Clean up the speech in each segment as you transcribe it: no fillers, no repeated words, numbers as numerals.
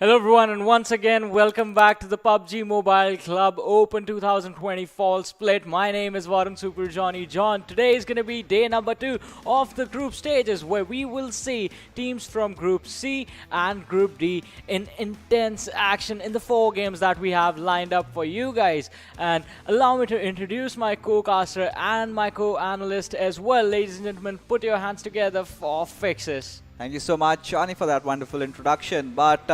Hello everyone, and once again welcome back to the PUBG Mobile Club Open 2020 Fall Split. My name is Varun Super Johnny John. Today is going to be day number 2 of the group stages, where we will see teams from Group C and Group D in intense action in the 4 games that we have lined up for you guys. And allow me to introduce my co-caster and my co-analyst as well. Ladies and gentlemen, put your hands together for Fixes. Thank you so much, Johnny, for that wonderful introduction. But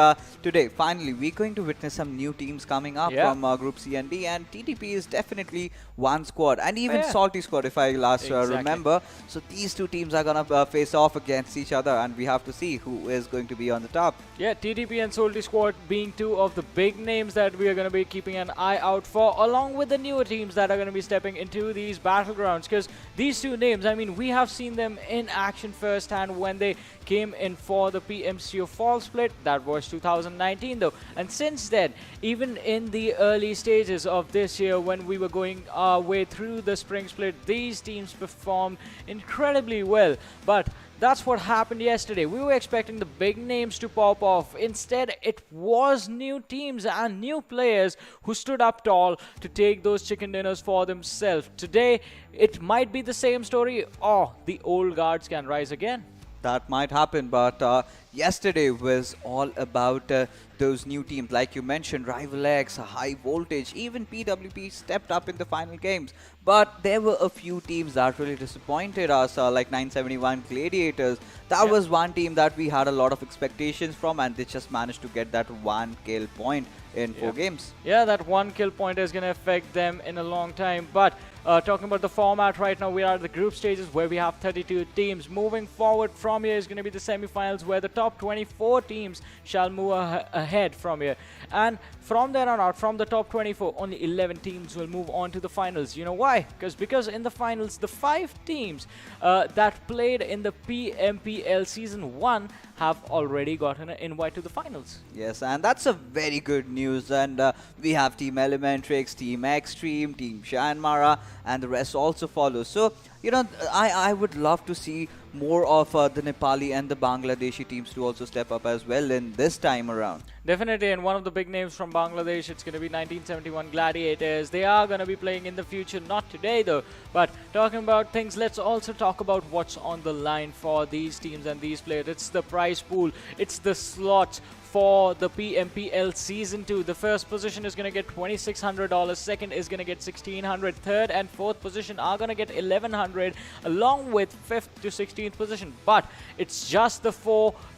today, finally, we're going to witness some new teams coming up from Group C and D. And TTP is definitely one squad. And even Salty Squad, if I last remember. So these two teams are going to face off against each other. And we have to see who is going to be on the top. Yeah, TTP and Salty Squad being two of the big names that we are going to be keeping an eye out for, along with the newer teams that are going to be stepping into these battlegrounds. Because these two names, I mean, we have seen them in action firsthand when they came in for the PMCO Fall Split. That was 2019 though, and since then, even in the early stages of this year when we were going our way through the Spring Split, these teams performed incredibly well. But that's what happened yesterday. We were expecting the big names to pop off. Instead, it was new teams and new players who stood up tall to take those chicken dinners for themselves. Today, it might be the same story, or the old guards can rise again. That might happen, but yesterday was all about those new teams. Like you mentioned, Rival X, High Voltage, even PWP stepped up in the final games. But there were a few teams that really disappointed us, like 971 Gladiators. That was one team that we had a lot of expectations from, and they just managed to get that 1 kill point in 4 games. Yeah, that 1 kill point is going to affect them in a long time. But talking about the format right now, we are at the group stages where we have 32 teams. Moving forward from here is going to be the semi-finals, where the top 24 teams shall move ahead from here. And from there on out, from the top 24, only 11 teams will move on to the finals. You know why? Because in the finals, the 5 teams that played in the PMPL Season 1 have already gotten an invite to the finals. Yes, and that's a very good news. And we have Team Elementrix, Team Extreme, Team Shanmara, and the rest also follow. So, you know, I would love to see more of the Nepali and the Bangladeshi teams to also step up as well in this time around. Definitely, and one of the big names from Bangladesh, it's going to be 1971 Gladiators. They are going to be playing in the future, not today though. But talking about things, let's also talk about what's on the line for these teams and these players. It's the prize pool, it's the slots for the PMPL Season 2. The first position is going to get $2,600, second is going to get $1,600, third and fourth position are going to get $1,100, along with 5th to 16th position. But it's just the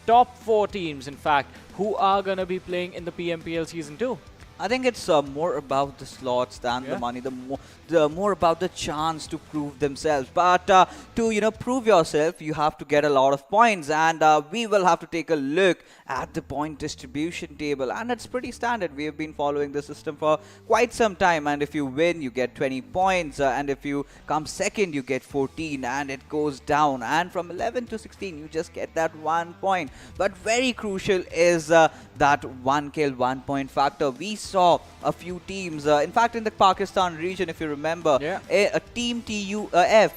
top 4 teams, in fact, who are going to be playing in the PMPL Season 2. I think it's more about the slots than the money, the more about the chance to prove themselves. But to prove yourself, you have to get a lot of points, and we will have to take a look at the point distribution table. And it's pretty standard. We have been following the system for quite some time, and if you win, you get 20 points, and if you come second, you get 14, and it goes down. And from 11 to 16, you just get that 1 point. But very crucial is that 1 kill, 1 point factor. We saw a few teams, in fact in the Pakistan region, if you remember, a Team TUF,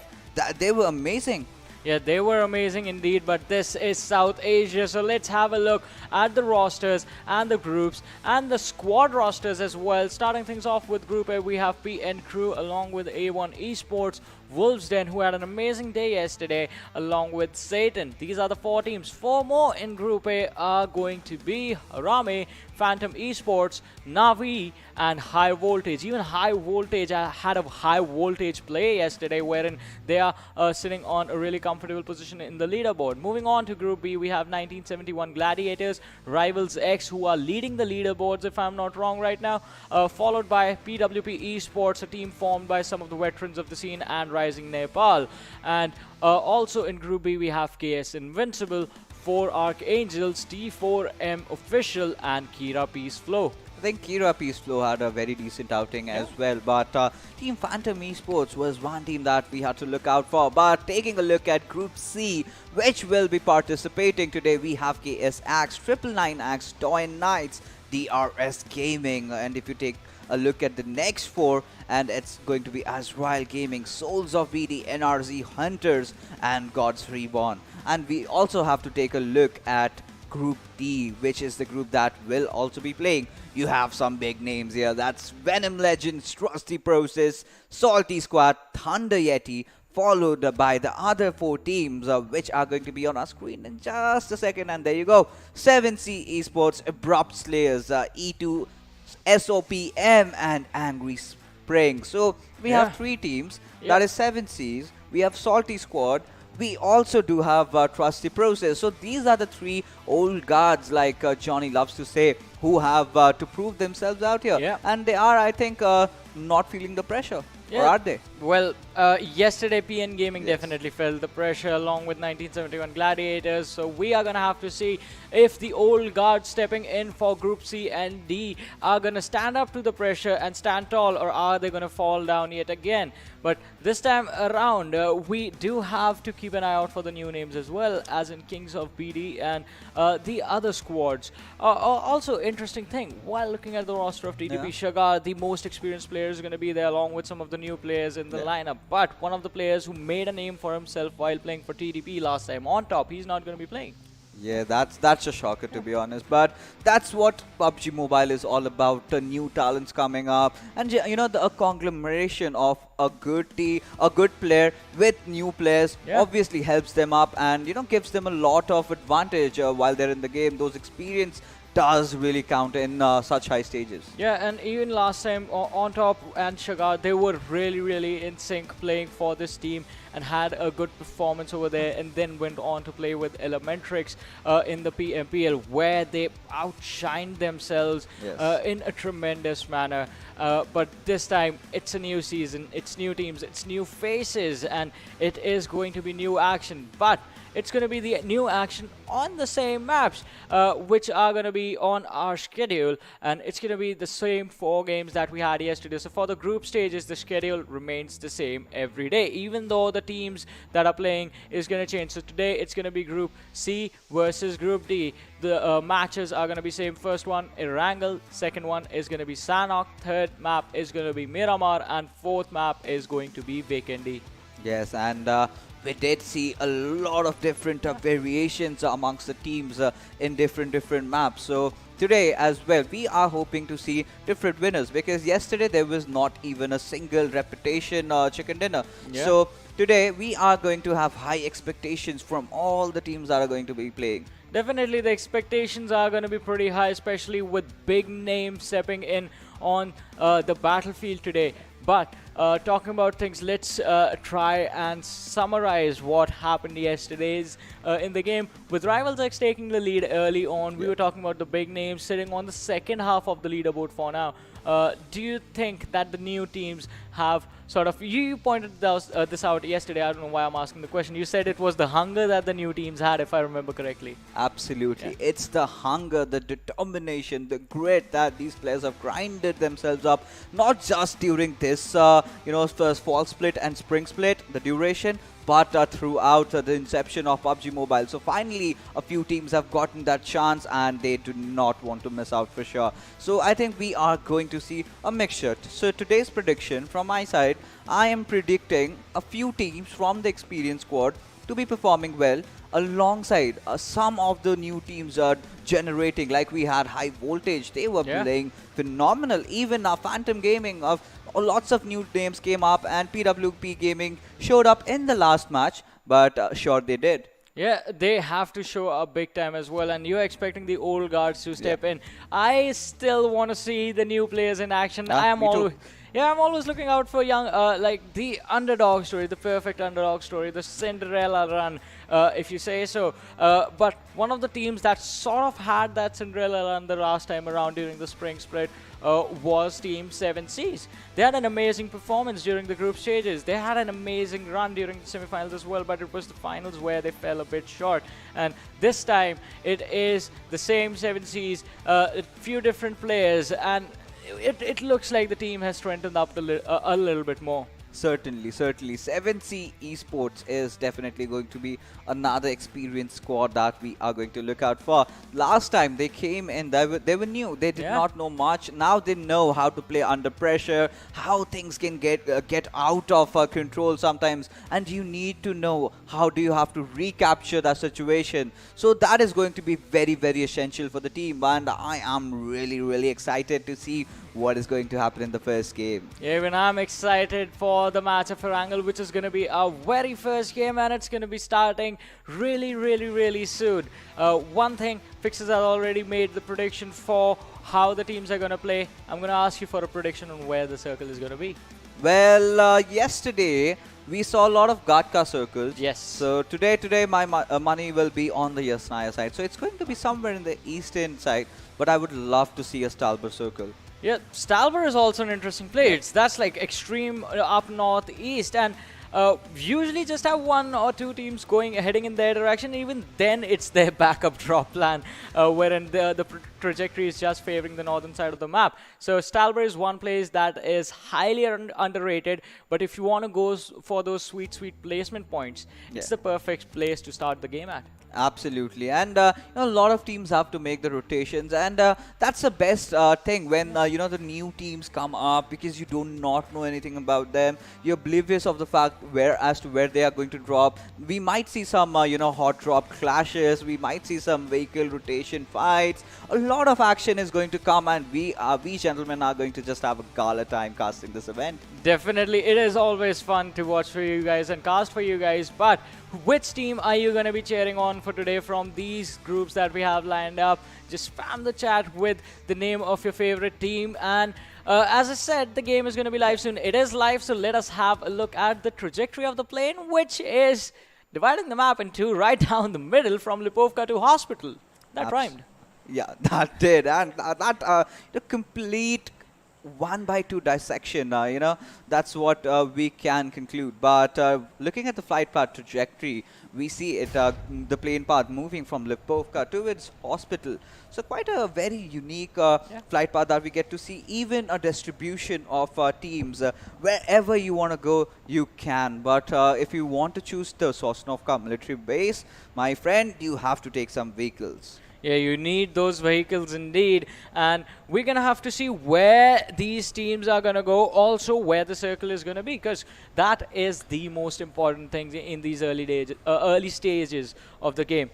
they were amazing. Yeah, they were amazing indeed, but this is South Asia, so let's have a look at the rosters and the groups and the squad rosters as well. Starting things off with Group A, we have PN Crew along with A1 Esports, Wolves Den, who had an amazing day yesterday, along with Satan. These are the 4 teams. 4 more in Group A are going to be HARAME, Phantom Esports, NAVI, and High Voltage. Even High Voltage had a high voltage play yesterday, wherein they are sitting on a really comfortable position in the leaderboard. Moving on to Group B, we have 1971 Gladiators, Rivals X, who are leading the leaderboards, if I'm not wrong right now, followed by PWP Esports, a team formed by some of the veterans of the scene, and RisingNepal. And also in Group B, we have KS Invincibile, 4 Archangels, T4M Official, and Kira Peaceflow. I think Kira Peaceflow had a very decent outing as well, but Team Phantom Esports was one team that we had to look out for. But taking a look at Group C, which will be participating today, we have KS Axe, 999 Axe, DoyenKnightSs, DRS Gaming, and if you take a look at the next 4, and it's going to be AzraelGaming, Soulz of BD, NRZ Hunters, and God's REBORN. And we also have to take a look at Group D, which is the group that will also be playing. You have some big names here. That's Venom Legends, Trusty Process, Salty Squad, Thunder Yeti, followed by the other 4 teams, which are going to be on our screen in just a second. And there you go. 7C Esports, Abrupt Slayers, E2, SOPM, and Angry Spring. So we have 3 teams. That is 7Cs. We have Salty Squad. We also do have Trusty Process. So these are the 3 old guards, like Johnny loves to say, who have to prove themselves out here. And they are, I think, not feeling the pressure. Or are they? Well, yesterday PN Gaming definitely felt the pressure along with 1971 Gladiators. So we are going to have to see if the old guards stepping in for Group C and D are going to stand up to the pressure and stand tall, or are they going to fall down yet again? But this time around, we do have to keep an eye out for the new names as well, as in Kings of BD and the other squads. Also, interesting thing, while looking at the roster of TDP, Shagar, the most experienced player, is going to be there along with some of the new players in the lineup. But one of the players who made a name for himself while playing for TDP last time, on top, he's not going to be playing. Yeah, that's a shocker, to be honest. But that's what PUBG Mobile is all about. The new talents coming up, and you know, a conglomeration of a good team, a good player with new players obviously helps them up, and you know, gives them a lot of advantage while they're in the game. Those experience does really count in such high stages. Yeah, and even last time, On Top and Shagar, they were really in sync playing for this team and had a good performance over there, and then went on to play with Elementrix in the PMPL, where they outshined themselves in a tremendous manner. But this time, it's a new season, it's new teams, it's new faces, and it is going to be new action. But it's going to be the new action on the same maps, which are going to be on our schedule, and it's going to be the same 4 games that we had yesterday. So for the group stages, the schedule remains the same every day, even though the teams that are playing is going to change. So today it's going to be Group C versus Group D. The matches are going to be same. First one, Erangel. Second one is going to be Sanhok. Third map is going to be Miramar, and fourth map is going to be Vikendi. Yes, and we did see a lot of different variations amongst the teams in different maps. So today as well, we are hoping to see different winners, because yesterday there was not even a single repetition chicken dinner. So today we are going to have high expectations from all the teams that are going to be playing. Definitely the expectations are going to be pretty high, especially with big names stepping in on the battlefield today. But talking about things, let's try and summarize what happened yesterday's in the game. With Rivals X taking the lead early on, we were talking about the big names sitting on the second half of the leaderboard for now. Do you think that the new teams have sort of, you pointed this out yesterday, I don't know why I'm asking the question, you said it was the hunger that the new teams had, if I remember correctly. Absolutely. It's the hunger, the determination, the grit that these players have grinded themselves up, not just during this first fall split and spring split, the duration, but throughout the inception of PUBG Mobile. So finally, a few teams have gotten that chance, and they do not want to miss out for sure. So I think we are going to see a mixture. So today's prediction from my side, I am predicting a few teams from the experienced squad to be performing well, alongside some of the new teams are generating, like we had High Voltage. They were playing phenomenal. Even Phantom Gaming, lots of new names came up, and PWP Gaming showed up in the last match, but sure they did. Yeah, they have to show up big time as well, and you're expecting the old guards to step in. I still want to see the new players in action. I'm always looking out for young, like the underdog story, the perfect underdog story, the Cinderella run, if you say so. But one of the teams that sort of had that Cinderella run the last time around during the spring split was Team 7Cs. They had an amazing performance during the group stages. They had an amazing run during the semi-finals as well, but it was the finals where they fell a bit short. And this time, it is the same 7Cs, a few different players, and it looks like the team has strengthened up a little bit more. Certainly, certainly. 7C Esports is definitely going to be another experienced squad that we are going to look out for. Last time they came in, they were new. They did not know much. Now they know how to play under pressure, how things can get out of control sometimes, and you need to know how do you have to recapture that situation. So that is going to be very, very essential for the team, and I am really, really excited to see what is going to happen in the first game. Yeah, even I'm excited for the match of Erangel, which is going to be our very first game, and it's going to be starting really, really, really soon. One thing, Fixes has already made the prediction for how the teams are going to play. I'm going to ask you for a prediction on where the circle is going to be. Well, yesterday we saw a lot of Gatka circles. Yes. So today my money will be on the Yasnaya side. So it's going to be somewhere in the eastern side, but I would love to see a Stalber circle. Yeah, Stalber is also an interesting place. That's like extreme up northeast, and usually just have one or two teams heading in their direction. Even then, it's their backup drop plan, wherein the trajectory is just favoring the northern side of the map. So Stalber is one place that is highly underrated, but if you want to go for those sweet placement points, it's the perfect place to start the game at. Absolutely, and a lot of teams have to make the rotations, and that's the best thing when the new teams come up, because you do not know anything about them. You're oblivious of the fact as to where they are going to drop. We might see some hot drop clashes. We might see some vehicle rotation fights. A lot of action is going to come, and we gentlemen are going to just have a gala time casting this event. Definitely, it is always fun to watch for you guys and cast for you guys, but which team are you going to be cheering on for today from these groups that we have lined up? Just spam the chat with the name of your favorite team. And as I said, the game is going to be live soon. It is live, so let us have a look at the trajectory of the plane, which is dividing the map in two right down the middle from Lipovka to Hospital. That rhymed. Yeah, that did. And the complete 1/2 dissection, that's what we can conclude. But looking at the flight path trajectory, we see it the plane path moving from Lipovka towards Hospital. So quite a very unique flight path that we get to see. Even a distribution of teams. Wherever you want to go, you can. But if you want to choose the Sosnovka military base, my friend, you have to take some vehicles. Yeah, you need those vehicles indeed, and we're going to have to see where these teams are going to go, also where the circle is going to be, because that is the most important thing in these early stages of the game.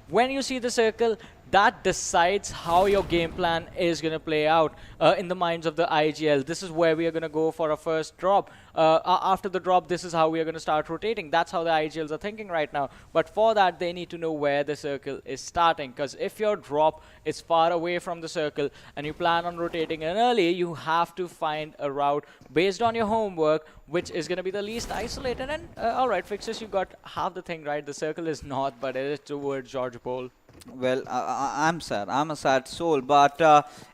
When you see the circle, that decides how your game plan is going to play out in the minds of the IGL. This is where we are going to go for our first drop. After the drop, this is how we are going to start rotating. That's how the IGLs are thinking right now. But for that, they need to know where the circle is starting. Because if your drop is far away from the circle and you plan on rotating in early, you have to find a route based on your homework, which is going to be the least isolated. And all right, Fixes, you got half the thing right. The circle is north, but it is towards George Pole. Well, I'm sad. I'm a sad soul. But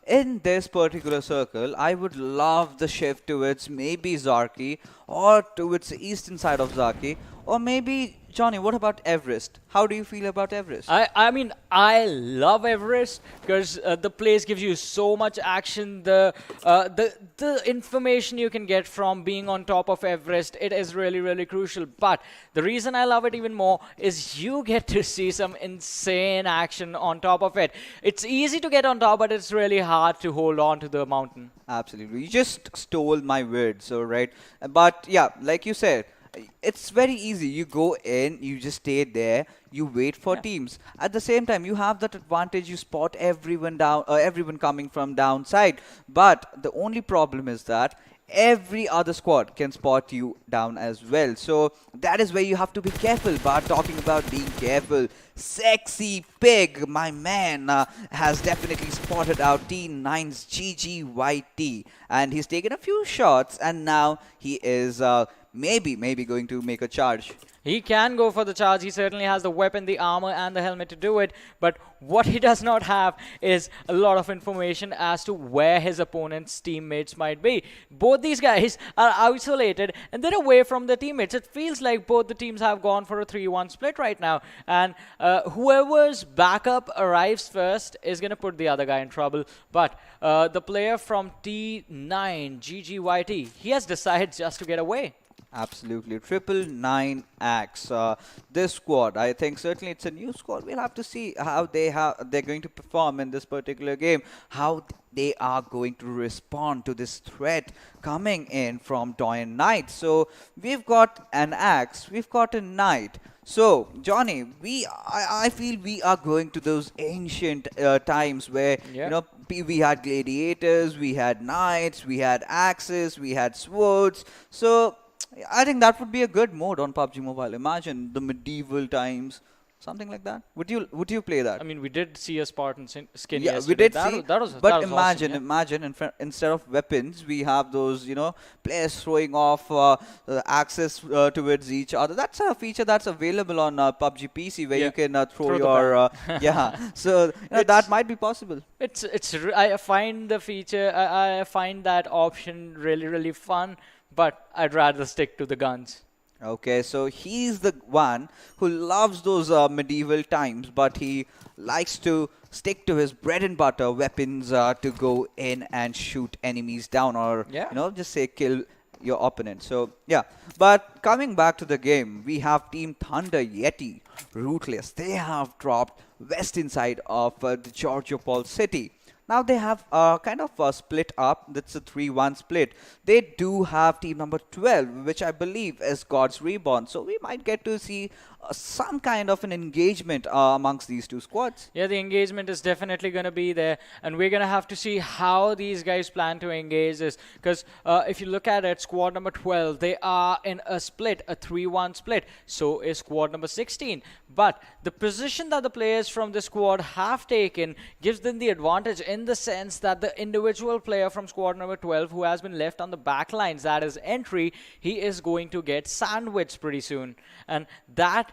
in this particular circle, I would love the shift towards maybe Zarki, or towards the eastern side of Zarki, or maybe Johnny, what about Everest? How do you feel about Everest? I mean, I love Everest because the place gives you so much action. The information you can get from being on top of Everest, it is really, really crucial. But the reason I love it even more is you get to see some insane action on top of it. It's easy to get on top, but it's really hard to hold on to the mountain. Absolutely. You just stole my words, all right? But yeah, like you said, it's very easy. You go in, you just stay there, you wait for teams. At the same time, you have that advantage. You spot everyone coming from downside. But the only problem is that every other squad can spot you down as well. So that is where you have to be careful. But talking about being careful, Sexy Pig, my man, has definitely spotted out T9's GGYT. And he's taken a few shots, and now he is maybe going to make a charge. He can go for the charge. He certainly has the weapon, the armor, and the helmet to do it. But what he does not have is a lot of information as to where his opponent's teammates might be. Both these guys are isolated and they're away from their teammates. It feels like both the teams have gone for a 3-1 split right now. And whoever's backup arrives first is going to put the other guy in trouble. But the player from T9, GGYT, he has decided just to get away. Absolutely. 999X. This squad, I think certainly it's a new squad. We'll have to see how they're going to perform in this particular game, how they are going to respond to this threat coming in from DoyenKnight. So we've got an Axe, we've got a Knight. So, Johnny, I feel we are going to those ancient times where, Yeah. you know, we had gladiators, we had knights, we had axes, we had swords. So, I think that would be a good mode on PUBG Mobile. Imagine the medieval times, something like that. Would you play that? I mean, we did see a Spartan skin Yeah, yesterday. we did That see. was, that was, But that was imagine, awesome, yeah. imagine, instead of weapons, we have those, you know, players throwing off axes towards each other. That's a feature that's available on PUBG PC where Yeah. you can throw Throw the your yeah. So you know, that might be possible. I find the feature, I find that option really fun, but I'd rather stick to the guns. Okay, so he's the one who loves those medieval times, but he likes to stick to his bread and butter weapons to go in and shoot enemies down, or Yeah. you know, just say kill your opponent. So yeah, but coming back to the game, we have Team Thunder Yeti, Ruthless. They have dropped west inside of the Georgiopol city. Now they have kind of split up. That's a 3-1 split. They do have team number 12, which I believe is God's Reborn. So we might get to see some kind of an engagement amongst these two squads. Yeah, the engagement is definitely going to be there, and we're going to have to see how these guys plan to engage this. Because if you look at it, squad number 12, they are in a split, a 3-1 split. So is squad number 16. But the position that the players from the squad have taken gives them the advantage in the sense that the individual player from squad number 12 who has been left on the back lines, that is Entry, he is going to get sandwiched pretty soon. And that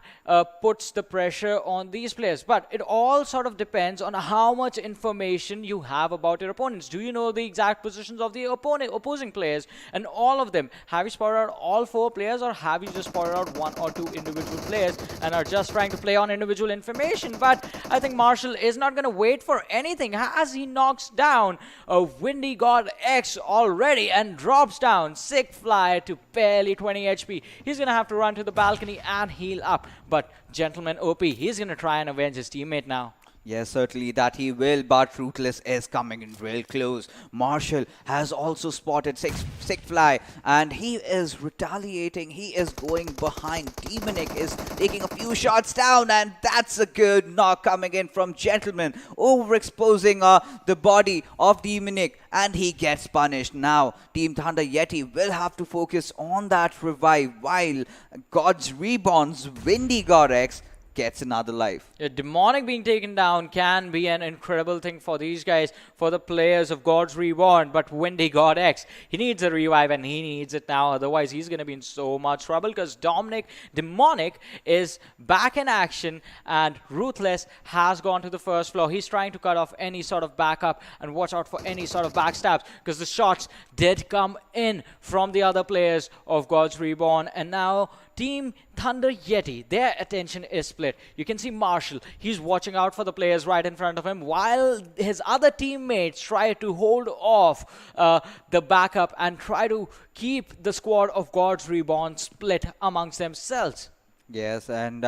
puts the pressure on these players. But it all sort of depends on how much information you have about your opponents. Do you know the exact positions of the opposing players and all of them? Have you spotted out all 4 players, or have you just spotted out 1 or 2 individual players and are just trying to play on individual information? But I think Marshall is not going to wait for anything as he knocks down a Windy God X already and drops down Sick Fly to barely 20 HP. He's going to have to run to the balcony and heal up. But Gentleman OP, he's going to try and avenge his teammate now. Yes, certainly that he will, but Ruthless is coming in real close. Marshall has also spotted Sick Fly, and he is retaliating. He is going behind. Demonic is taking a few shots down, and that's a good knock coming in from Gentleman, overexposing the body of Demonic, and he gets punished. Now, Team Thunder Yeti will have to focus on that revive, while God's Reborn's Windy God X gets another life. Yeah, Demonic being taken down can be an incredible thing for these guys, for the players of God's Reborn, but Windy God X, he needs a revive, and he needs it now, otherwise he's going to be in so much trouble, because Demonic is back in action, and Ruthless has gone to the first floor. He's trying to cut off any sort of backup and watch out for any sort of backstabs, because the shots did come in from the other players of God's Reborn, and now Team Thunder Yeti, their attention is split. You can see Marshall, he's watching out for the players right in front of him, while his other teammates try to hold off the backup and try to keep the squad of God's Reborn split amongst themselves. Yes, and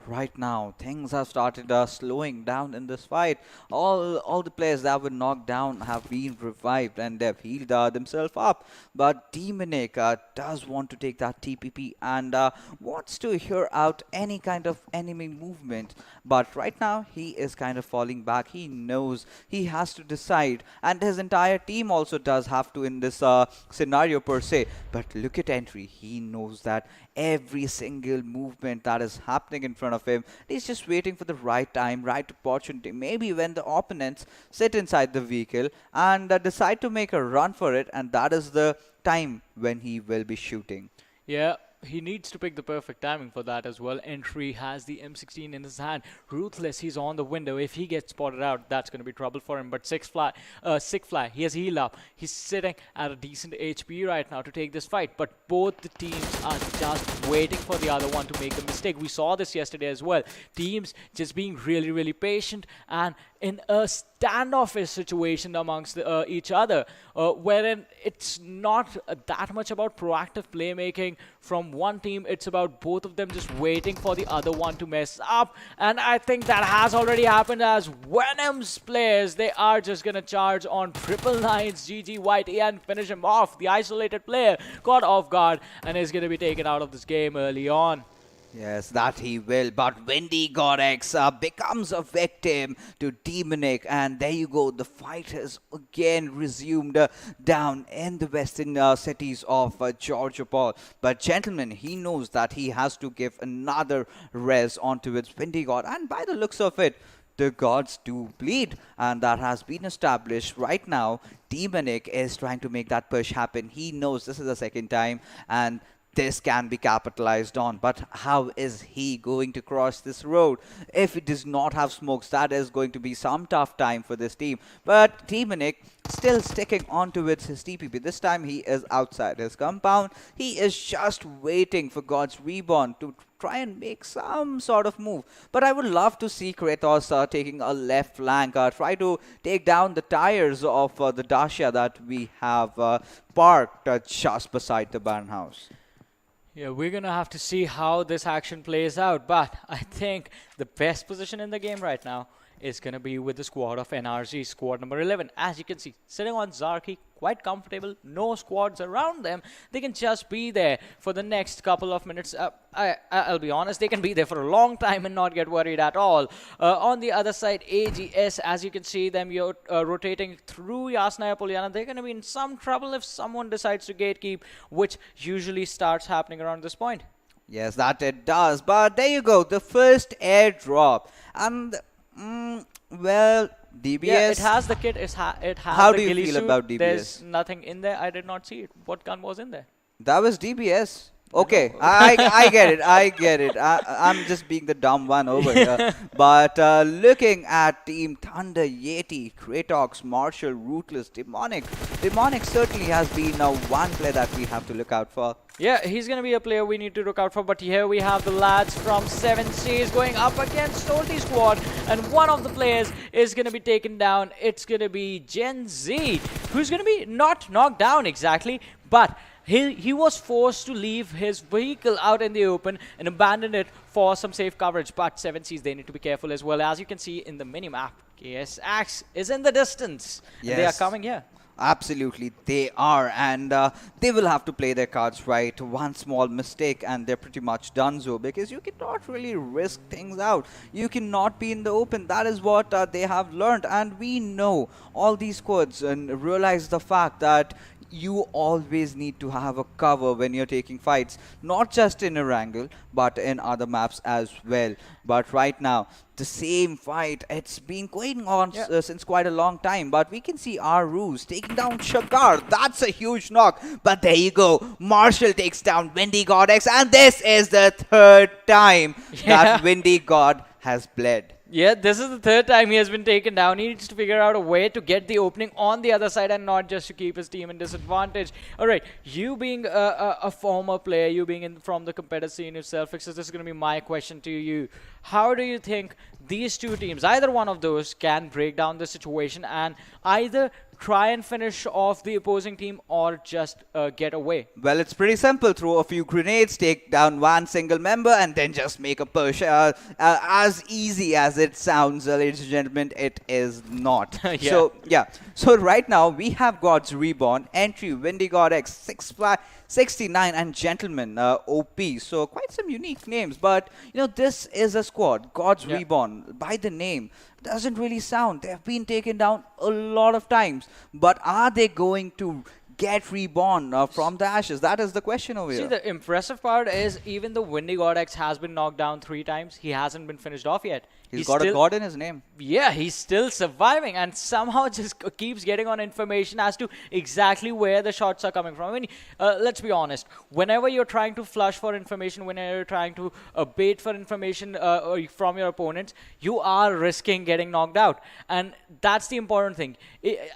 right now things have started slowing down in this fight. All the players that were knocked down have been revived, and they've healed themselves up. But Demonic does want to take that TPP and wants to hear out any kind of enemy movement. But right now he is kind of falling back. He knows he has to decide, and his entire team also does have to in this scenario per se. But look at Entry. He knows that every single movement that is happening in front of him, he's just waiting for the right time, right opportunity. Maybe when the opponents sit inside the vehicle and decide to make a run for it, and that is the time when he will be shooting. Yeah, he needs to pick the perfect timing for that as well. Entry has the M16 in his hand. Ruthless, he's on the window. If he gets spotted out, that's going to be trouble for him. But Sick Fly, he has healed up. He's sitting at a decent HP right now to take this fight. But both the teams are just waiting for the other one to make a mistake. We saw this yesterday as well. Teams just being really, really patient and in a standoffish situation amongst each other, wherein it's not that much about proactive playmaking from one team. It's about both of them just waiting for the other one to mess up, and I think that has already happened as Venom's players, they are just gonna charge on Triple Nine's GG Whitey and finish him off. The isolated player caught off guard and is gonna be taken out of this game early on. Yes, that he will. But Wendy Gorex becomes a victim to Demonic. And there you go. The fight has again resumed down in the western cities of Georgia Paul. But gentlemen, he knows that he has to give another res onto its Wendy God. And by the looks of it, the gods do bleed, and that has been established right now. Demonic is trying to make that push happen. He knows this is the second time, and this can be capitalized on. But how is he going to cross this road? If it does not have smokes, that is going to be some tough time for this team. But Demonic still sticking on to his TPP. This time he is outside his compound. He is just waiting for God's Reborn to try and make some sort of move. But I would love to see Kratos taking a left flank, try to take down the tires of the Dacia that we have parked just beside the barn house. Yeah, we're going to have to see how this action plays out, but I think the best position in the game right now is going to be with the squad of NRZ, squad number 11. As you can see, sitting on Zarki, quite comfortable, no squads around them. They can just be there for the next couple of minutes. I'll be honest, they can be there for a long time and not get worried at all. On the other side, AGS, as you can see them rotating through Yasnaya Polyana, they're going to be in some trouble if someone decides to gatekeep, which usually starts happening around this point. Yes, that it does. But there you go, the first airdrop. And well, DBS. Yeah, it has the kit. It has How the do you ghillie feel suit. about DBS? There's nothing in there. I did not see it. What gun was in there? That was DBS. Okay, I get it. I get it. I'm just being the dumb one over here. But looking at Team Thunder, Yeti, Kratos, Marshall, Ruthless, Demonic. Demonic certainly has been one player that we have to look out for. Yeah, he's going to be a player we need to look out for. But here we have the lads from 7Cs going up against Solty Squad. And one of the players is going to be taken down. It's going to be Gen Z, who's going to be not knocked down exactly, but he was forced to leave his vehicle out in the open and abandon it for some safe coverage. But 7Cs, they need to be careful as well. As you can see in the minimap, KSX is in the distance. Yes. And they are coming here. Absolutely, they are, and they will have to play their cards right. One small mistake and they're pretty much done so, because you cannot really risk things out. You cannot be in the open. That is what they have learned, and we know all these squads and realize the fact that you always need to have a cover when you're taking fights, not just in Erangel, but in other maps as well. But right now, the same fight, it's been going on since quite a long time. But we can see our Ruse taking down Shakar. That's a huge knock. But there you go. Marshall takes down Windy God X. And this is the third time that Windy God has bled. Yeah, this is the third time he has been taken down. He needs to figure out a way to get the opening on the other side and not just to keep his team in disadvantage. All right, you being a former player, you being from the competitive scene yourself, this is going to be my question to you. How do you think these two teams, either one of those, can break down the situation and either try and finish off the opposing team or just get away? Well, it's pretty simple. Throw a few grenades, take down one single member, and then just make a push. As easy as it sounds, ladies and gentlemen, it is not. So right now, we have God's Reborn, Entry, Windy God X, 69, and Gentleman, OP. So quite some unique names. But, you know, this is a squad, God's Reborn, by the name. Doesn't really sound. They have been taken down a lot of times. But are they going to get reborn from the ashes? That is the question over here. See, the impressive part is even the Windy God X has been knocked down 3 times. He hasn't been finished off yet. He's got a god in his name. Yeah, he's still surviving and somehow just keeps getting on information as to exactly where the shots are coming from. I mean, let's be honest. Whenever you're trying to flush for information, whenever you're trying to bait for information from your opponents, you are risking getting knocked out. And that's the important thing.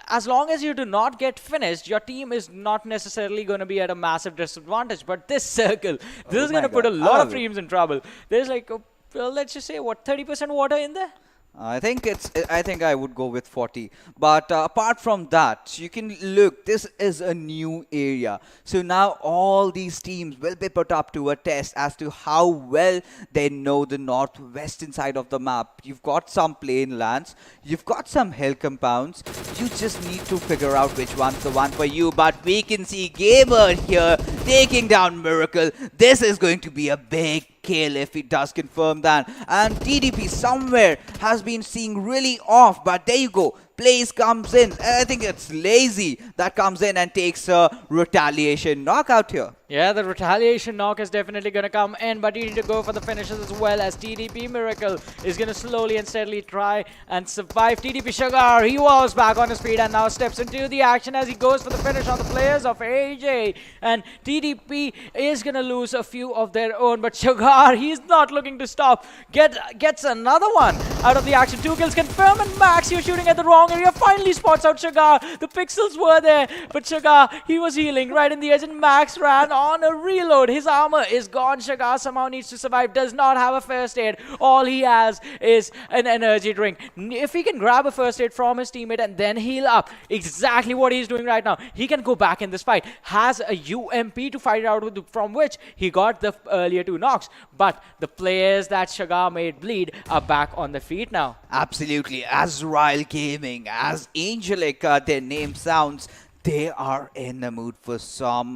As long as you do not get finished, your team is not necessarily going to be at a massive disadvantage. But this circle, this is going to put a lot of teams in trouble. There's like, let's just say, what, 30% water in there? I think I would go with 40. But apart from that, you can look, this is a new area. So now all these teams will be put up to a test as to how well they know the northwestern side of the map. You've got some plain lands, you've got some hill compounds. You just need to figure out which one's the one for you. But we can see Gamer here taking down Miracle. This is going to be a big kill if he does confirm that. And TDP somewhere has been seeing really off, but there you go. Blaze comes in. I think it's Lazy that comes in and takes a retaliation knockout here. Yeah, the retaliation knock is definitely going to come in, but you need to go for the finishes as well, as TDP Miracle is going to slowly and steadily try and survive. TDP Sugar, he was back on his feet and now steps into the action as he goes for the finish on the players of AJ. And TDP is going to lose a few of their own, but Sugar, he's not looking to stop. Gets another one out of the action. 2 kills confirmed, and Max, you're shooting at the wrong area. Finally spots out Sugar. The pixels were there, but Sugar, he was healing right in the edge, and Max ran on a reload. His armor is gone. Sugar somehow needs to survive. Does not have a first aid. All he has is an energy drink. If he can grab a first aid from his teammate and then heal up, exactly what he's doing right now, he can go back in this fight. Has a UMP to fight it out with, from which he got the earlier 2 knocks. But the players that Sugar made bleed are back on the feet now. Absolutely. AzraelGaming, as angelic their name sounds, they are in the mood for some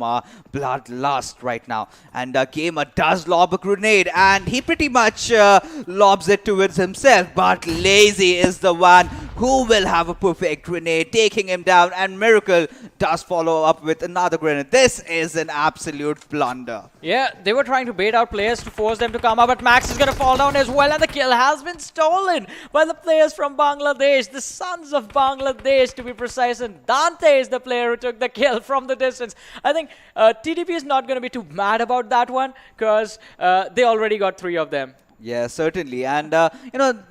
bloodlust right now. And Gamer does lob a grenade, and he pretty much lobs it towards himself. But Lazy is the one who will have a perfect grenade, taking him down. And Miracle does follow up with another grenade. This is an absolute blunder. Yeah, they were trying to bait out players to force them to come up, but Max is going to fall down as well. And the kill has been stolen by the players from Bangladesh, the Sons of Bangladesh to be precise. And Dante is the player who took the kill from the distance. I think TDP is not going to be too mad about that one, because they already got 3 of them. Yeah, certainly. And,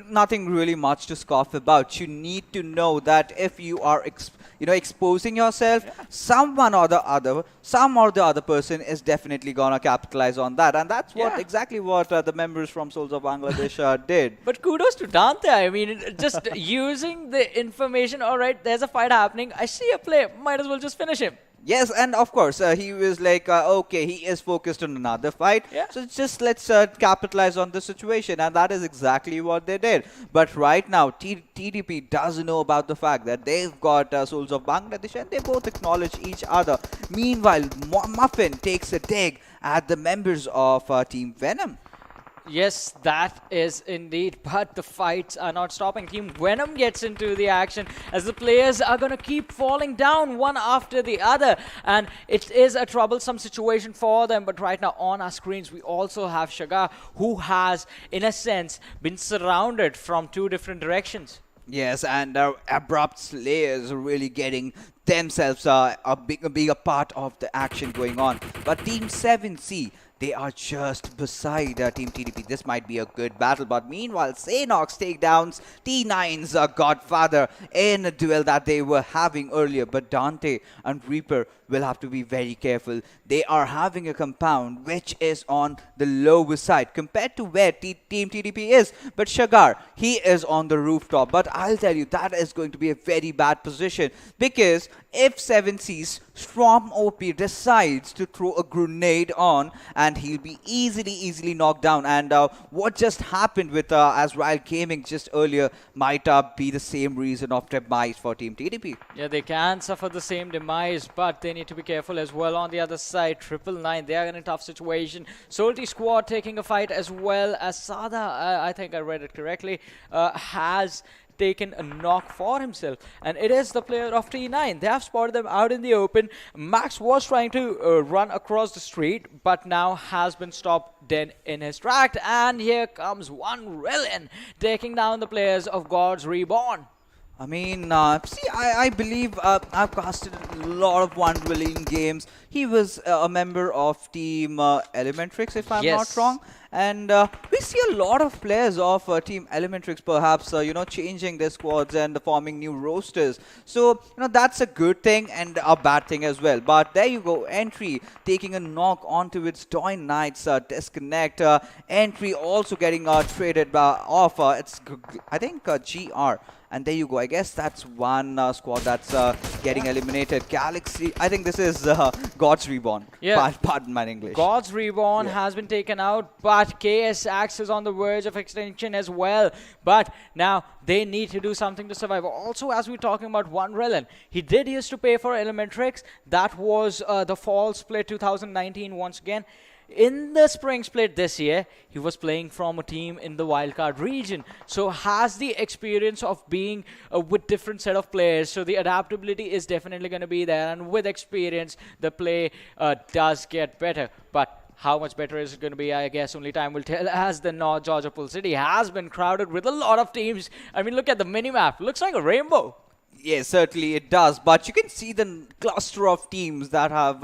nothing really much to scoff about. You need to know that if you are, exposing yourself, some or the other person is definitely going to capitalize on that. And that's exactly what the members from Soulz of Bangladesh did. But kudos to Dante. I mean, just using the information. All right, there's a fight happening. I see a play. Might as well just finish him. Yes, and of course, he was like, okay, he is focused on another fight. Yeah. So just let's capitalize on the situation. And that is exactly what they did. But right now, TDP does know about the fact that they've got Soulz of Bangladesh, and they both acknowledge each other. Meanwhile, Muffin takes a dig at the members of Team Venom. Yes, that is indeed, but the fights are not stopping. Team Venom gets into the action as the players are going to keep falling down one after the other, and it is a troublesome situation for them. But right now on our screens, we also have Sugar, who has, in a sense, been surrounded from 2 different directions. Yes, and Abrupt Slayers are really getting themselves a bigger part of the action going on. But Team 7C, they are just beside Team TDP. This might be a good battle, but meanwhile, Sanhok's takedowns T9's Godfather in a duel that they were having earlier. But Dante and Reaper will have to be very careful. They are having a compound which is on the lower side compared to where Team TDP is. But Sugar, he is on the rooftop. But I'll tell you, that is going to be a very bad position, because if 7C's Storm OP decides to throw a grenade on, and he'll be easily knocked down. And what just happened with AzraelGaming just earlier might be the same reason of demise for Team TDP. Yeah, they can suffer the same demise, but they need to be careful as well. On the other side, 999, they are in a tough situation. Salty Squad taking a fight as well as Sada, I think I read it correctly, has taken a knock for himself, and it is the player of T9. They have spotted them out in the open. Max was trying to run across the street, but now has been stopped dead in his track, and here comes one Rillen taking down the players of God's Reborn. I mean, see, I believe I've casted a lot of One Rillen games. He was a member of Team Elementrix, if I'm not wrong. And we see a lot of players of Team Elementrix perhaps, changing their squads and forming new rosters. So, that's a good thing and a bad thing as well. But there you go, Entry taking a knock onto its DoyenKnightSs disconnect. Entry also getting traded off, it's, I think, GR. And there you go. I guess that's one squad that's getting eliminated. Galaxy. I think this is God's Reborn. Yeah. Pardon my English. God's Reborn has been taken out, but KSX is on the verge of extinction as well. But now they need to do something to survive. Also, as we're talking about One Rillen, he did used to pay for Elementrix. That was the fall split 2019 once again. In the spring split this year, he was playing from a team in the wildcard region. So has the experience of being with different set of players. So the adaptability is definitely going to be there. And with experience, the play does get better. But how much better is it going to be? I guess only time will tell, as the North Georgia Pool City has been crowded with a lot of teams. I mean, look at the minimap. Looks like a rainbow. Yes, certainly it does. But you can see the cluster of teams that have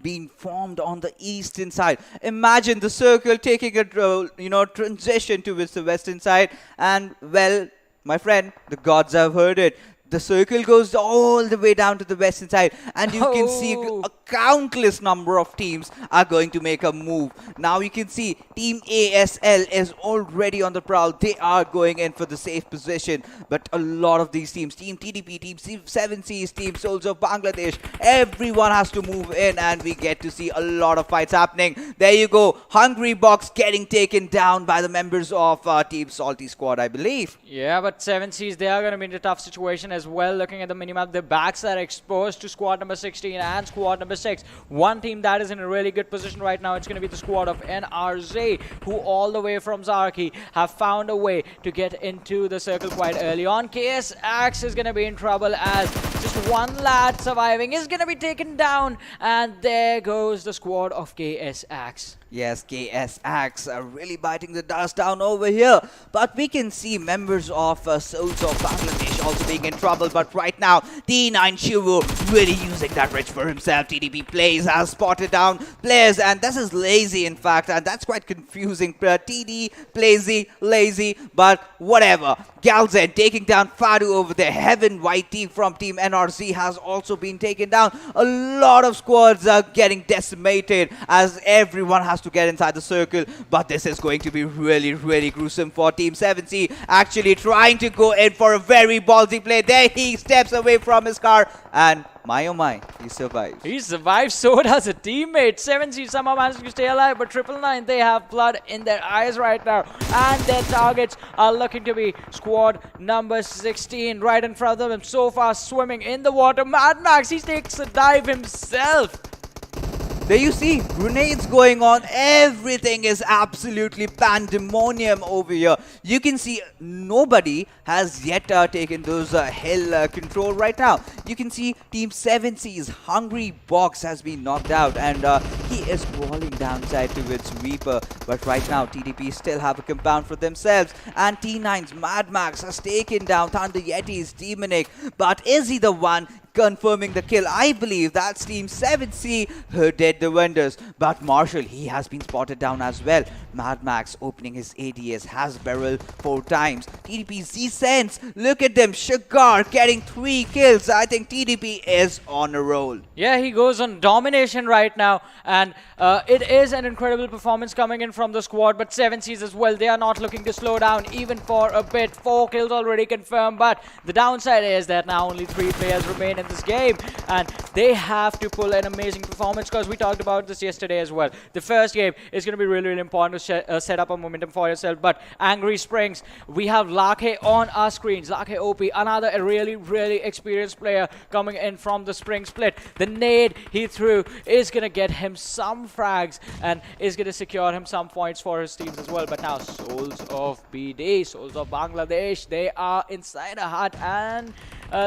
been formed on the eastern side. Imagine the circle taking a transition towards the western side. And, well, my friend, the gods have heard it. The circle goes all the way down to the western side, and you can see a countless number of teams are going to make a move. Now you can see Team ASL is already on the prowl. They are going in for the safe position, but a lot of these teams, Team TDP, Team 7Cs, Team Soulz of Bangladesh, everyone has to move in, and we get to see a lot of fights happening. There you go, Hungry Box getting taken down by the members of Team Salty Squad, I believe. Yeah, but 7Cs, they are going to be in a tough situation as well. Looking at the minimap, the backs are exposed to squad number 16 and squad number 6. One team that is in a really good position right now, it's going to be the squad of NRZ, who all the way from Zarki have found a way to get into the circle quite early on. KSX is going to be in trouble as just one lad surviving is going to be taken down, and there goes the squad of KSX. Yes, KSX are really biting the dust down over here. But we can see members of Soulz of Bangladesh also being in trouble. But right now, T9 Shivu really using that rich for himself. TDP plays has spotted down players. And this is lazy, in fact. And that's quite confusing. TD, lazy. But whatever. Galzen taking down Fadu over there. Heaven White team from Team NRZ has also been taken down. A lot of squads are getting decimated as everyone has to get inside the circle, but this is going to be really, really gruesome for Team 7C. Actually trying to go in for a very ballsy play. There he steps away from his car, and my oh my, he survives. He survives, so does a teammate. 7C somehow managed to stay alive, but 999, they have blood in their eyes right now, and their targets are looking to be squad number 16 right in front of them. So far swimming in the water, Mad Max, he takes a dive himself. There you see, grenades going on. Everything is absolutely pandemonium over here. You can see nobody has yet taken those hill control right now. You can see Team 7C's Hungry Box has been knocked out, and he is crawling downside towards Reaper. But right now, TDP still have a compound for themselves, and T9's Mad Max has taken down Thunder Yeti's Demonic. But is he the one confirming the kill? I believe that's Team 7C who did the wonders. But Marshall, he has been spotted down as well. Mad Max opening his ADS, has barrel 4 times. TDP Z-Sense, look at them. Shagar getting 3 kills. I think TDP is on a roll. Yeah, he goes on domination right now, and it is an incredible performance coming in from the squad, but 7Cs as well, they are not looking to slow down even for a bit. 4 kills already confirmed, but the downside is that now only 3 players remain in in this game, and they have to pull an amazing performance because we talked about this yesterday as well. The first game is going to be really, really important to set up a momentum for yourself. But Angry Springs, we have Lake on our screens. Lake OP, another really, really experienced player coming in from the spring split. The nade he threw is going to get him some frags and is going to secure him some points for his teams as well. But now Soulz of BD, Soulz of Bangladesh, they are inside a hut, and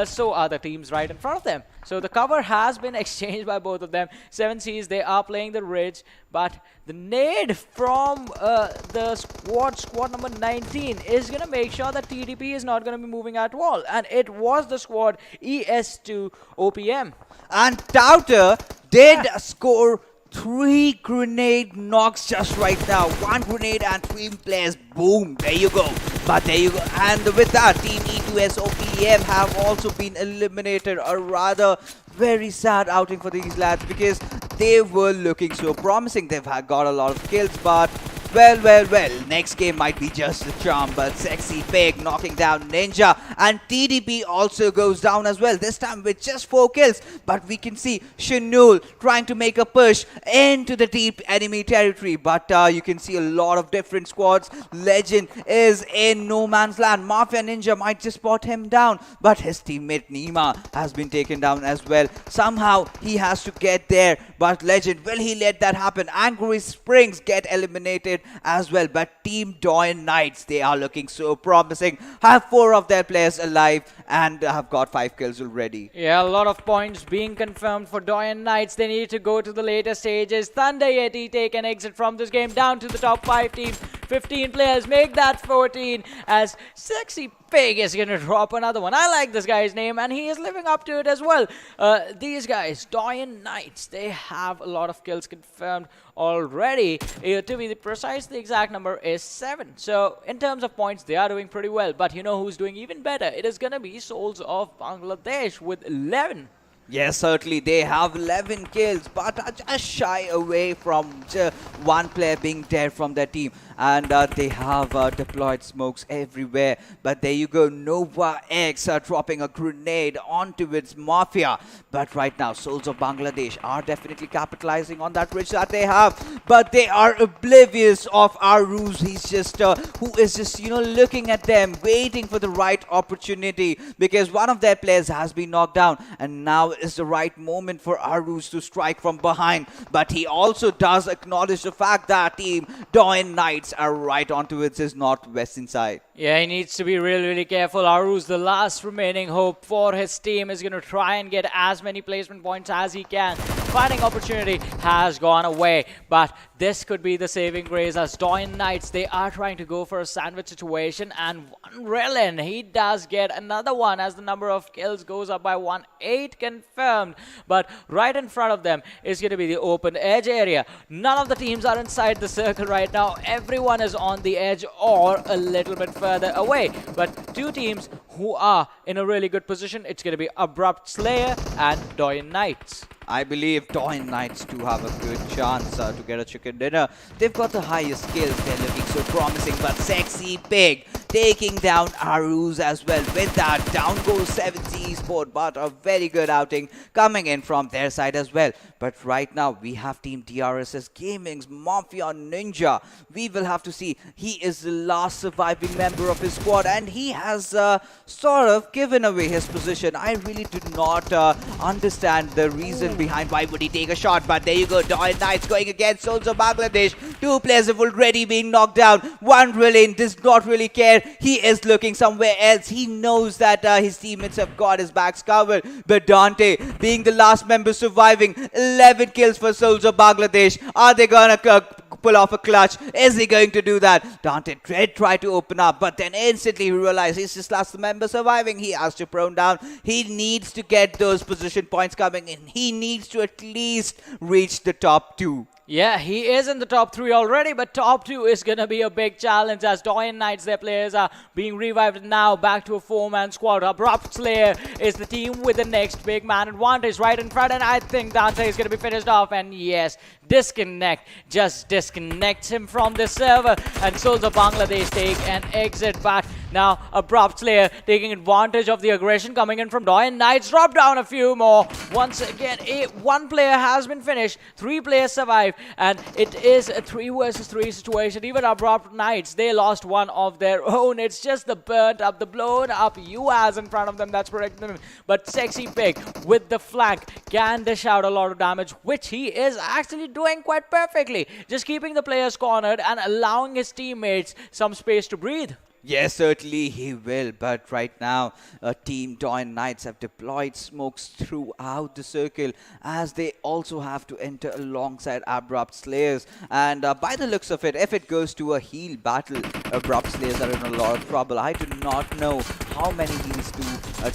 so are the teams right in front of them. So the cover has been exchanged by both of them. 7Cs, they are playing the Ridge, but the nade from the squad number 19 is going to make sure that TDP is not going to be moving at all. And it was the squad ES2 OPM. And Touter did score 3 grenade knocks just right now. 1 grenade and 3 players. Boom. There you go. But there you go. And with that, Team E2S OPM have also been eliminated. A rather very sad outing for these lads because they were looking so promising. They've got a lot of kills, but well, next game might be just a charm. But Sexy Pig knocking down Ninja, and TDP also goes down as well, this time with just 4 kills. But we can see Shinul trying to make a push into the deep enemy territory, but you can see a lot of different squads. Legend is in no man's land. Mafia Ninja might just spot him down, but his teammate Nima has been taken down as well. Somehow he has to get there, but Legend, will he let that happen? Angry Springs get eliminated as well, but Team DoyenKnights, they are looking so promising. Have 4 of their players alive and have got 5 kills already. Yeah, a lot of points being confirmed for DoyenKnights. They need to go to the later stages. Thunder Yeti take an exit from this game down to the top 5 teams. 15 players, make that 14 as Sexy Pig is going to drop another one. I like this guy's name, and he is living up to it as well. These guys, DoyenKnights, they have a lot of kills confirmed already. To be precise, the exact number is 7. So in terms of points, they are doing pretty well. But you know who's doing even better? It is going to be Soulz of Bangladesh with 11. Yes, certainly they have 11 kills, but are just shy away from one player being dead from their team. And they have deployed smokes everywhere. But there you go, Nova X dropping a grenade onto its Mafia. But right now, Soulz of Bangladesh are definitely capitalizing on that ridge that they have. But they are oblivious of Aruz. He's just, who is just, looking at them, waiting for the right opportunity. Because one of their players has been knocked down. And now is the right moment for Aruz to strike from behind. But he also does acknowledge the fact that Team DoyenKnights are right onto its northwestern side. Yeah, he needs to be really, really careful. Aruz, the last remaining hope for his team, is going to try and get as many placement points as he can. Fighting opportunity has gone away, but this could be the saving grace as DoyenKnights, they are trying to go for a sandwich situation, and one Relin, he does get another one as the number of kills goes up by 1. 8 confirmed, but right in front of them is going to be the open edge area. None of the teams are inside the circle right now. Everyone is on the edge or a little bit further away, but 2 teams who are in a really good position. It's going to be Abrupt Slayer and DoyenKnights. I believe DoyenKnights do have a good chance to get a chicken dinner. They've got the highest skills. They're looking so promising, but Sexy Pig taking down Aruz as well. With that, down goes 7C Esport, but a very good outing coming in from their side as well. But right now, we have Team DRSS Gaming's Mafia Ninja. We will have to see. He is the last surviving member of his squad, and he has sort of given away his position. I really do not understand the reason behind why would he take a shot, but there you go. DoyenKnights going against Soulz of Bangladesh. 2 players have already been knocked down. One Relin does not really care. He is looking somewhere else. He knows that his teammates have got his backs covered. But Dante, being the last member surviving, 11 kills for Soulz of Bangladesh. Are they gonna pull off a clutch? Is he going to do that? Dante did try to open up, but then instantly he realized he's just last member surviving. He has to prone down. He needs to get those position points coming in. He needs to at least reach the top 2. Yeah, he is in the top 3 already, but top 2 is going to be a big challenge as DoyenKnights, their players are being revived now back to a 4-man squad. Abrupt Slayer is the team with the next big man advantage right in front, and I think Dante is going to be finished off, and yes, disconnect just disconnects him from the server, and Soulz of Bangladesh take an exit, but Now, Abrupt Slayer taking advantage of the aggression coming in from DoyenKnightS. Drop down a few more. Once again, one player has been finished. 3 players survive, and it is a 3 versus 3 situation. Even Abrupt Knights, they lost one of their own. It's just the burnt up, the blown up UAS in front of them that's protecting them. But Sexy Pig with the flank can dish out a lot of damage, which he is actually doing quite perfectly. Just keeping the players cornered and allowing his teammates some space to breathe. Yes, certainly he will. But right now, Team DoyenKnightS have deployed smokes throughout the circle, as they also have to enter alongside Abrupt Slayers. And by the looks of it, if it goes to a heal battle, Abrupt Slayers are in a lot of trouble. I do not know how many heals do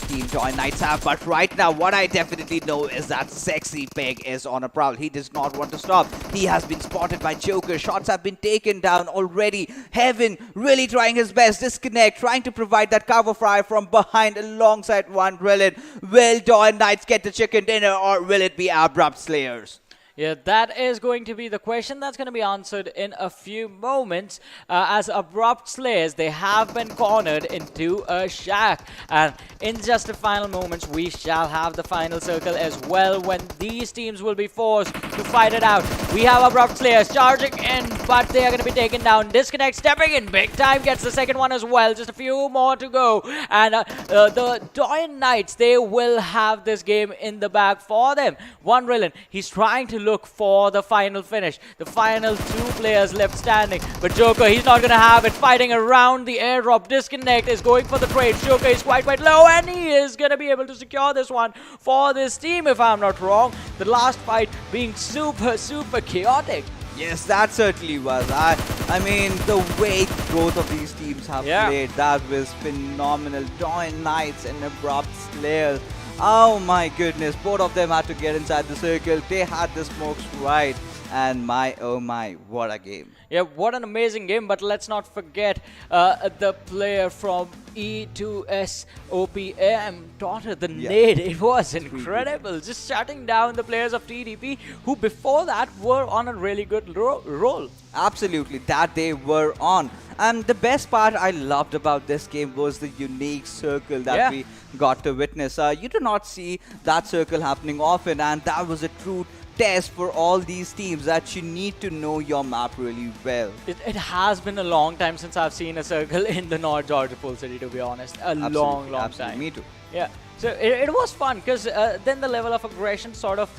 Team DoyenKnightS have, but right now, what I definitely know is that Sexy Pig is on a prowl. He does not want to stop. He has been spotted by Joker. Shots have been taken down already. Heaven really trying his best. Disconnect, trying to provide that cover fire from behind alongside one Drillin. Will DoyenKnightS get the chicken dinner, or will it be Abrupt Slayers? Yeah, that is going to be the question that's going to be answered in a few moments. As Abrupt Slayers, they have been cornered into a shack. And in just the final moments, we shall have the final circle as well, when these teams will be forced to fight it out. We have Abrupt Slayers charging in, but they are going to be taken down. Disconnect stepping in big time, gets the second one as well. Just a few more to go. And the DoyenKnightS, they will have this game in the bag for them. One Rillen, he's trying to look for the final finish. The final 2 players left standing. But Joker, he's not going to have it. Fighting around the airdrop. Disconnect is going for the trade. Joker is quite low, and he is going to be able to secure this one for this team, if I'm not wrong. The last fight being super chaotic. Yes, that certainly was. I mean, the way both of these teams have played, that was phenomenal. DoyenKnightS and Abrupt Slayers. Oh my goodness, both of them had to get inside the circle. They had the smokes right. And my, oh my, what a game. Yeah, what an amazing game. But let's not forget the player from E2S OPM daughter, the nade. It was incredible. Just shutting down the players of TDP, who before that were on a really good roll. Absolutely, that they were on. And the best part I loved about this game was the unique circle that we got to witness. You do not see that circle happening often, and that was a true test for all these teams, that you need to know your map really well. It has been a long time since I've seen a circle in the North Georgia Pool City, to be honest. Long time. Me too. Yeah. So it was fun, because then the level of aggression sort of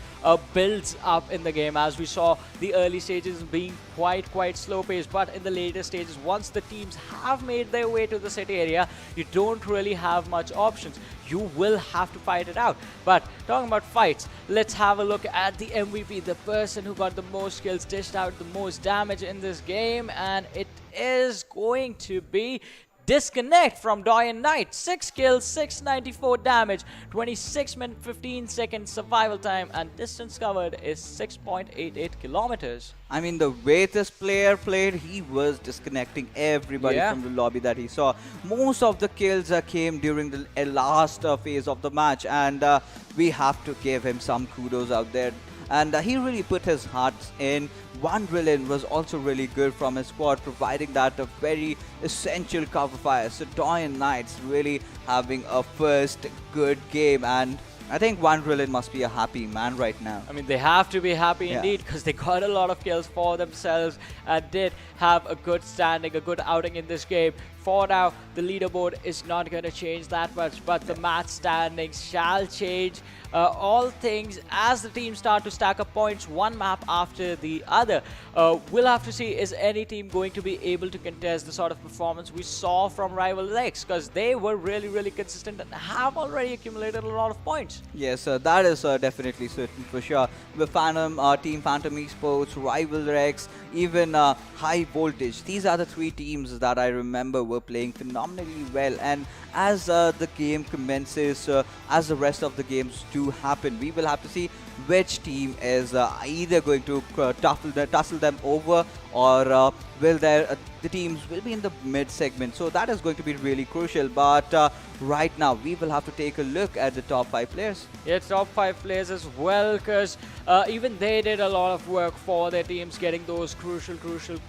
builds up in the game, as we saw the early stages being quite slow paced. But in the later stages, once the teams have made their way to the city area, you don't really have much options. You will have to fight it out. But talking about fights, let's have a look at the MVP, the person who got the most kills, dished out the most damage in this game, and it is going to be Disconnect from DoyenKnightS. 6 kills, 694 damage, 26 minutes 15 seconds survival time, and distance covered is 6.88 kilometers. I mean, the way this player played, he was disconnecting everybody from the lobby that he saw. Most of the kills came during the last phase of the match, and we have to give him some kudos out there. And he really put his heart in. One Drillin was also really good from his squad, providing that a very essential cover fire. So DoyenKnightS really having a first good game, and I think One Drillin must be a happy man right now. I mean, they have to be happy indeed, because they got a lot of kills for themselves and did have a good standing, a good outing in this game. For now, the leaderboard is not going to change that much, but the match standings shall change. All things as the teams start to stack up points, one map after the other. We'll have to see, is any team going to be able to contest the sort of performance we saw from Rival X, because they were really consistent and have already accumulated a lot of points. Yes, that is definitely certain for sure. The Team Phantom Esports, Rival X, even High Voltage, these are the 3 teams that I remember were playing phenomenally well. And as the game commences, as the rest of the games do happen, we will have to see which team is either going to tussle them over, or will the teams will be in the mid segment. So that is going to be really crucial. But right now we will have to take a look at the top 5 players. Yeah, top 5 players as well, because even they did a lot of work for their teams, getting those crucial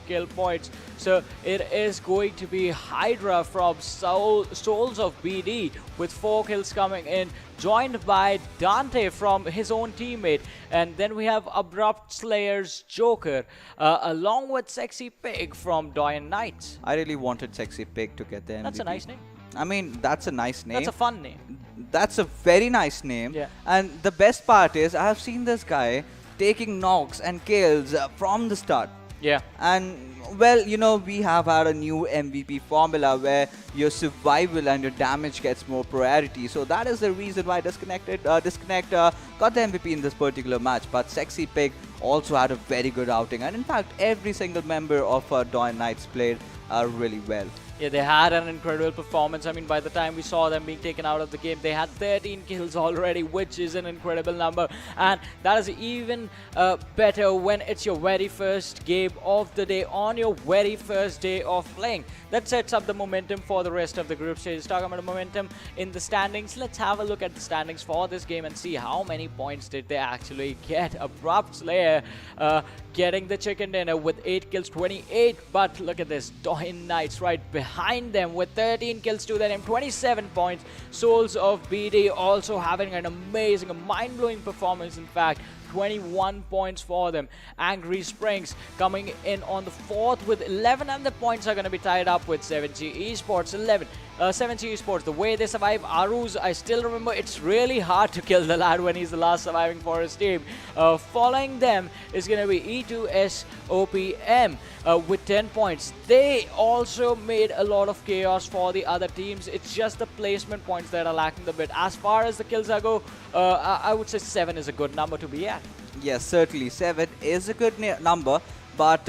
kill points. So it is going to be Hydra from Soulz of BD with 4 kills coming in, joined by Dante from his own teammate, and then we have Abrupt Slayer's Joker, along with Sexy Pig from DoyenKnightSs. I really wanted Sexy Pig to get the MVP. That's a nice name. I mean, that's a nice name. That's a fun name. That's a very nice name. Yeah. And the best part is, I have seen this guy taking knocks and kills from the start. Yeah. And well, you know, we have had a new MVP formula where your survival and your damage gets more priority. So that is the reason why Disconnect got the MVP in this particular match. But Sexy Pig also had a very good outing. And in fact, every single member of DoyenKnightSs played really well. Yeah, they had an incredible performance. I mean, by the time we saw them being taken out of the game, they had 13 kills already, which is an incredible number. And that is even better when it's your very first game of the day, on your very first day of playing. That sets up the momentum for the rest of the group stage. Talking about momentum in the standings, let's have a look at the standings for this game and see how many points did they actually get. Abrupt Slayer getting the chicken dinner with 8 kills, 28. But look at this, DoyenKnightSs right behind them with 13 kills to their name, 27 points. Soulz of BD also having an amazing, mind-blowing performance, in fact. 21 points for them. Angry Springs coming in on the 4th with 11, and the points are going to be tied up with 7G Esports 11. 7G Esports, the way they survive Aruz, I still remember it's really hard to kill the lad when he's the last surviving for his team. Following them is going to be E2SOPM with 10 points. They also made a lot of chaos for the other teams. It's just the placement points that are lacking a bit. As far as the kills go, I would say 7 is a good number to be at. Yes, certainly 7 is a good number, but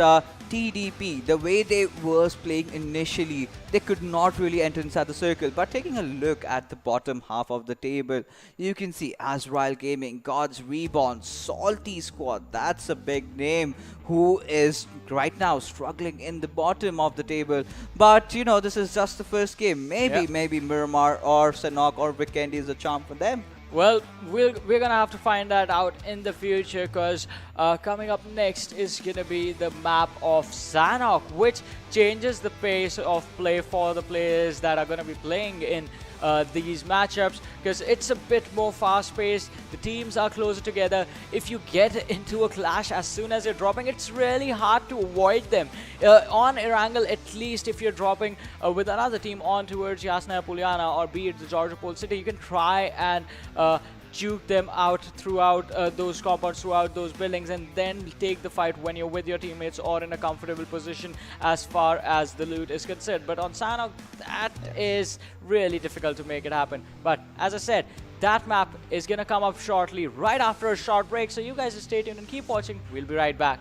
TDP, the way they was playing initially, they could not really enter inside the circle. But taking a look at the bottom half of the table, you can see AzraelGaming, God's REBORN, Salty Squad, that's a big name, who is right now struggling in the bottom of the table. But you know, this is just the first game. Maybe Miramar or Sanhok or Vikendi is a charm for them. Well, we're gonna have to find that out in the future, because coming up next is gonna be the map of Sanhok, which changes the pace of play for the players that are gonna be playing in these matchups, because it's a bit more fast-paced. The teams are closer together. If you get into a clash as soon as you're dropping, it's really hard to avoid them. On Erangel, at least, if you're dropping with another team on towards Yasna Puliana or be it the Georgia Pole City, you can try and juke them out throughout those compounds, throughout those buildings, and then take the fight when you're with your teammates or in a comfortable position as far as the loot is concerned. But on Sanhok, that is really difficult to make it happen. But as I said, that map is gonna come up shortly, right after a short break, so you guys stay tuned and keep watching. We'll be right back.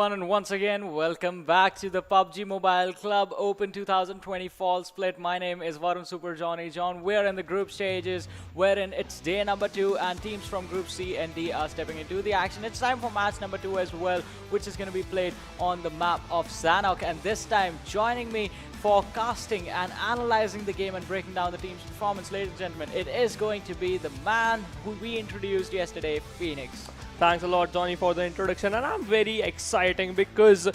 everyone, and once again, welcome back to the PUBG Mobile Club Open 2020 Fall Split. My name is Varun Super Johnny John. We're in the group stages, wherein it's day number 2, and teams from Group C and D are stepping into the action. It's time for match number 2 as well, which is going to be played on the map of Sanhok. And this time, joining me forecasting and analyzing the game and breaking down the team's performance, ladies and gentlemen, it is going to be the man who we introduced yesterday, Phoenix. Thanks a lot, Johnny, for the introduction, and I'm very exciting because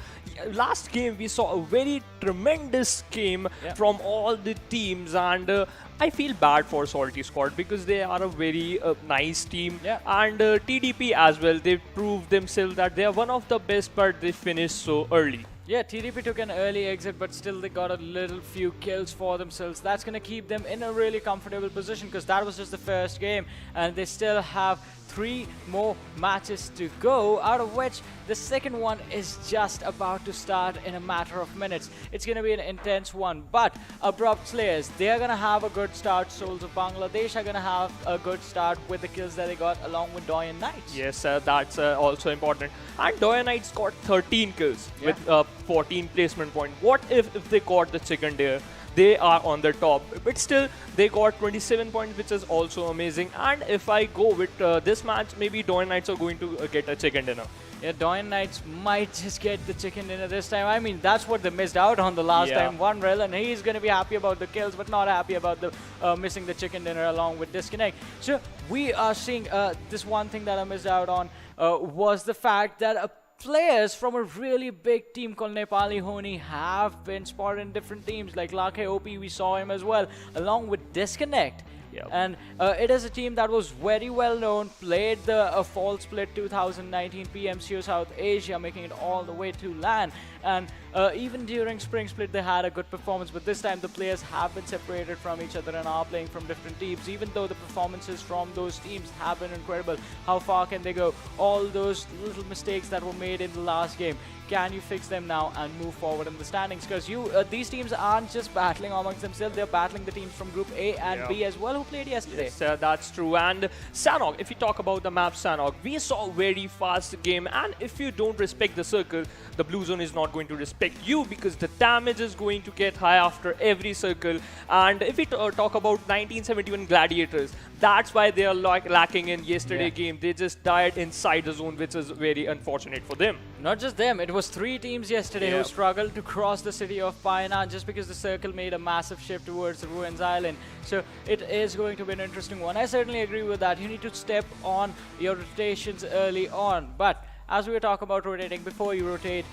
last game we saw a very tremendous game from all the teams, and I feel bad for Salty Squad because they are a very nice team, and TDP as well. They've proved themselves that they are one of the best, but they finished so early. Yeah, TDP took an early exit, but still they got a little few kills for themselves. That's going to keep them in a really comfortable position because that was just the first game, and they still have 3 more matches to go, out of which the second one is just about to start in a matter of minutes. It's going to be an intense one, but Abrupt Slayers, they're going to have a good start. Soulz of Bangladesh are going to have a good start with the kills that they got along with DoyenKnights. Yes, that's also important. And DoyenKnightS got 13 kills with 14 placement point. What if they got the chicken dinner? They are on the top, but still they got 27 points, which is also amazing. And if I go with this match, maybe DoyenKnightS are going to get a chicken dinner. Yeah, DoyenKnightS might just get the chicken dinner this time. I mean, that's what they missed out on the last time. Unreal, and he's going to be happy about the kills, but not happy about the missing the chicken dinner along with Disconnect. So we are seeing this one thing that I missed out on was the fact that players from a really big team called Nepali Honi have been spotted in different teams, like Lakhe OP, we saw him as well, along with Disconnect. And it is a team that was very well known, played the Fall Split 2019 PMCO South Asia, making it all the way to LAN. And even during Spring Split, they had a good performance, but this time the players have been separated from each other and are playing from different teams, even though the performances from those teams have been incredible. How far can they go? All those little mistakes that were made in the last game, can you fix them now and move forward in the standings? Because these teams aren't just battling amongst themselves, they're battling the teams from Group A and B as well, who played yesterday. Yes, that's true. And Sanhok, if you talk about the map Sanhok, we saw a very fast game, and if you don't respect the circle, the blue zone is not going to respect you because the damage is going to get high after every circle. And if we talk about 1971 Gladiators, that's why they are lacking in yesterday game. They just died inside the zone, which is very unfortunate for them. Not just them, it was 3 teams yesterday who struggled to cross the city of Painan just because the circle made a massive shift towards the Ruins Island. So it is going to be an interesting one. I certainly agree with that. You need to step on your rotations early on, but as we were talking about rotating, before you rotate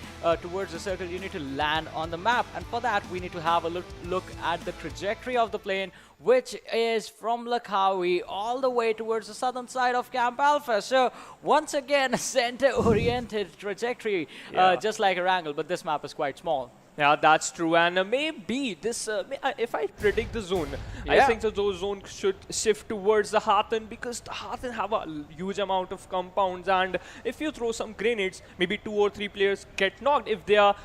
towards the circle, you need to land on the map. And for that, we need to have a look at the trajectory of the plane, which is from Lakhawi all the way towards the southern side of Camp Alpha. So once again, a center-oriented trajectory, just like Erangel, but this map is quite small. Yeah, that's true, and maybe this, if I predict the zone, I think the zone should shift towards the Hathan because the Hathan have a huge amount of compounds, and if you throw some grenades, maybe 2 or 3 players get knocked if they are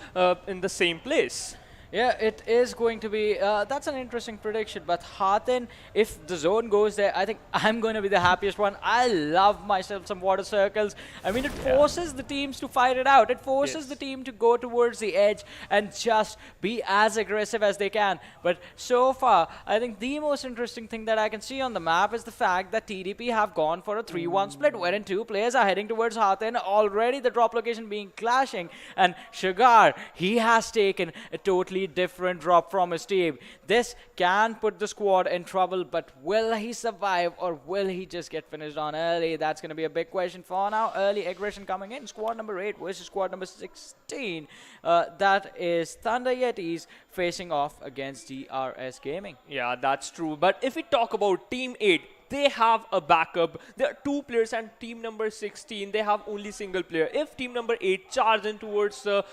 in the same place. Yeah, it is going to be, that's an interesting prediction, but Hathan, if the zone goes there, I think I'm going to be the happiest one. I love myself some water circles. I mean, it forces the teams to fight it out. It forces the team to go towards the edge and just be as aggressive as they can. But so far, I think the most interesting thing that I can see on the map is the fact that TDP have gone for a 3-1 split, wherein 2 players are heading towards Hathan, already the drop location being clashing. And Sugar, he has taken a totally different drop from his team. This can put the squad in trouble, but will he survive or will he just get finished on early? That's going to be a big question for now. Early aggression coming in. Squad number 8 versus squad number 16. That is Thunder Yetis facing off against RSGaming. Yeah, that's true. But if we talk about Team 8, they have a backup. There are 2 players, and team number 16, they have only single player. If team number 8 charge in towards the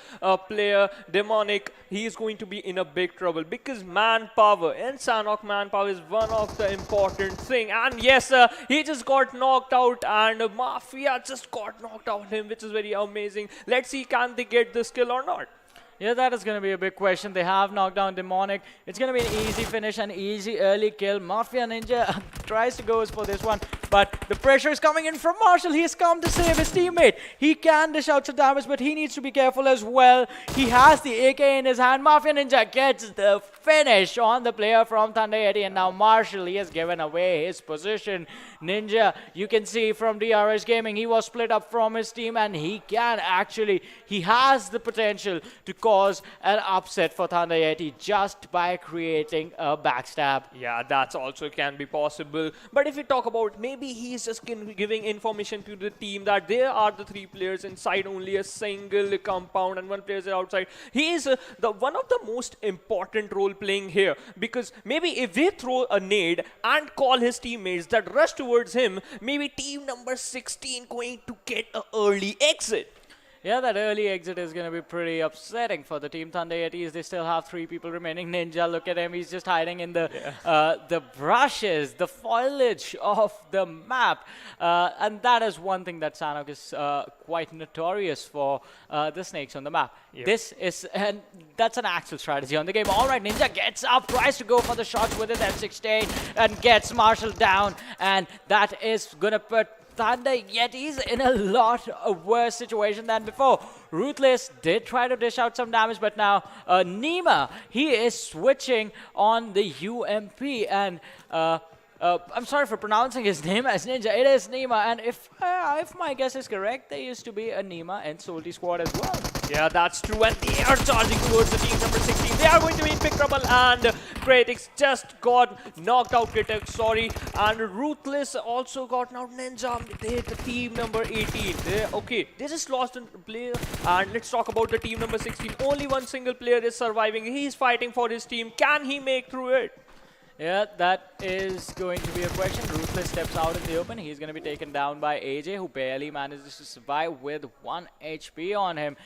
player Demonic, he is going to be in a big trouble because manpower and Sanhok manpower is one of the important thing. And yes, he just got knocked out, and Mafia just got knocked out him, which is very amazing. Let's see, can they get this kill or not? Yeah, that is going to be a big question. They have knocked down Demonic. It's going to be an easy finish, an easy early kill. Mafia Ninja tries to go for this one. but the pressure is coming in from Marshall. He has come to save his teammate. He can dish out some damage, but he needs to be careful as well. He has the AK in his hand. Mafia Ninja gets the finish on the player from Thunder Yeti, and now Marshall, he has given away his position. Ninja, you can see from RisingNepal, he was split up from his team, and he has the potential to cause an upset for Thunder Yeti just by creating a backstab. Yeah, that's also can be possible. But if we talk about maybe he's just giving information to the team that there are the 3 players inside only a single compound and 1 player is outside. He is the one of the most important role playing here, because maybe if they throw a nade and call his teammates that rush towards him, maybe team number 16 going to get an early exit. Yeah, that early exit is going to be pretty upsetting for the team. Thunder Yetis, they still have 3 people remaining. Ninja, look at him. He's just hiding in the brushes, the foliage of the map. And that is one thing that Sanhok is quite notorious for, the snakes on the map. Yep. That's an actual strategy on the game. All right, Ninja gets up, tries to go for the shots with his M16 and gets Marshall down. And that is going to put Thunder Yetis in a lot worse situation than before. Ruthless did try to dish out some damage, but now Nima, he is switching on the UMP, and I'm sorry for pronouncing his name as Ninja. It is Nima, and if my guess is correct, there used to be a Nima in Salty Squad as well. Yeah, that's true, and they are charging towards the team number 16. They are going to be in big trouble, and Kratix just got knocked out. Kratix, sorry, and Ruthless also got knocked. Ninja, they the team number 18. They just lost a player, and let's talk about the team number 16. Only 1 single player is surviving. He's fighting for his team. Can he make through it? Yeah, that is going to be a question. Ruthless steps out in the open. He's going to be taken down by AJ, who barely manages to survive with 1 HP on him.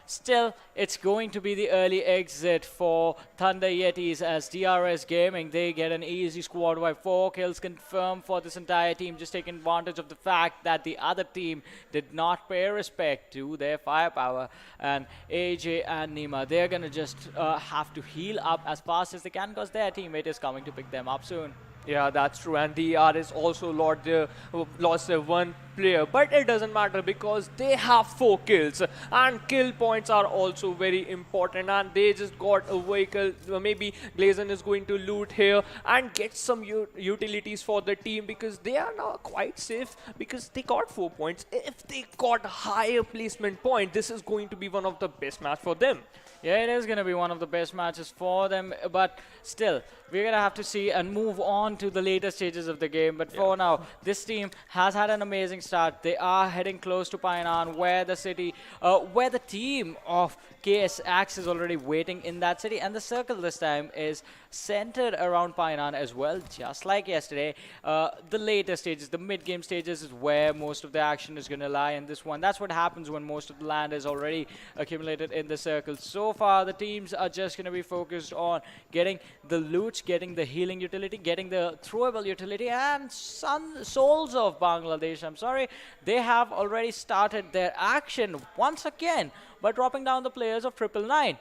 Still, it's going to be the early exit for Thunder Yetis as RisingNepal. They get an easy squad by 4 kills confirmed for this entire team, just taking advantage of the fact that the other team did not pay respect to their firepower. And AJ and Nima, they're going to just have to heal up as fast as they can because their teammate is coming to pick them up soon. Yeah, that's true, and DR is also lost their 1 player, but it doesn't matter because they have 4 kills, and kill points are also very important, and they just got a vehicle. Maybe Glazen is going to loot here and get some utilities for the team, because they are now quite safe because they got 4 points. If they got a higher placement point, this is going to be one of the best match for them. Yeah, it is going to be one of the best matches for them, but still, we're going to have to see and move on to the later stages of the game. But for now, this team has had an amazing start. They are heading close to Painan, where the team of KSX is already waiting in that city, and the circle this time is centered around Painan as well, just like yesterday. The later stages, the mid-game stages, is where most of the action is going to lie in this one. That's what happens when most of the land is already accumulated in the circle. So far, the teams are just going to be focused on getting the loot, getting the healing utility, getting the throwable utility, and Soulz of Bangladesh, I'm sorry, they have already started their action once again by dropping down the players of 999.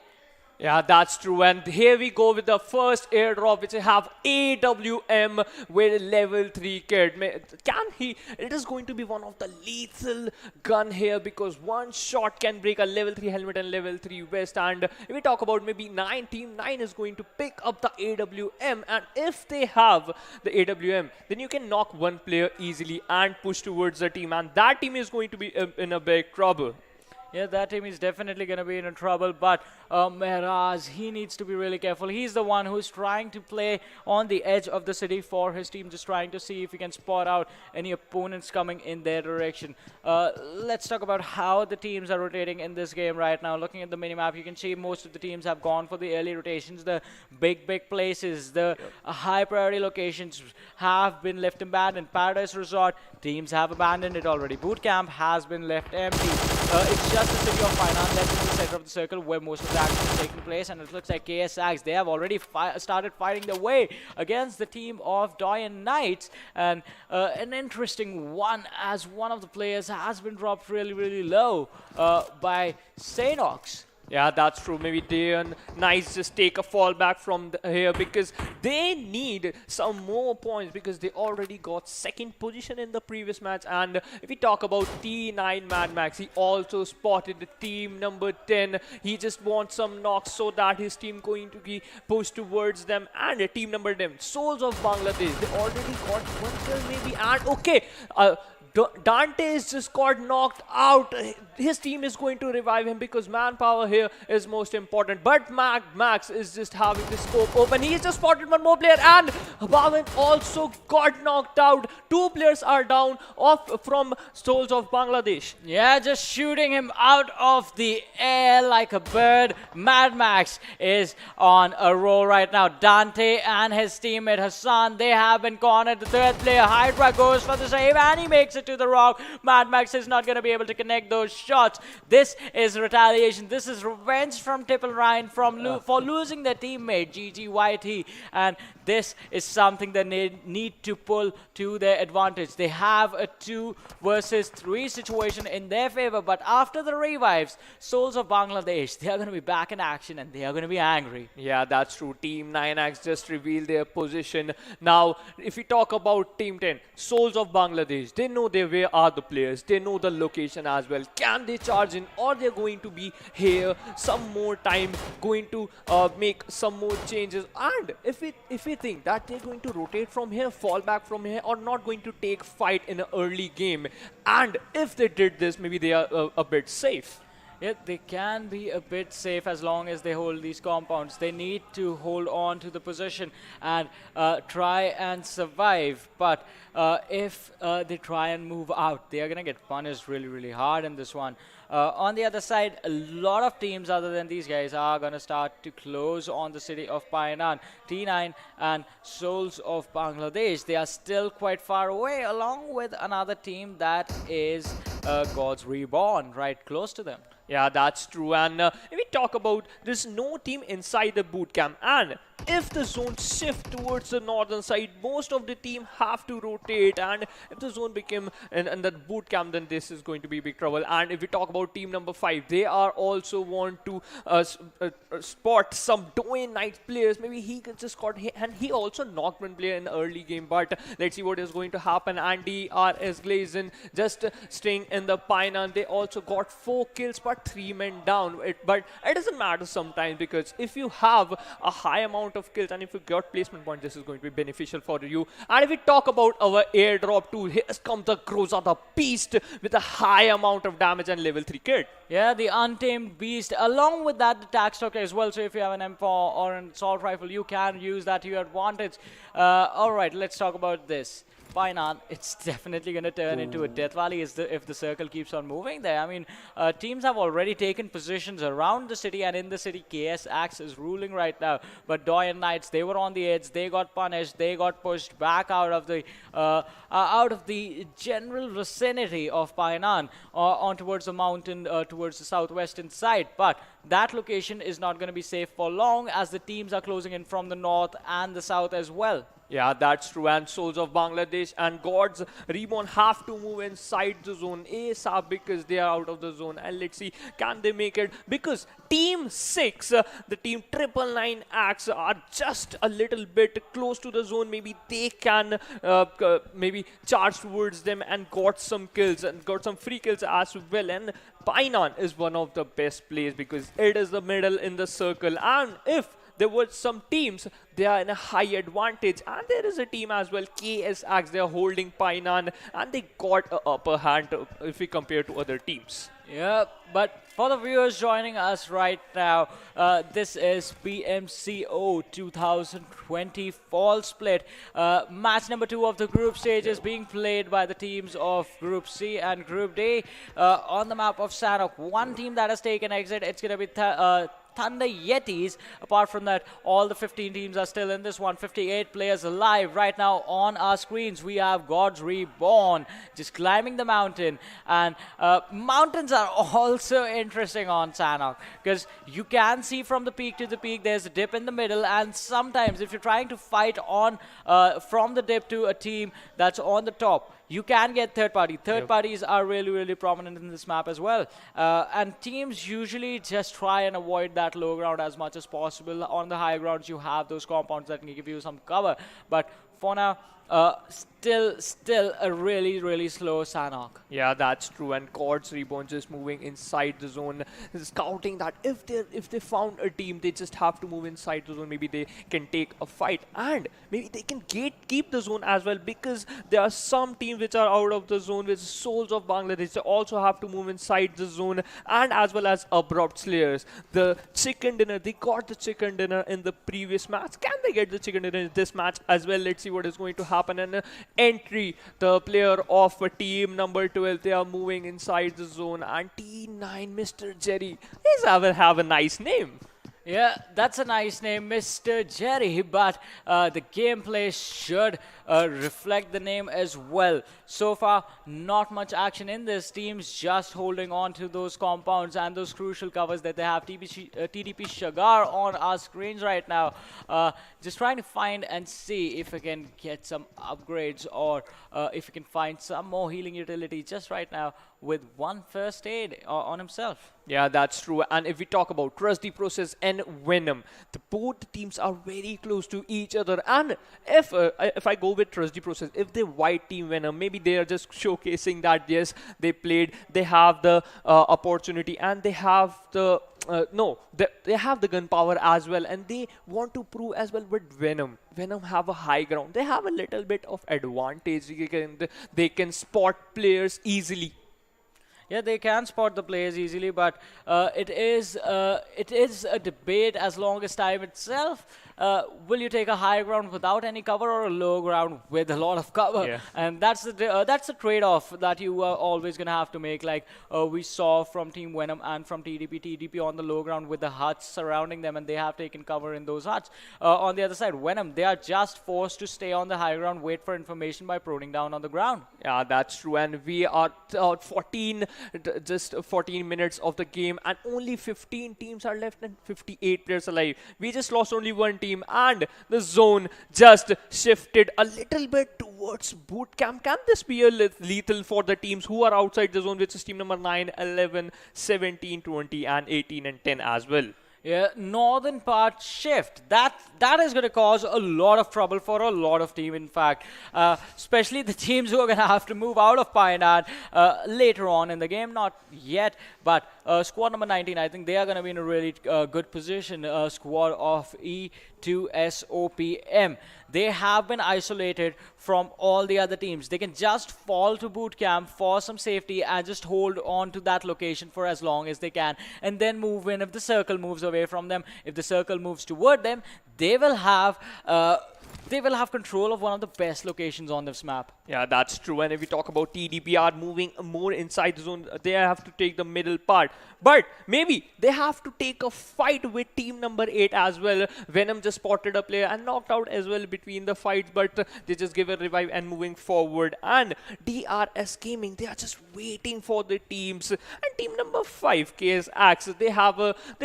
Yeah, that's true, and here we go with the first airdrop, which I have AWM with level 3 kit. It is going to be one of the lethal gun here, because 1 shot can break a level 3 helmet and level 3 vest. And if we talk about maybe Team 9 is going to pick up the AWM, and if they have the AWM, then you can knock 1 player easily and push towards the team, and that team is going to be in a big trouble. Yeah, that team is definitely going to be in trouble, but Meraz, he needs to be really careful. He's the one who's trying to play on the edge of the city for his team, just trying to see if he can spot out any opponents coming in their direction. Let's talk about how the teams are rotating in this game right now. Looking at the minimap, you can see most of the teams have gone for the early rotations. The big places, the high priority locations have been left abandoned. Paradise Resort, teams have abandoned it already. Boot Camp has been left empty. It's just the city of Painan that's in the center of the circle where most of the action is taking place, and it looks like KSX, they have already started fighting their way against the team of DoyenKnightSs, and an interesting one, as one of the players has been dropped really low by Sanhok. Yeah, that's true. Maybe DoyenKnightSs just take a fallback from here because they need some more points because they already got second position in the previous match. And if we talk about T9 Mad Max, he also spotted the team number 10. He just wants some knocks so that his team going to be pushed towards them. And team number 10, Soulz of Bangladesh, they already got one kill maybe. And okay, Dante's just got knocked out. His team is going to revive him because manpower here is most important. But Max is just having the scope open. He's just spotted one more player and Bhavin also got knocked out. Two players are down off from Soulz of Bangladesh. Yeah, just shooting him out of the air like a bird. Mad Max is on a roll right now. Dante and his teammate Hassan, they have been cornered. The third player, Hydra, goes for the save and he makes it to the rock. Mad Max is not going to be able to connect those shots. This is retaliation. This is revenge from Tipple Ryan for losing their teammate GGYT, and this is something that they need to pull to their advantage. They have a 2 versus 3 situation in their favor, but after the revives, Soulz of Bangladesh, they are going to be back in action and they are going to be angry. Yeah, that's true. Team 9X just revealed their position. Now, if we talk about Team 10, Soulz of Bangladesh, they know where are the players. They know the location as well. Can they charge in or they're going to be here some more time, going to make some more changes? And if we think that they're going to rotate from here, fall back from here, or not going to take fight in an early game, and if they did this, maybe they are a bit safe. Yeah, they can be a bit safe as long as they hold these compounds. They need to hold on to the position and try and survive. But if they try and move out, they are going to get punished really, really hard in this one. On the other side, a lot of teams other than these guys are going to start to close on the city of Painan. T9 and Soulz of Bangladesh, they are still quite far away, along with another team that is God's Reborn, right close to them. Yeah, that's true. And if we talk about, there's no team inside the boot camp, and if the zone shift towards the northern side, most of the team have to rotate, and if the zone became in the boot camp, then this is going to be big trouble. And if we talk about team number 5, they are also want to spot some DoyenKnights players. Maybe he just got hit, and he also knocked one player in the early game, but let's see what is going to happen. Andy RS Glazen just staying in the Painan. They also got 4 kills, but 3 men down. But it doesn't matter sometimes, because if you have a high amount of kills and if you got placement points, this is going to be beneficial for you. And if we talk about our airdrop too, here comes the Groza, the beast, with a high amount of damage and level 3 kit. Yeah, the Untamed Beast. Along with that, the Tax Talker as well. So if you have an M4 or an assault rifle, you can use that to your advantage. All right, let's talk about this. Painan, it's definitely going to turn into a death valley if the circle keeps on moving there. I mean, teams have already taken positions around the city, and in the city, KS Axe is ruling right now. But DoyenKnightSs, they were on the edge. They got punished. They got pushed back out of the general vicinity of Painan on towards the mountain, towards the southwestern side. But that location is not going to be safe for long, as the teams are closing in from the north and the south as well. Yeah, that's true. And Soulz of Bangladesh and God's Reborn have to move inside the zone ASAP because they are out of the zone. And let's see, can they make it? Because Team 6, the team 999X are just a little bit close to the zone. Maybe they can maybe charge towards them and got some kills and got some free kills as well. And Painan is one of the best plays because it is the middle in the circle. And if there were some teams, they are in a high advantage, and there is a team as well, KSX, they are holding Painan, and they got an upper hand if we compare to other teams. Yeah, but for the viewers joining us right now, this is PMCO 2020 Fall Split. Match number 2 of the group stage is being played by the teams of Group C and Group D on the map of Sanhok. One team that has taken exit, it's going to be Thunder Yetis. Apart from that, all the 15 teams are still in this one. 58 players alive right now on our screens. We have God's Reborn just climbing the mountain, and mountains are also interesting on Sanhok because you can see from the peak to the peak there's a dip in the middle, and sometimes if you're trying to fight on from the dip to a team that's on the top, you can get third party. Third parties are really, really prominent in this map as well. And teams usually just try and avoid that low ground as much as possible. On the high grounds, you have those compounds that can give you some cover. But for now, still a really, really slow Sanhok. Yeah, that's true. And Cord's REBORN just moving inside the zone, scouting that if they found a team, they just have to move inside the zone. Maybe they can take a fight, and maybe they can keep the zone as well, because there are some teams which are out of the zone, which is Soulz of Bangladesh. They also have to move inside the zone, and as well as Abrupt Slayers. The chicken dinner, they got the chicken dinner in the previous match. Can they get the chicken dinner in this match as well? Let's see what is going to happen. And entry, the player of team number 12, they are moving inside the zone, and T9 Mr. Jerry, he's have a nice name. Yeah, that's a nice name, Mr. Jerry, but the gameplay should reflect the name as well. So far, not much action in this. Teams just holding on to those compounds and those crucial covers that they have. TDP Shagar on our screens right now. Just trying to find and see if we can get some upgrades, or if we can find some more healing utility just right now with one first aid on himself. Yeah, that's true. And if we talk about Trust the Process and Venom, both teams are very close to each other. And if I go with Trust the Process, if the white team Venom, maybe they are just showcasing that yes, they played, they have the opportunity, and they have the they have the gunpowder as well, and they want to prove as well with Venom. Venom have a high ground. They have a little bit of advantage. They can spot players easily. Yeah, they can spot the players easily, but it is a debate as long as time itself. Will you take a high ground without any cover, or a low ground with a lot of cover? Yeah. And that's the trade-off that you are always going to have to make. Like we saw from Team Venom and from TDP. TDP on the low ground with the huts surrounding them, and they have taken cover in those huts. On the other side, Venom, they are just forced to stay on the high ground, wait for information by proning down on the ground. Yeah, that's true. And we are just 14 minutes of the game, and only 15 teams are left and 58 players alive. We just lost only one team, and the zone just shifted a little bit towards boot camp. Can this be a lethal for the teams who are outside the zone, which is team number 9, 11, 17, 20, and 18 and 10 as well? Yeah, northern part shift. That is going to cause a lot of trouble for a lot of teams, in fact. Especially the teams who are going to have to move out of Pioneer later on in the game. Not yet, but squad number 19, I think they are going to be in a really good position. Squad of E2SOPM. They have been isolated from all the other teams. They can just fall to boot camp for some safety and just hold on to that location for as long as they can, and then move in if the circle moves away from them. If the circle moves toward them, they will have control of one of the best locations on this map. Yeah, that's true. And if we talk about TDPR moving more inside the zone, they have to take the middle part. But maybe they have to take a fight with team number 8 as well. Venom just spotted a player and knocked out as well between the fights, but they just give a revive and moving forward. And DRS Gaming, they are just waiting for the teams. And team number 5, KS Axe, they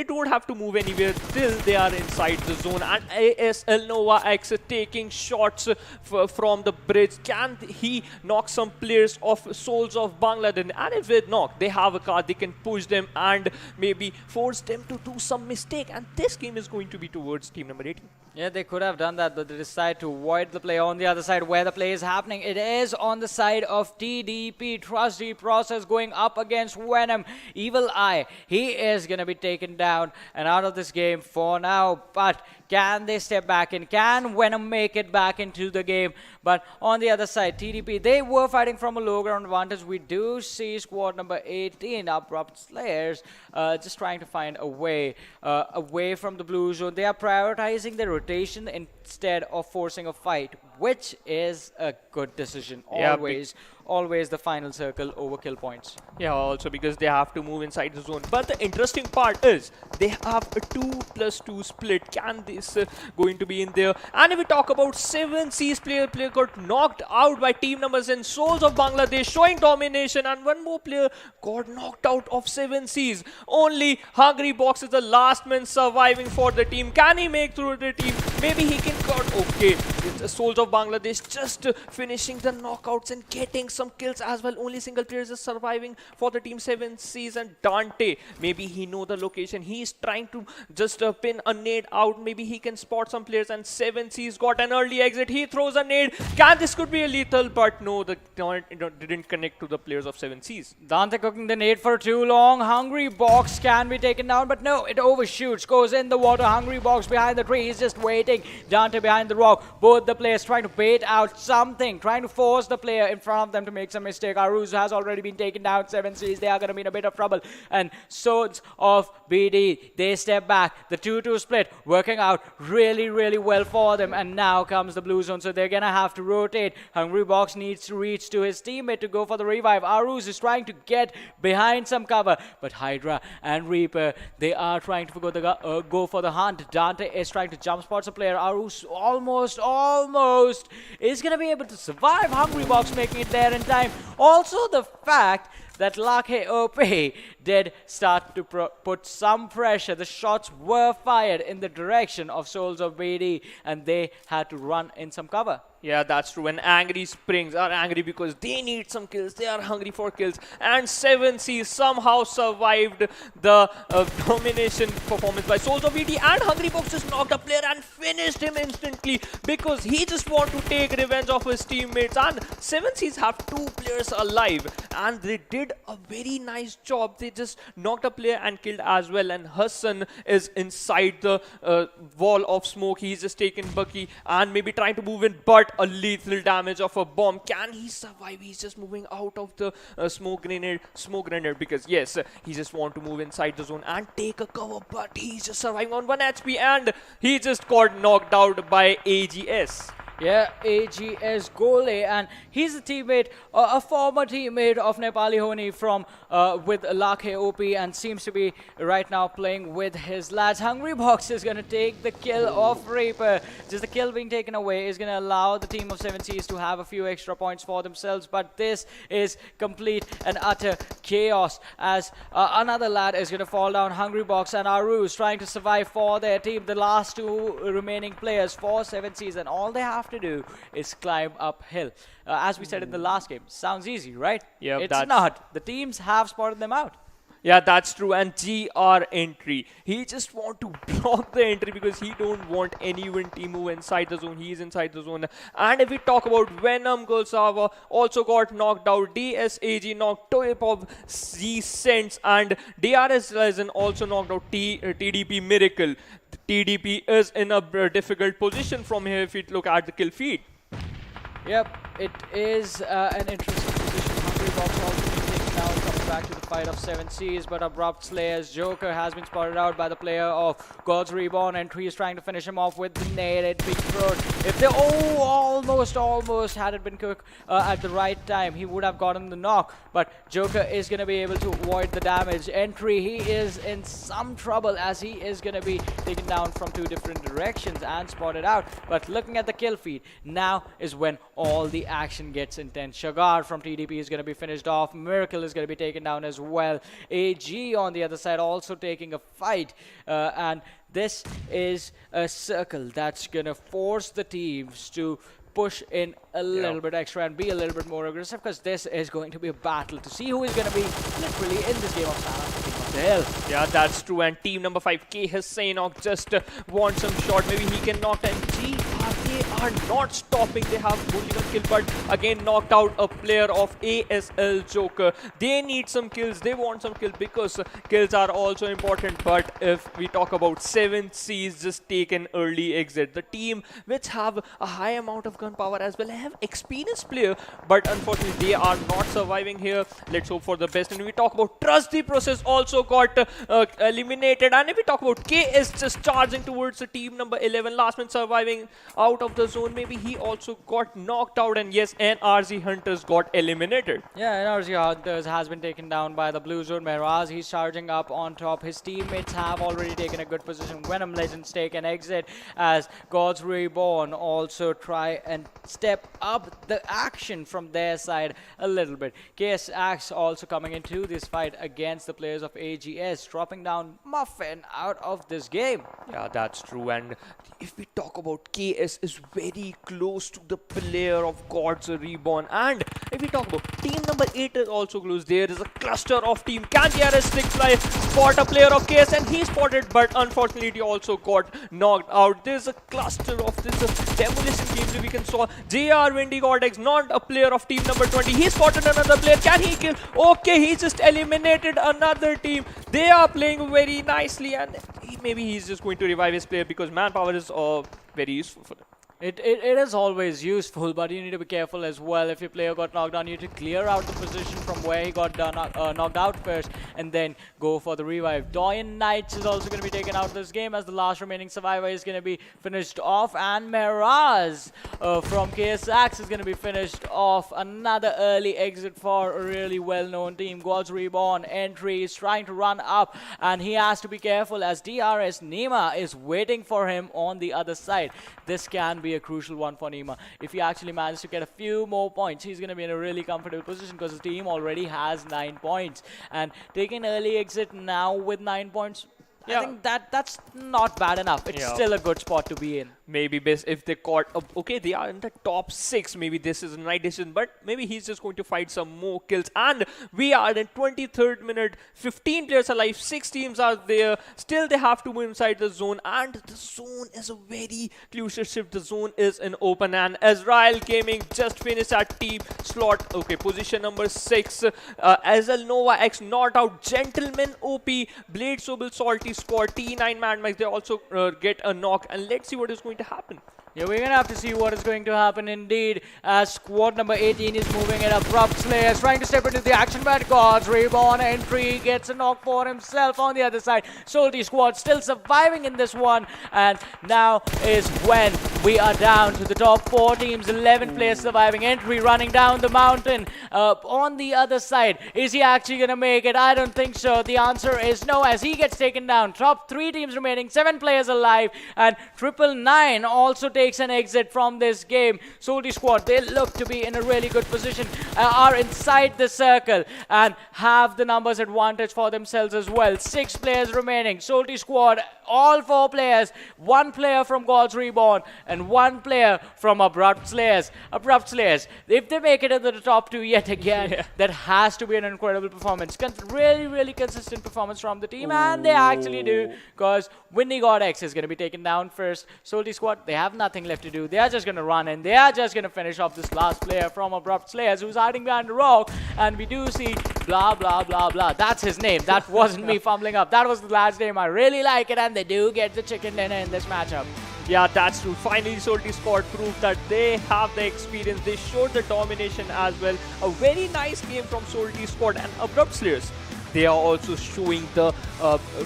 don't have to move anywhere till they are inside the zone. And ASL Nova X taking shots from the bridge. Can he knock some players of Soulz of Bangladesh? And if they knock, they have a card, they can push them and maybe force them to do some mistake. And this game is going to be towards team number 18. Yeah, they could have done that, but they decide to avoid the play on the other side where the play is happening. It is on the side of TDP. Trust the Process going up against Venom. Evil Eye, he is going to be taken down and out of this game for now. But can they step back in? Can Venom make it back into the game? But on the other side, TDP, they were fighting from a low ground advantage. We do see squad number 18, Abrupt Slayers, just trying to find a way away from the blue zone. They are prioritizing their rotation instead of forcing a fight, which is a good decision. Always the final circle over kill points. Yeah, also because they have to move inside the zone. But the interesting part is they have a 2+2 split. Can this going to be in there? And if we talk about 7C's player got knocked out by team numbers in Soulz of Bangladesh, showing domination, and one more player got knocked out of 7C's. Only Hungry Box is the last man surviving for the team. Can he make through the team? Maybe he can good. Okay, it's Soulz of Bangladesh just finishing the knockouts and getting some kills as well. Only single players is surviving for the team 7Cs, and Dante, maybe he know the location. He's trying to just pin a nade out. Maybe he can spot some players, and 7Cs got an early exit. He throws a nade. This could be a lethal, but no, the didn't connect to the players of 7Cs. Dante cooking the nade for too long. Hungry Box can be taken down, but no, it overshoots, goes in the water. Hungry Box behind the tree, he's just waiting. Dante behind the rock. Both the players trying to bait out something, trying to force the player in front of them to make some mistake. Aruzu has already been taken down. 7Cs, they are going to be in a bit of trouble. And Soulz of BD, they step back. The 2-2 split working out really, really well for them. And now comes the blue zone, so they're going to have to rotate. Hungry Box needs to reach to his teammate to go for the revive. Aruz is trying to get behind some cover, but Hydra and Reaper, they are trying to go for the hunt. Dante is trying to jump spots a player. Aruz almost is going to be able to survive. Hungry Box making it there in time. Also the fact that Lakhe OP did start to put some pressure. The shots were fired in the direction of Soulz of BD, and they had to run in some cover. Yeah, that's true. And Angry Springs are angry because they need some kills. They are hungry for kills. And 7C somehow survived the domination performance by Soulz of BD. And Hungry Box just knocked a player and finished him instantly because he just wanted to take revenge of his teammates. And 7Cs have 2 players alive. And they did a very nice job. They just knocked a player and killed as well. And Hassan is inside the wall of smoke. He's just taken Bucky and maybe trying to move in, but a lethal damage of a bomb. Can he survive? He's just moving out of the smoke grenade because yes, he just want to move inside the zone and take a cover, but he's just surviving on 1 HP and he just got knocked out by AGS. Yeah, AGS Gole, and he's a teammate, a former teammate of Nepali Honi from with Lakhe OP, and seems to be right now playing with his lads. Hungry Box is going to take the kill of Reaper. Just the kill being taken away is going to allow the team of 7Cs to have a few extra points for themselves, but this is complete and utter chaos as another lad is going to fall down. Hungry Box and Aruz trying to survive for their team, the last 2 remaining players for 7Cs, and all they have to do is climb uphill. As we said in the last game, sounds easy, right? Yeah, it's not. The teams have spotted them out. Yeah, that's true. And GR entry, he just want to block the entry because he don't want anyone to move inside the zone. He's inside the zone. And if we talk about Venom Gulsava, also got knocked out. DSAG knocked Toypop, Z-Sense, and DRS Ryzen also knocked out TDP Miracle. TDP is in a difficult position from here if we look at the kill feed. Yep, it is an interesting position. Hungry Box also being taken down, coming back to the fight of 7Cs, but Abrupt Slayer's Joker has been spotted out by the player of God's Reborn, and Tree is trying to finish him off with the nade at Big Throat. If they almost had it been cooked at the right time, he would have gotten the knock, but Joker is going to be able to avoid the damage. Entry, he is in some trouble as he is going to be taken down from 2 different directions and spotted out. But looking at the kill feed, now is when all the action gets intense. Shagar from TDP is going to be finished off. Miracle is going to be taken down as well. AG on the other side also taking a fight, and this is a circle that's going to force the teams to push in a little bit extra and be a little bit more aggressive, because this is going to be a battle to see who is going to be literally in this game of Sanhok. Yeah, that's true. And team number 5, K Sanhok, just wants some shot. Maybe he can knock down they are not stopping. They have only 1 kill, but again knocked out a player of ASL Joker. They need some kills. They want some kills because kills are also important. But if we talk about 7Cs, just take an early exit. The team which have a high amount of gun power as well have experienced player, but unfortunately they are not surviving here. Let's hope for the best. And we talk about Trust the Process also got eliminated. And if we talk about K is just charging towards the team number 11, last man surviving out out of the zone. Maybe he also got knocked out, and yes, NRZ Hunters got eliminated. Yeah, NRZ Hunters has been taken down by the blue zone. Miraz, he's charging up on top. His teammates have already taken a good position. Venom Legends take an exit as Gods Reborn also try and step up the action from their side a little bit. KS Axe also coming into this fight against the players of AGS, dropping down Muffin out of this game. Yeah, that's true. And if we talk about KS is very close to the player of Gods Reborn. And if we talk about team number 8 is also close. There is a cluster of team. Can JRS Slickfly spot a player of KS? And he spotted, but unfortunately he also got knocked out. There's a cluster of this demolition gameplay we can saw. JR Windy Cortex, not a player of team number 20. He spotted another player. Can he kill? Okay, he just eliminated another team. They are playing very nicely, and maybe he's just going to revive his player because manpower is very useful for them. It is always useful, but you need to be careful as well. If your player got knocked down, you need to clear out the position from where he got knocked out first and then go for the revive. DoyenKnightSs is also going to be taken out of this game as the last remaining survivor is going to be finished off, and Miraz from KS Axe is going to be finished off. Another early exit for a really well-known team. Gods Reborn entry is trying to run up, and he has to be careful as DRS Nima is waiting for him on the other side. This can be a crucial one for Nima. If he actually manages to get a few more points, he's going to be in a really comfortable position because his team already has 9 points. And taking an early exit now with 9 points, I think that's not bad enough. It's still a good spot to be in. Maybe best if they caught okay, they are in the top 6. Maybe this is a night decision, but maybe he's just going to fight some more kills. And we are in 23rd minute, 15 players alive, 6 teams are there. Still they have to move inside the zone, and the zone is a very crucial shift. The zone is in open, and AzraelGaming just finished at team slot. Okay, position number 6. Azel Nova X not out. Gentleman OP, Blade Sobel Salty score, T9 Mad Max. They also get a knock, and let's see what is going to happen. Yeah, we're going to have to see what is going to happen indeed as squad number 18 is moving in. Abrupt Slayer trying to step into the action, but Gods Reborn entry gets a knock for himself on the other side. Salty squad still surviving in this one, and now is when we are down to the top 4 teams. 11 players surviving. Entry running down the mountain on the other side. Is he actually going to make it? I don't think so. The answer is no, as he gets taken down. Top 3 teams remaining, 7 players alive, and 999 also takes an exit from this game. Salty squad, they look to be in a really good position, are inside the circle and have the numbers advantage for themselves as well. 6 players remaining. Salty squad, all 4 players, 1 player from Gods Reborn and 1 player from Abrupt Slayers. Abrupt Slayers, if they make it into the top 2 yet again, that has to be an incredible performance. Really consistent performance from the team, and they actually do, because Windy God X is going to be taken down first. Salty squad, they have nothing left to do. They are just going to run in. They are just going to finish off this last player from Abrupt Slayers who's hiding behind a rock, and we do see blah blah blah blah. That's his name. That wasn't me fumbling up. That was the last name. I really like it, and they do get the chicken dinner in this matchup. Yeah, that's true. Finally, Salty squad proved that they have the experience. They showed the domination as well. A very nice game from Salty squad, and Abrupt Slayers, they are also showing the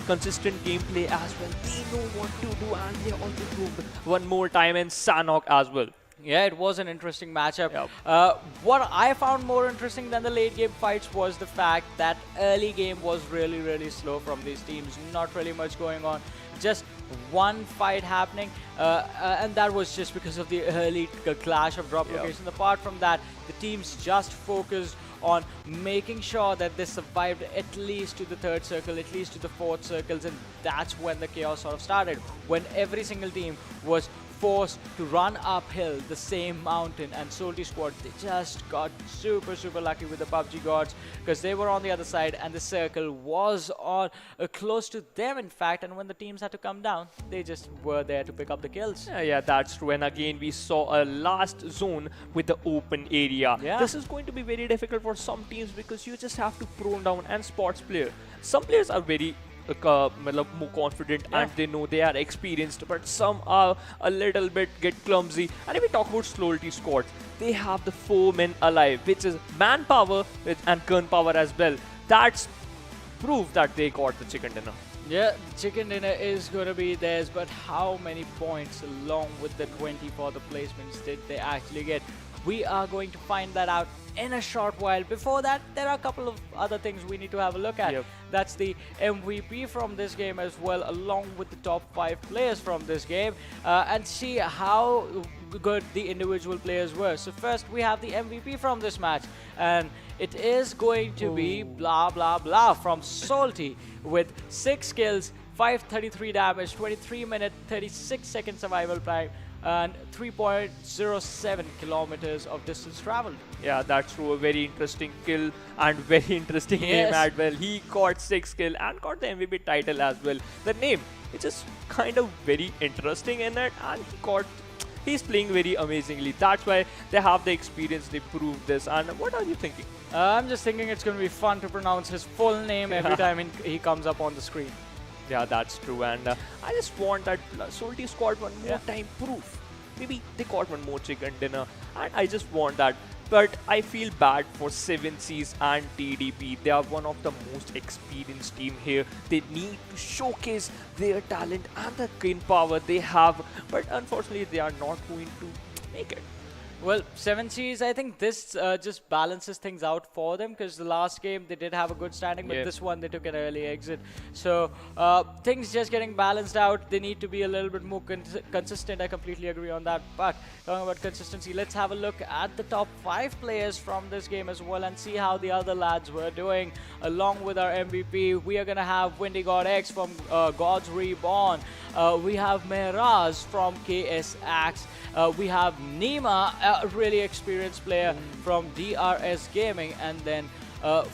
consistent gameplay as well. They know what to do, and they also proved one more time in Sanhok as well. Yeah, it was an interesting matchup. Yep. What I found more interesting than the late game fights was the fact that early game was really slow from these teams. Not really much going on. Just one fight happening, and that was just because of the early clash of drop locations. Apart from that, the teams just focused on making sure that they survived at least to the 3rd circle, at least to the 4th circles, and that's when the chaos sort of started. When every single team was forced to run uphill the same mountain, and Salty squad, they just got super lucky with the PUBG gods, because they were on the other side and the circle was on close to them, in fact, and when the teams had to come down, they just were there to pick up the kills. Yeah, that's true. And again, we saw a last zone with the open area. This is going to be very difficult for some teams because you just have to prone down and spots player. Some players are very more confident and they know they are experienced, but some are a little bit get clumsy. And if we talk about Salty squad, they have the 4 men alive, which is manpower and gun power as well. That's proof that they got the chicken dinner. Yeah, the chicken dinner is going to be theirs, but how many points along with the 20 for the placements did they actually get? We are going to find that out in a short while. Before that, there are a couple of other things we need to have a look at. Yep. That's the MVP from this game as well, along with the top 5 players from this game, and see how good the individual players were. So first, we have the MVP from this match, and it is going to be blah blah blah from Salty with 6 kills, 533 damage, 23 minute 36 second survival time, and 3.07 kilometers of distance traveled. Yeah, that's true. A very interesting kill and very interesting name as well. He got 6 kill and got the MVP title as well. The name, it's just kind of very interesting in it, and he's playing very amazingly. That's why they have the experience, they proved this. And what are you thinking? I'm just thinking it's going to be fun to pronounce his full name every time he comes up on the screen. Yeah, that's true. And I just want that Salty squad one more time proof. Maybe they got one more chicken dinner, and I just want that. But I feel bad for 7Cs and TDP. They are one of the most experienced team here. They need to showcase their talent and the kin power they have. But unfortunately, they are not going to make it. Well, 7Cs, I think this just balances things out for them, because the last game they did have a good standing, but this one they took an early exit. So things just getting balanced out. They need to be a little bit more consistent. I completely agree on that. But talking about consistency, let's have a look at the top 5 players from this game as well and see how the other lads were doing. Along with our MVP, we are going to have Windy God X from God's Reborn. We have Meraz from KS Axe. We have Nima, a really experienced player from DRS Gaming, and then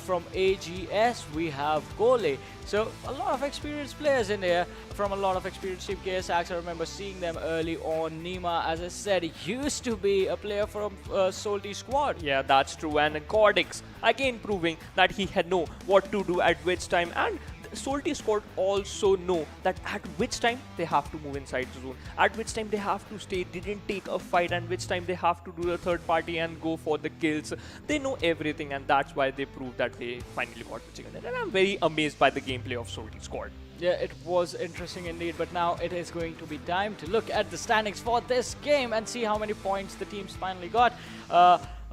from AGS we have Gole. So a lot of experienced players in there from a lot of experienced team. KS Axe, I remember seeing them early on. Nima, as I said, used to be a player from Salty squad. Yeah, that's true. And Godix, again proving that he had know what to do at which time, and Salty squad also know that at which time they have to move inside the zone, at which time they have to stay, didn't take a fight, and which time they have to do the third party and go for the kills. They know everything, and that's why they proved that they finally got the chicken. And I'm very amazed by the gameplay of Salty squad. Yeah, it was interesting indeed, but now it is going to be time to look at the standings for this game and see how many points the teams finally got.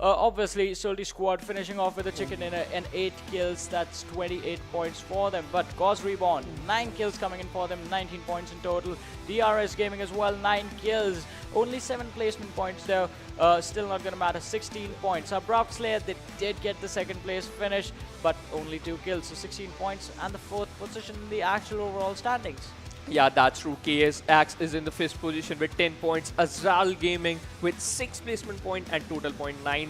Obviously, Salty squad finishing off with a chicken dinner and 8 kills. That's 28 points for them. But God's Reborn, 9 kills coming in for them, 19 points in total. DRS Gaming as well, 9 kills. Only 7 placement points though. Still not going to matter, 16 points. Abrupt Slayer, they did get the second place finish, but only 2 kills. So 16 points and the 4th position in the actual overall standings. Yeah, that's true. KS Axe is in the 5th position with 10 points. AzraelGaming with 6 placement point and total point 9.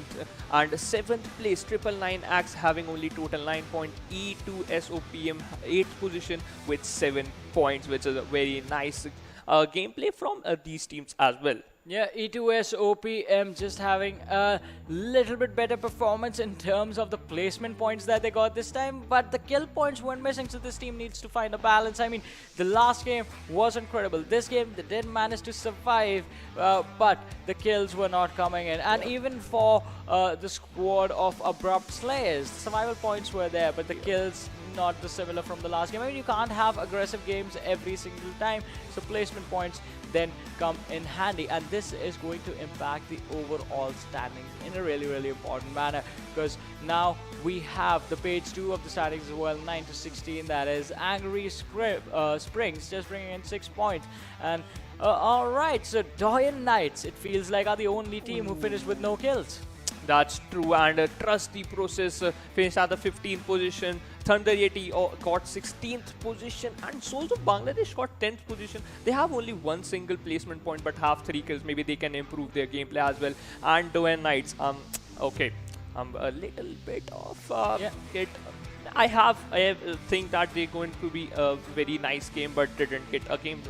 And 7th place, 999 Axe having only total 9 point. E2SOPM 8th position with 7 points, which is a very nice gameplay from these teams as well. Yeah, E2S OPM just having a little bit better performance in terms of the placement points that they got this time, but the kill points weren't missing, so this team needs to find a balance. I mean, the last game was incredible. This game, they did manage to survive, but the kills were not coming in. And even for the squad of Abrupt Slayers, the survival points were there, but the kills not the similar from the last game. I mean, you can't have aggressive games every single time, so placement points then come in handy, and this is going to impact the overall standings in a really important manner, because now we have the page 2 of the standings as well, 9 to 16. That is Angry Springs just bringing in 6 points. And alright, so DoyenKnightSs, it feels like, are the only team who finished with no kills. That's true, and Trust the Process finished at the 15th position. Thunder Yeti got 16th position, and Soulz of Bangladesh got 10th position. They have only 1 single placement point, but have 3 kills. Maybe they can improve their gameplay as well. And DoyenKnightSs, okay, a little bit of hit. I think that they're going to be a very nice game, but didn't get a game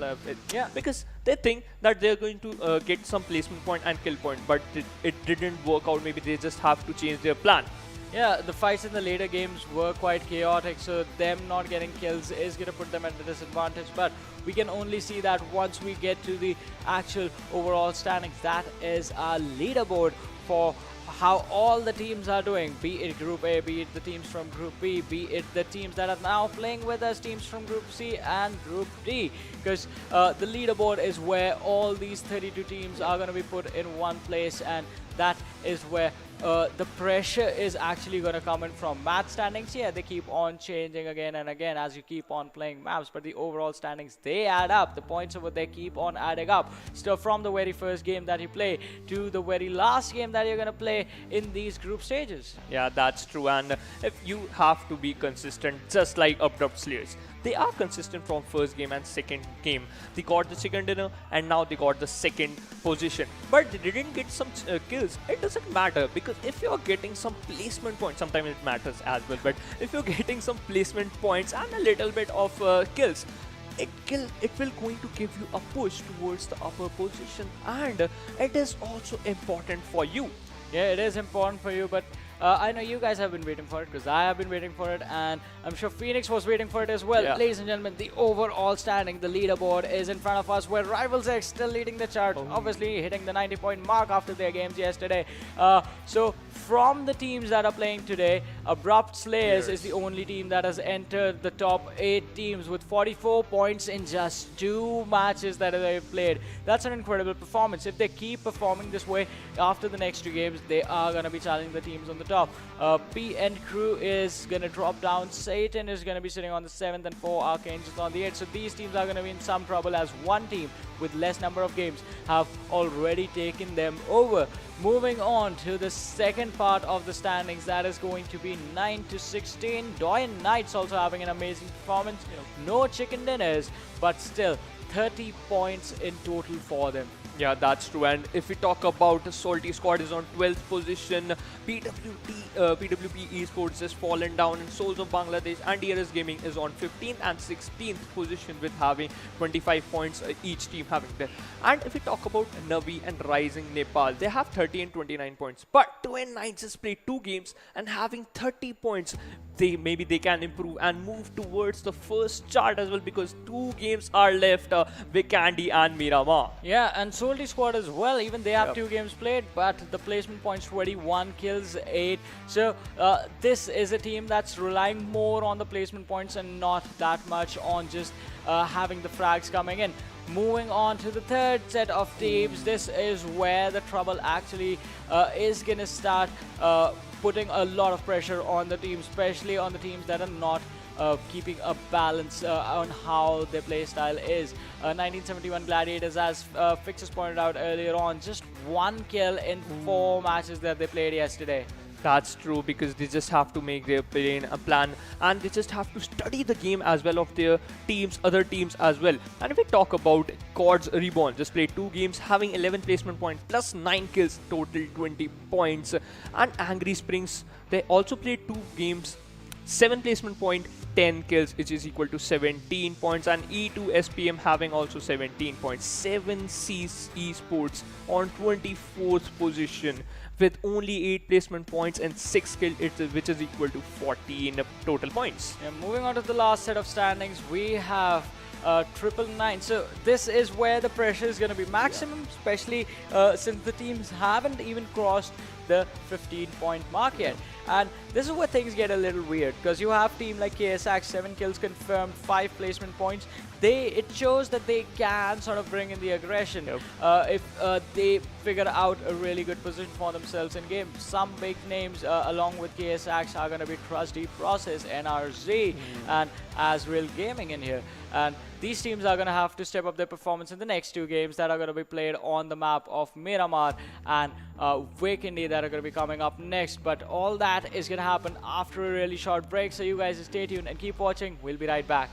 because they think that they're going to get some placement point and kill point, but it didn't work out. Maybe they just have to change their plan. Yeah, the fights in the later games were quite chaotic, so them not getting kills is going to put them at a disadvantage, but we can only see that once we get to the actual overall standings. That is our leaderboard for how all the teams are doing, be it Group A, be it the teams from Group B, be it the teams that are now playing with us, teams from Group C and Group D, because the leaderboard is where all these 32 teams are going to be put in one place, and that is where the pressure is actually going to come in from. Match standings, yeah, they keep on changing again and again as you keep on playing maps, but the overall standings, they add up. The points over there keep on adding up. Still, from the very first game that you play to the very last game that you're going to play in these group stages. Yeah, that's true. And if you have to be consistent, just like Abrupt Slayers, they are consistent from first game and second game. They got the chicken dinner and now they got the second position. But they didn't get some kills. It doesn't matter, because if you're getting some placement points, sometimes it matters as well, but if you're getting some placement points and a little bit of kills, it will going to give you a push towards the upper position, and it is also important for you. Yeah, it is important for you, but I know you guys have been waiting for it, because I have been waiting for it, and I'm sure Phoenix was waiting for it as well. Yeah. Ladies and gentlemen, the overall standing, the leaderboard is in front of us, where Rivals X still leading the chart, obviously hitting the 90-point mark after their games yesterday. So from the teams that are playing today, Abrupt Slayers is the only team that has entered the top 8 teams with 44 points in just 2 matches that they've played. That's an incredible performance. If they keep performing this way after the next 2 games, they are going to be challenging the teams on the top. PMCO is going to drop down. Satan is going to be sitting on the 7th, and 4 Archangels on the 8th. So these teams are going to be in some trouble, as one team with less number of games have already taken them over. Moving on to the second part of the standings, that is going to be 9-16. DoyenKnightSs also having an amazing performance. No chicken dinners, but still 30 points in total for them. Yeah, that's true. And if we talk about the Salty Squad is on 12th position, PWP Esports has fallen down, and Soulz of Bangladesh and AzraelGaming is on 15th and 16th position with having 25 points each team having there. And if we talk about NAVI and RisingNepal, they have 30 and 29 points. But DoyenKnightSs played 2 games and having 30 points. Maybe they can improve and move towards the first chart as well, because 2 games are left, Vikendi and Miramar. Yeah, and Salty Squad as well, even they have 2 games played, but the placement points 21, kills 8. So this is a team that's relying more on the placement points and not that much on just having the frags coming in. Moving on to the third set of teams, this is where the trouble actually is going to start putting a lot of pressure on the teams, especially on the teams that are not keeping a balance on how their play style is. 1971 Gladiators, as Fixes pointed out earlier on, just 1 kill in 4 matches that they played yesterday. That's true, because they just have to make their plan, and they just have to study the game as well of their teams, other teams as well. And if we talk about COD's REBORN, just played 2 games, having 11 placement points plus 9 kills, total 20 points. And Angry Springs, they also played 2 games, 7 placement point, 10 kills, which is equal to 17 points. And E2 SPM having also 17 points. 7Cs Esports on 24th position with only 8 placement points and 6 kills, which is equal to 14 total points. Yeah, moving on to the last set of standings, we have 999. So this is where the pressure is going to be maximum, especially since the teams haven't even crossed the 15-point mark yet. And this is where things get a little weird, because you have team like KSX, 7 kills confirmed, 5 placement points. It shows that they can sort of bring in the aggression if they figure out a really good position for themselves in game. Some big names along with KSX are going to be Trusty Process, NRZ, and AzraelGaming in here. And these teams are going to have to step up their performance in the next 2 games that are going to be played on the map of Miramar and Vikendi that are going to be coming up next. But all that is going to happen after a really short break. So you guys stay tuned and keep watching. We'll be right back.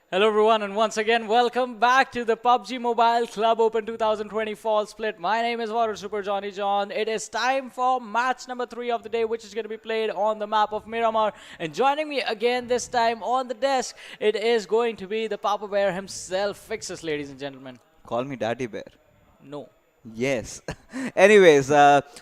Hello everyone, and once again welcome back to the PUBG Mobile Club Open 2020 Fall Split. My name is Water Super Johnny John. It is time for match number 3 of the day, which is going to be played on the map of Miramar. And joining me again this time on the desk, it is going to be the Papa Bear himself. Fixes, ladies and gentlemen. Call me Daddy Bear. No. Yes. Anyways,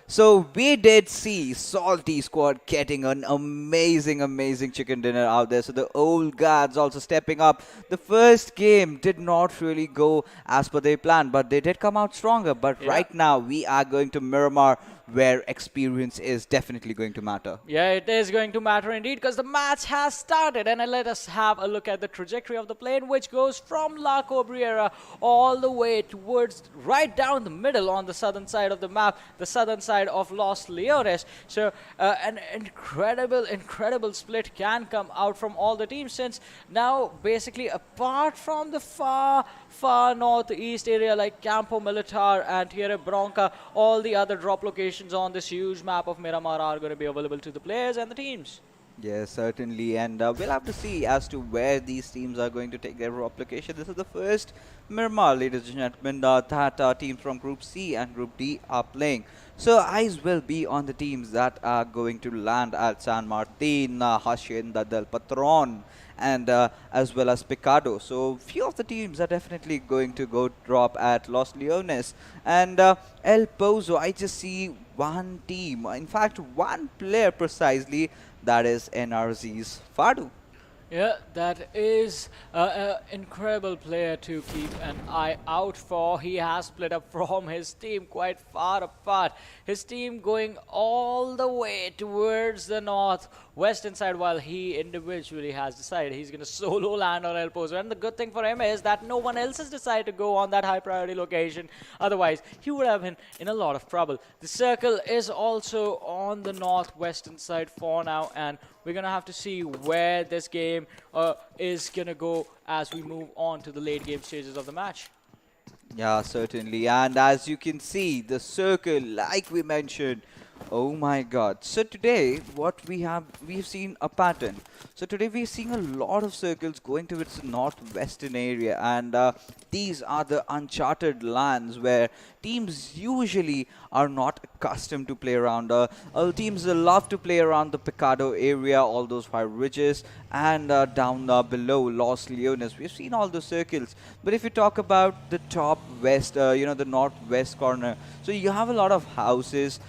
so we did see Salty Squad getting an amazing chicken dinner out there. So the old guards also stepping up. The first game did not really go as per their plan, but they did come out stronger. But right now, we are going to Miramar, where experience is definitely going to matter. Yeah, it is going to matter indeed, because the match has started. And let us have a look at the trajectory of the plane, which goes from La Cobriera all the way towards right down the middle on the southern side of the map, the southern side of Los Leones. So an incredible split can come out from all the teams, since now basically apart from the far northeast area like Campo Militar and Tierra Bronca, all the other drop locations on this huge map of Miramar are going to be available to the players and the teams. Yes, certainly, and we'll have to see as to where these teams are going to take their replication. This is the first Miramar, ladies and gentlemen, that teams from Group C and Group D are playing. So eyes will be on the teams that are going to land at San Martin, Hacienda del Patron, and as well as Picado. So few of the teams are definitely going to go drop at Los Leones and El Pozo. I just see one team, in fact one player precisely, that is NRZ's Fadu. Yeah, that is an incredible player to keep an eye out for. He has split up from his team quite far apart. His team going all the way towards the northwestern side, while he individually has decided he's going to solo land on El Pozo. And the good thing for him is that no one else has decided to go on that high priority location. Otherwise, he would have been in a lot of trouble. The circle is also on the northwestern side for now, and we're going to have to see where this game is going to go as we move on to the late game stages of the match. Yeah, certainly. And as you can see, the circle, like we mentioned, oh my god. So today, we've seen a pattern. So today we're seeing a lot of circles going towards the northwestern area, and these are the uncharted lands where teams usually are not accustomed to play around. Teams love to play around the Picado area, all those high ridges, and down below Los Leones. We've seen all those circles. But if you talk about the top west, the northwest corner, so you have a lot of houses.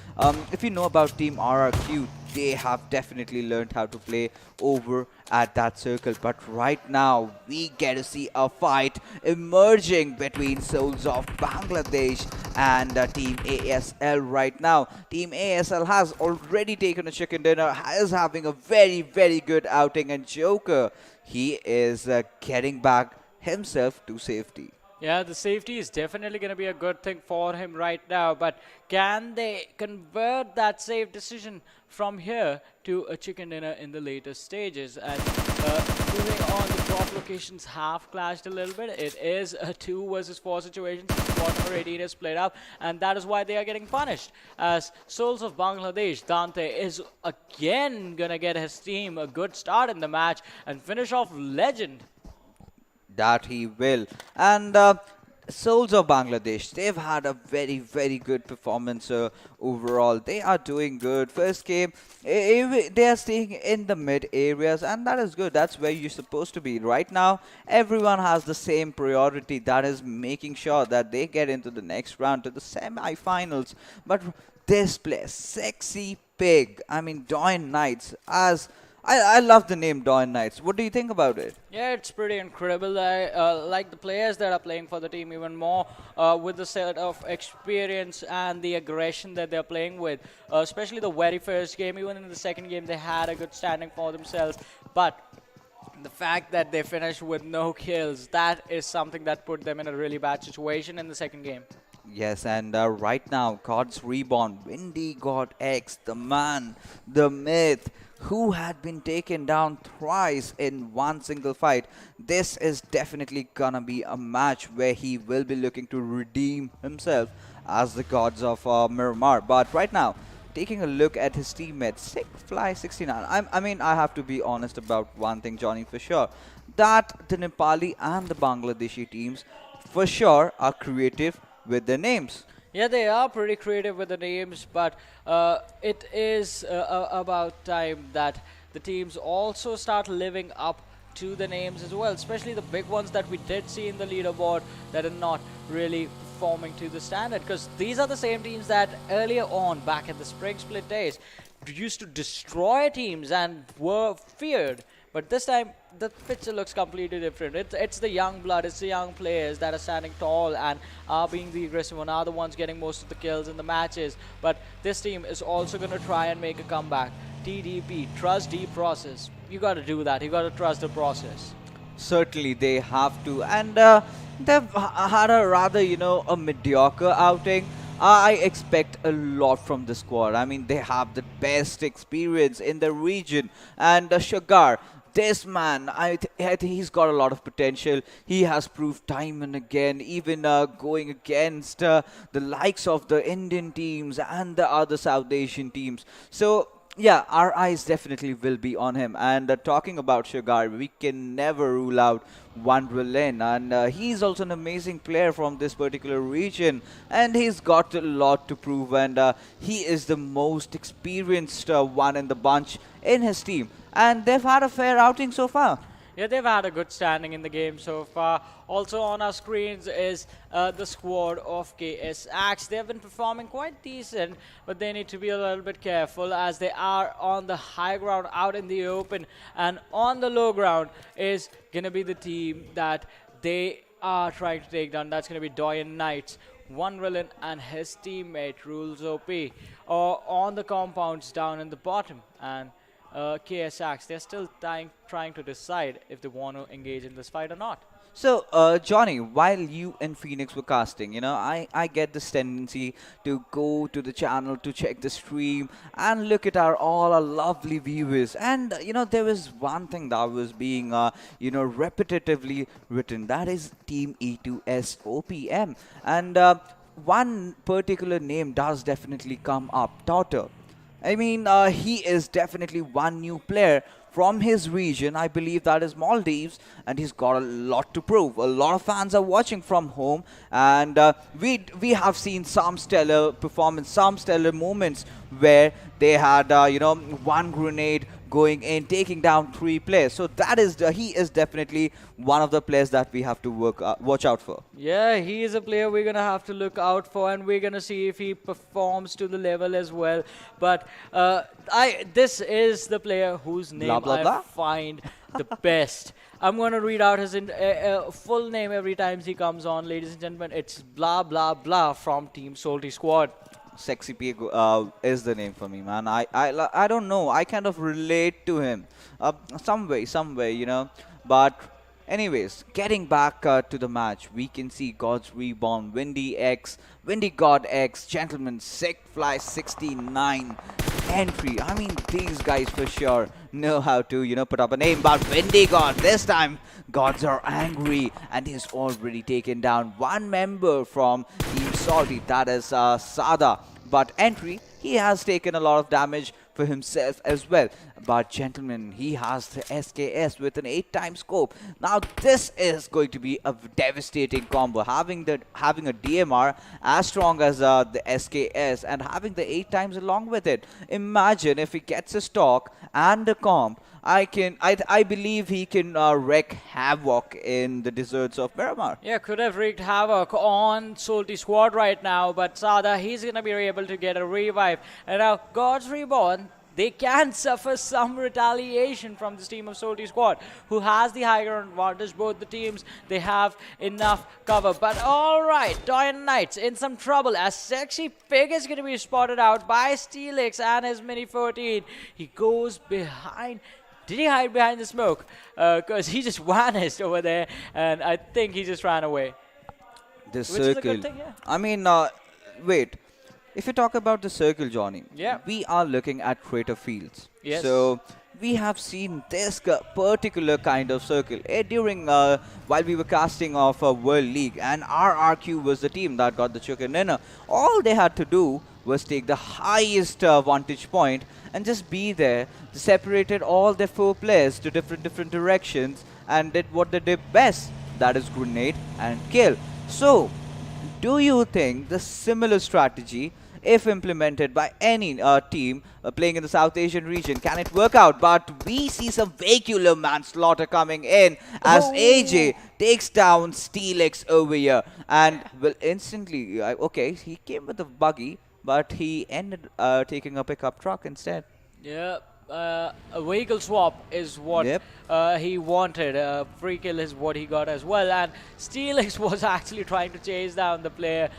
If you know about Team RRQ, they have definitely learned how to play over at that circle. But right now, we get to see a fight emerging between Soulz of Bangladesh and Team ASL right now. Team ASL has already taken a chicken dinner, is having a very good outing, and Joker, he is getting back himself to safety. Yeah, the safety is definitely going to be a good thing for him right now, but can they convert that safe decision from here to a chicken dinner in the later stages? And moving on, the drop locations have clashed a little bit. It is a 2 versus 4 situation. Squad number 18 is played up, and that is why they are getting punished, as Soulz of Bangladesh, Dante, is again going to get his team a good start in the match and finish off Legend. That he will. And Soulz of Bangladesh, they've had a very good performance overall. They are doing good. First game, they are staying in the mid areas, and that is good. That's where you're supposed to be. Right now, everyone has the same priority, that is making sure that they get into the next round, to the semi-finals. But this player, Sexy Pig, I mean DoyenKnightSs, as I love the name DoyenKnightSs. What do you think about it? Yeah, it's pretty incredible. I like the players that are playing for the team even more, with the set of experience and the aggression that they're playing with. Especially the very first game, even in the second game, they had a good standing for themselves. But the fact that they finished with no kills, that is something that put them in a really bad situation in the second game. Yes, and right now, God's Reborn, Windy God X, the man, the myth, who had been taken down thrice in one single fight. This is definitely gonna be a match where he will be looking to redeem himself as the gods of Miramar. But right now, taking a look at his teammates, Fly 69. I mean, I have to be honest about one thing, Johnny, for sure. That the Nepali and the Bangladeshi teams, for sure, are creative with their names. Yeah, they are pretty creative with the names, but it is about time that the teams also start living up to the names as well, especially the big ones that we did see in the leaderboard that are not really performing to the standard, because these are the same teams that earlier on, back in the spring split days, used to destroy teams and were feared. But this time, the picture looks completely different. It's the young blood, it's the young players that are standing tall and are being the aggressive one, are the ones getting most of the kills in the matches. But this team is also going to try and make a comeback. TDP, trust the process. You got to do that. You got to trust the process. Certainly, they have to. And they've had a rather, a mediocre outing. I expect a lot from the squad. I mean, they have the best experience in the region. And Sugar, this man, I think he's got a lot of potential. He has proved time and again, even going against the likes of the Indian teams and the other South Asian teams. So, yeah, our eyes definitely will be on him. And talking about Sugar, we can never rule out one Berlin. And he's also an amazing player from this particular region. And he's got a lot to prove. And he is the most experienced one in the bunch in his team. And they've had a fair outing so far. Yeah, they've had a good standing in the game so far. Also on our screens is the squad of KSX. They've been performing quite decent, but they need to be a little bit careful as they are on the high ground out in the open. And on the low ground is going to be the team that they are trying to take down. That's going to be DoyenKnightSs. One villain and his teammate, Rules OP, are on the compounds down in the bottom. And KSX, they're still trying to decide if they want to engage in this fight or not. So, Johnny, while you and Phoenix were casting, I get this tendency to go to the channel to check the stream and look at all our lovely viewers. And, there was one thing that was being, repetitively written. That is Team E2S OPM. And one particular name does definitely come up, Daughter. I mean, he is definitely one new player from his region. I believe that is Maldives, and he's got a lot to prove. A lot of fans are watching from home, and we have seen some stellar performance, some stellar moments where they had, one grenade going in, taking down 3 players. So that is he is definitely one of the players that we have to watch out for. Yeah, he is a player we're going to have to look out for, and we're going to see if he performs to the level as well. But this is the player whose name Blah, blah, blah. I find the best. I'm going to read out his full name every time he comes on, ladies and gentlemen. It's blah, blah, blah from Team Salty Squad. Sexy P is the name for me, man. I don't know. I kind of relate to him some way, But anyways, getting back to the match, we can see God's Reborn, Windy God X, Gentleman, Fly 69 entry. I mean, these guys for sure know how to, put up a name. But Windy God, this time, gods are angry, and he's already taken down one member from Team Salty, that is Sada. But entry, he has taken a lot of damage for himself as well. But gentlemen, he has the SKS with an 8-time scope. Now this is going to be a devastating combo. Having a DMR as strong as the SKS and having the 8 times along with it. Imagine if he gets a stock and a comp. I believe he can wreak havoc in the deserts of Miramar. Yeah, could have wreaked havoc on Salty Squad right now, but Sada, he's going to be able to get a revive. And now, God's Reborn, they can suffer some retaliation from this team of Salty Squad, who has the higher advantage. Both the teams, they have enough cover. But all right, DoyenKnightSs in some trouble as Sexy Pig is going to be spotted out by Steelix and his Mini 14. He goes behind. Did he hide behind the smoke? Because he just vanished over there, and I think he just ran away. The Which circle. is a good thing, yeah. I mean, wait. If you talk about the circle, Johnny, yeah, we are looking at crater fields. Yes. So we have seen this particular kind of circle during while we were casting off World League, and RRQ was the team that got the chicken dinner. All they had to do was take the highest vantage point and just be there. They separated all their 4 players to different directions and did what they did best, that is grenade and kill. So, do you think the similar strategy, if implemented by any team playing in the South Asian region, can it work out? But we see some vehicular manslaughter coming in as AJ takes down Steelix over here and will instantly, okay, he came with a buggy, but he ended taking a pickup truck instead. Yeah. A vehicle swap is what he wanted. Free kill is what he got as well. And Steelix was actually trying to chase down the player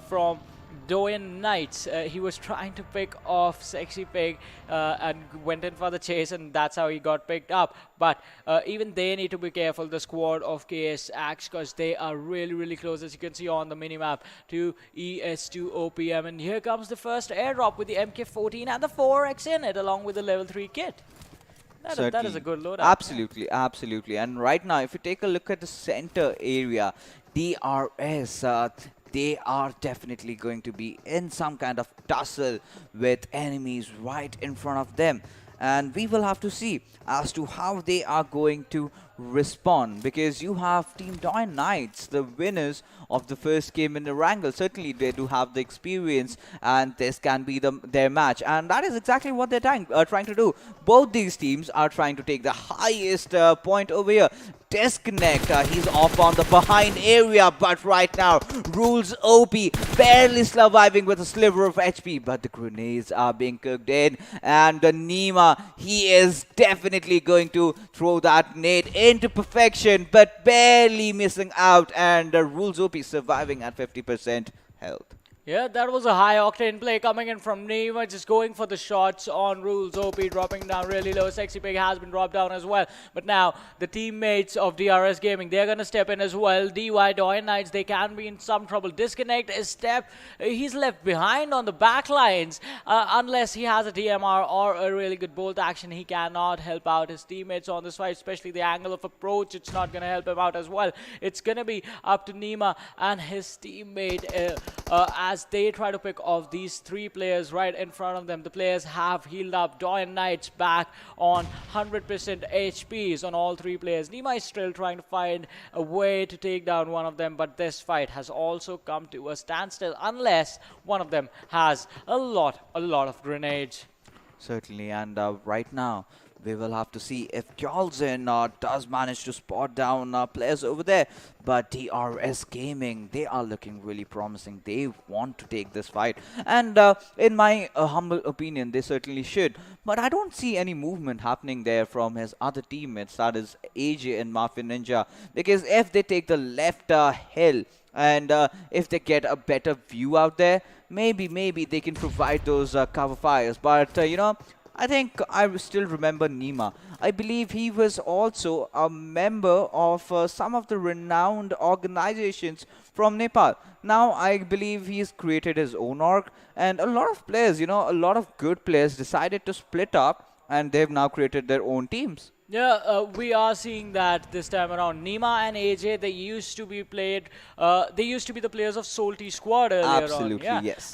from DoyenKnightSs. He was trying to pick off Sexy Pig and went in for the chase, and that's how he got picked up. But even they need to be careful, the squad of KS Axe, because they are really close, as you can see on the minimap, to ES2 OPM. And here comes the first airdrop with the MK14 and the 4X in it, along with the level 3 kit. That is a good loadout. Absolutely. And right now, if you take a look at the center area, DRS, they are definitely going to be in some kind of tussle with enemies right in front of them. And we will have to see as to how they are going to respond, because you have Team DoyenKnightSs, the winners of the first game in Erangel. Certainly they do have the experience, and this can be their match, and that is exactly what they're trying to do. Both these teams are trying to take the highest point over here. Disconnect, he's off on the behind area, but right now Rules OP barely surviving with a sliver of HP, but the grenades are being cooked in, and Nima, he is definitely going to throw that nade into perfection, but barely missing out, and Rules OP surviving at 50% health. Yeah, that was a high octane play coming in from Nima, just going for the shots on Rules OP, dropping down really low. Sexy Pig has been dropped down as well. But now the teammates of DRS Gaming, they're going to step in as well. DY DoyenKnightSs, they can be in some trouble. Disconnect is step. He's left behind on the back lines. Unless he has a DMR or a really good bolt action, he cannot help out his teammates on this fight, especially the angle of approach. It's not going to help him out as well. It's going to be up to Nima and his teammate as they try to pick off these 3 players right in front of them. The players have healed up. DoyenKnightSs back on 100% HPs on all 3 players. Nima is still trying to find a way to take down one of them, but this fight has also come to a standstill unless one of them has a lot of grenades. Certainly, and right now we will have to see if Kyolzin does manage to spot down players over there. But DRS Gaming, they are looking really promising. They want to take this fight. And in my humble opinion, they certainly should. But I don't see any movement happening there from his other teammates, that is AJ and Mafia Ninja. Because if they take the left hill, and if they get a better view out there, maybe they can provide those cover fires. But, you know, I think I still remember Nima. I believe he was also a member of some of the renowned organizations from Nepal. Now I believe he's created his own org, and a lot of players, you know, a lot of good players decided to split up, and they've now created their own teams. Yeah, we are seeing that this time around. Nima and AJ, they used to be they used to be the players of Soul T Squad earlier on. Absolutely, Yeah. yes.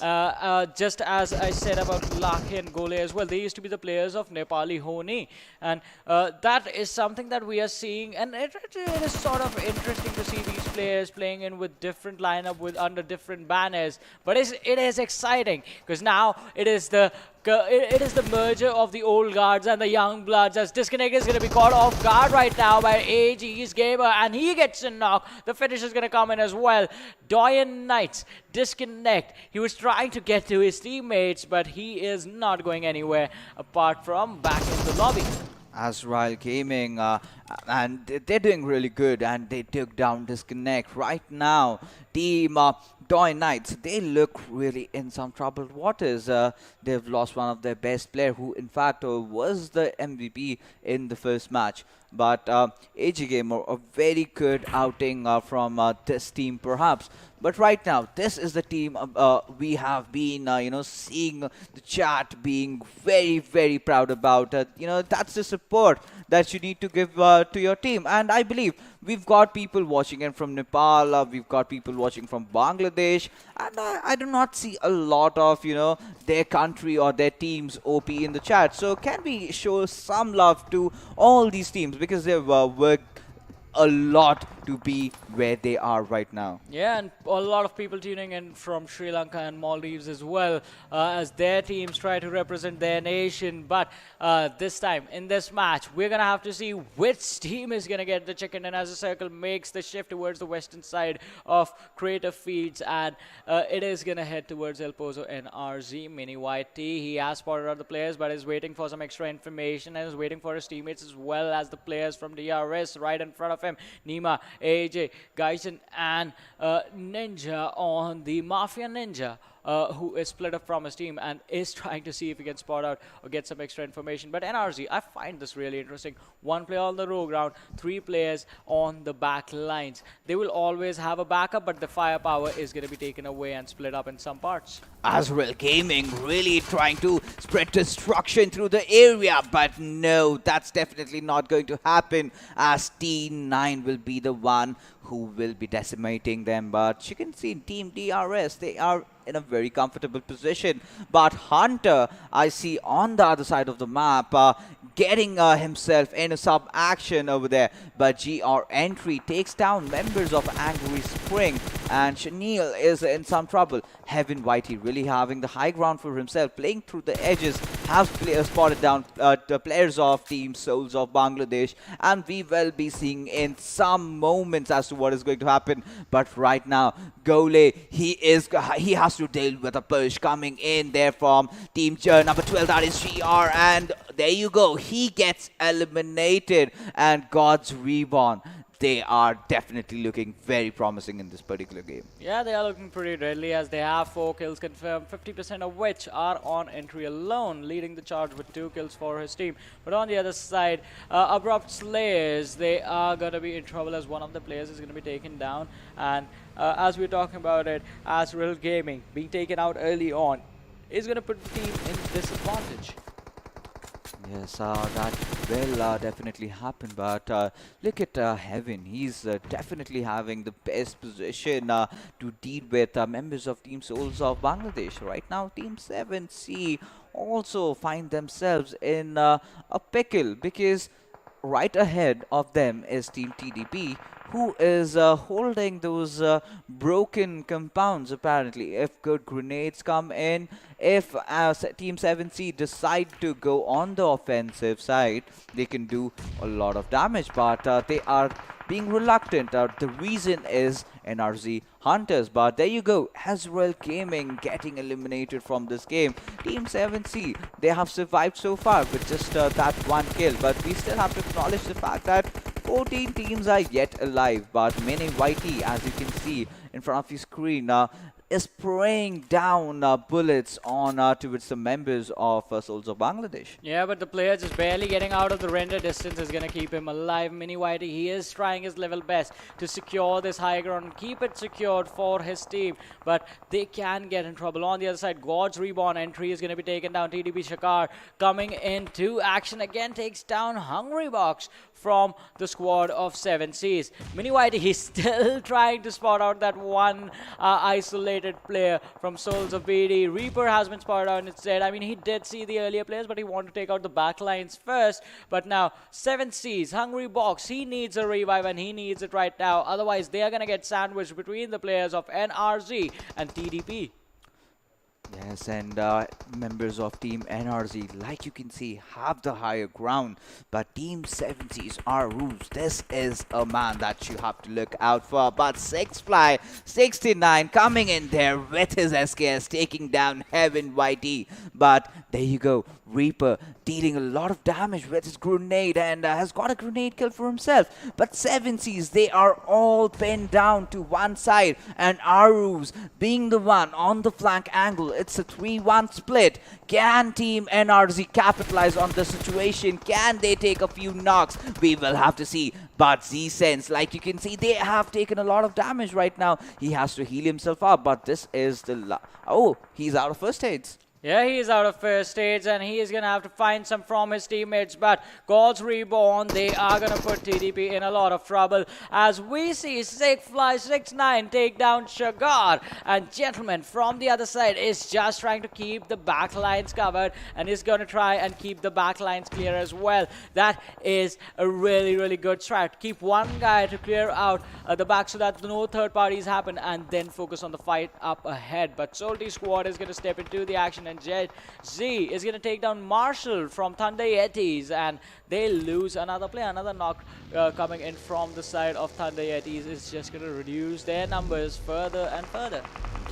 Just as I said about Lakhi and Gole as well, they used to be the players of Nepali Honi. And that is something that we are seeing, and it is sort of interesting to see these players playing in with different lineup, with under different banners. But it is exciting, because now it is the merger of the old guards and the young bloods, as Disconnect is going to be caught off guard right now by AG's Gamer, and he gets a knock. The finish is going to come in as well. DoyenKnightSs, Disconnect. He was trying to get to his teammates, but he is not going anywhere apart from back in the lobby. AzraelGaming, and they're doing really good, and they took down Disconnect. Right now, Team DoyenKnights, they look really in some troubled waters. They've lost one of their best player, who in fact was the MVP in the first match. But AG Gamer, a very good outing from this team perhaps. But right now, this is the team we have been, seeing the chat being very, very proud about. That's the support that you need to give to your team. And I believe we've got people watching in from Nepal, we've got people watching from Bangladesh, and I do not see a lot of, their country or their team's OP in the chat. So can we show some love to all these teams, because they've worked a lot to be where they are right now. Yeah, and a lot of people tuning in from Sri Lanka and Maldives as well, as their teams try to represent their nation. But this time, in this match, we're going to have to see which team is going to get the chicken. And as the circle makes the shift towards the western side of Creative Feeds, and it is going to head towards El Pozo NRZ. Mini YT, he has spotted out the players, but is waiting for some extra information and is waiting for his teammates as well as the players from DRS right in front of him. Nima, AJ, Gaijin, and Ninja on the Mafia Ninja, who is split up from his team and is trying to see if he can spot out or get some extra information. But NRZ, I find this really interesting. One player on the row ground, 3 players on the back lines. They will always have a backup, but the firepower is going to be taken away and split up in some parts. AzraelGaming really trying to spread destruction through the area, but no, that's definitely not going to happen, as T9 will be the one who will be decimating them. But you can see Team DRS, they are in a very comfortable position. But Hunter, I see on the other side of the map, getting himself in a sub-action over there. But GR Entry takes down members of Angry Spring, and Chenille is in some trouble. Heaven Whitey really having the high ground for himself, playing through the edges, has spotted down the players of Team Soulz of Bangladesh, and we will be seeing in some moments as to what is going to happen. But right now, Gole, he has to deal with a push coming in there from Team number 12, that is GR, and there you go, he gets eliminated. And God's REBORN, they are definitely looking very promising in this particular game. Yeah, they are looking pretty deadly, as they have 4 kills confirmed, 50% of which are on Entry alone, leading the charge with 2 kills for his team. But on the other side, Abrupt Slayers, they are going to be in trouble, as one of the players is going to be taken down. And as we're talking about it, AzraelGaming being taken out early on is going to put the team in disadvantage. Yes, that will definitely happen, but look at Heaven. He's definitely having the best position to deal with members of Team Soulz of Bangladesh. Right now, Team 7C also find themselves in a pickle, because right ahead of them is Team TDP, who is holding those broken compounds apparently. If good grenades come in, if Team 7C decide to go on the offensive side, they can do a lot of damage, but they are being reluctant. The reason is NRZ Hunters. But there you go, AzraelGaming getting eliminated from this game. Team 7C, they have survived so far with just that 1 kill, but we still have to acknowledge the fact that 14 teams are yet alive. But Mini YT, as you can see in front of your screen, is spraying down bullets on towards the members of Soulz of Bangladesh. Yeah, but the player just barely getting out of the render distance is going to keep him alive. Mini Whitey, he is trying his level best to secure this high ground and keep it secured for his team, but they can get in trouble. On the other side, God's REBORN Entry is going to be taken down. TDP Shakar coming into action again, takes down Hungry Box from the squad of 7Cs. Mini Whitey, he's still trying to spot out that one isolated player from Soulz of BD. Reaper has been spotted out instead. I mean, he did see the earlier players, but he wanted to take out the back lines first. But now, 7Cs, Hungry Box, he needs a revive, and he needs it right now. Otherwise, they are going to get sandwiched between the players of NRZ and TDP. Yes, and members of Team NRZ, like you can see, have the higher ground. But Team 70s are rules. This is a man that you have to look out for. But 6fly69 coming in there with his SKS, taking down Heaven YT. But there you go, Reaper dealing a lot of damage with his grenade and has got a grenade kill for himself. But 7Cs, they are all pinned down to one side, and Arus being the one on the flank angle. It's a 3-1 split. Can Team NRZ capitalize on the situation? Can they take a few knocks? We will have to see. But Z-Sense, like you can see, they have taken a lot of damage right now. He has to heal himself up, but this is the... Oh, he's out of first aids. Yeah, he is out of first aids, and he is going to have to find some from his teammates. But God's Reborn, they are going to put TDP in a lot of trouble. As we see 6'9" take down Shagar. And gentlemen, from the other side is just trying to keep the back lines covered, and is going to try and keep the back lines clear as well. That is a really, really good strat. Keep one guy to clear out the back so that no third parties happen, and then focus on the fight up ahead. But Salty Squad is going to step into the action, and Z is going to take down Marshall from Thunder Yetis, and they lose another player. Another knock coming in from the side of Thunder Yetis is just going to reduce their numbers further and further.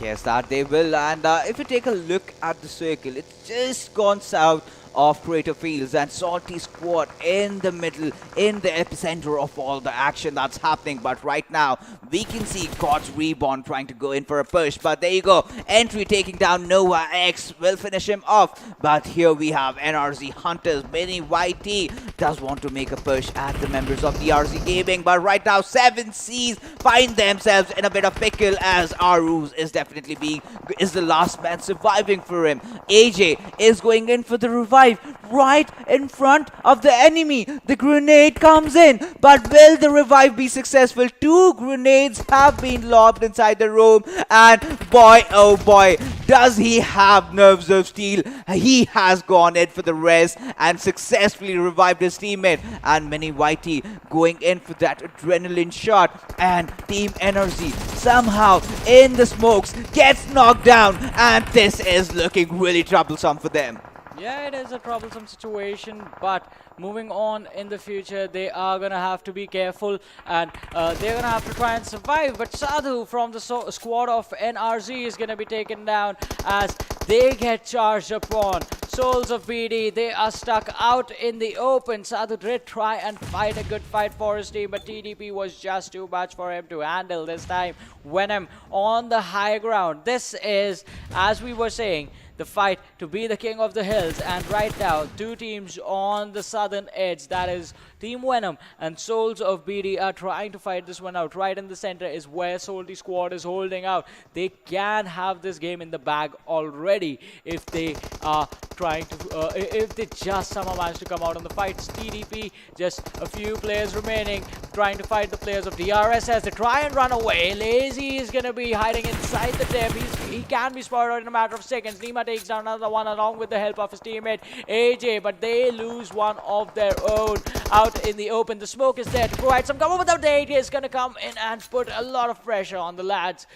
Yes, that they will. And if you take a look at the circle, it's just gone south of Crater Fields, and Salty Squad in the middle, in the epicenter of all the action that's happening. But right now, we can see God's Reborn trying to go in for a push. But there you go. Entry taking down Nova X will finish him off. But here we have NRZ Hunters. Mini YT does want to make a push at the members of the RZGaming. But right now, 7Cs find themselves in a bit of pickle, as Arus is definitely is the last man surviving for him. AJ is going in for the revive right in front of the enemy. The grenade comes in, but will the revive be successful? 2 grenades have been lobbed inside the room, and boy, oh boy, does he have nerves of steel. He has gone in for the rest and successfully revived his teammate. And Mini YT going in for that adrenaline shot, and Team NRZ somehow in the smokes gets knocked down, and this is looking really troublesome for them. Yeah, it is a troublesome situation, but moving on in the future, they are going to have to be careful, and they're going to have to try and survive. But Sadhu from the squad of NRZ is going to be taken down as they get charged upon. Soulz of BD, they are stuck out in the open. Sadhu did try and fight a good fight for his team, but TDP was just too much for him to handle this time. Venom on the high ground. This is, as we were saying, the fight to be the king of the hills, and right now 2 teams on the southern edge, that is Team Venom and Soulz of BD, are trying to fight this one out. Right in the center is where Salty Squad is holding out. They can have this game in the bag already if they are trying to if they just somehow manage to come out on the fights. TDP, just a few players remaining, trying to fight the players of DRS as they try and run away. Lazy is gonna be hiding inside the dip. He can be spotted out in a matter of seconds. Nima takes down another one along with the help of his teammate AJ, but they lose one of their own out in the open. The smoke is there to provide some cover, but the AJ is gonna come in and put a lot of pressure on the lads.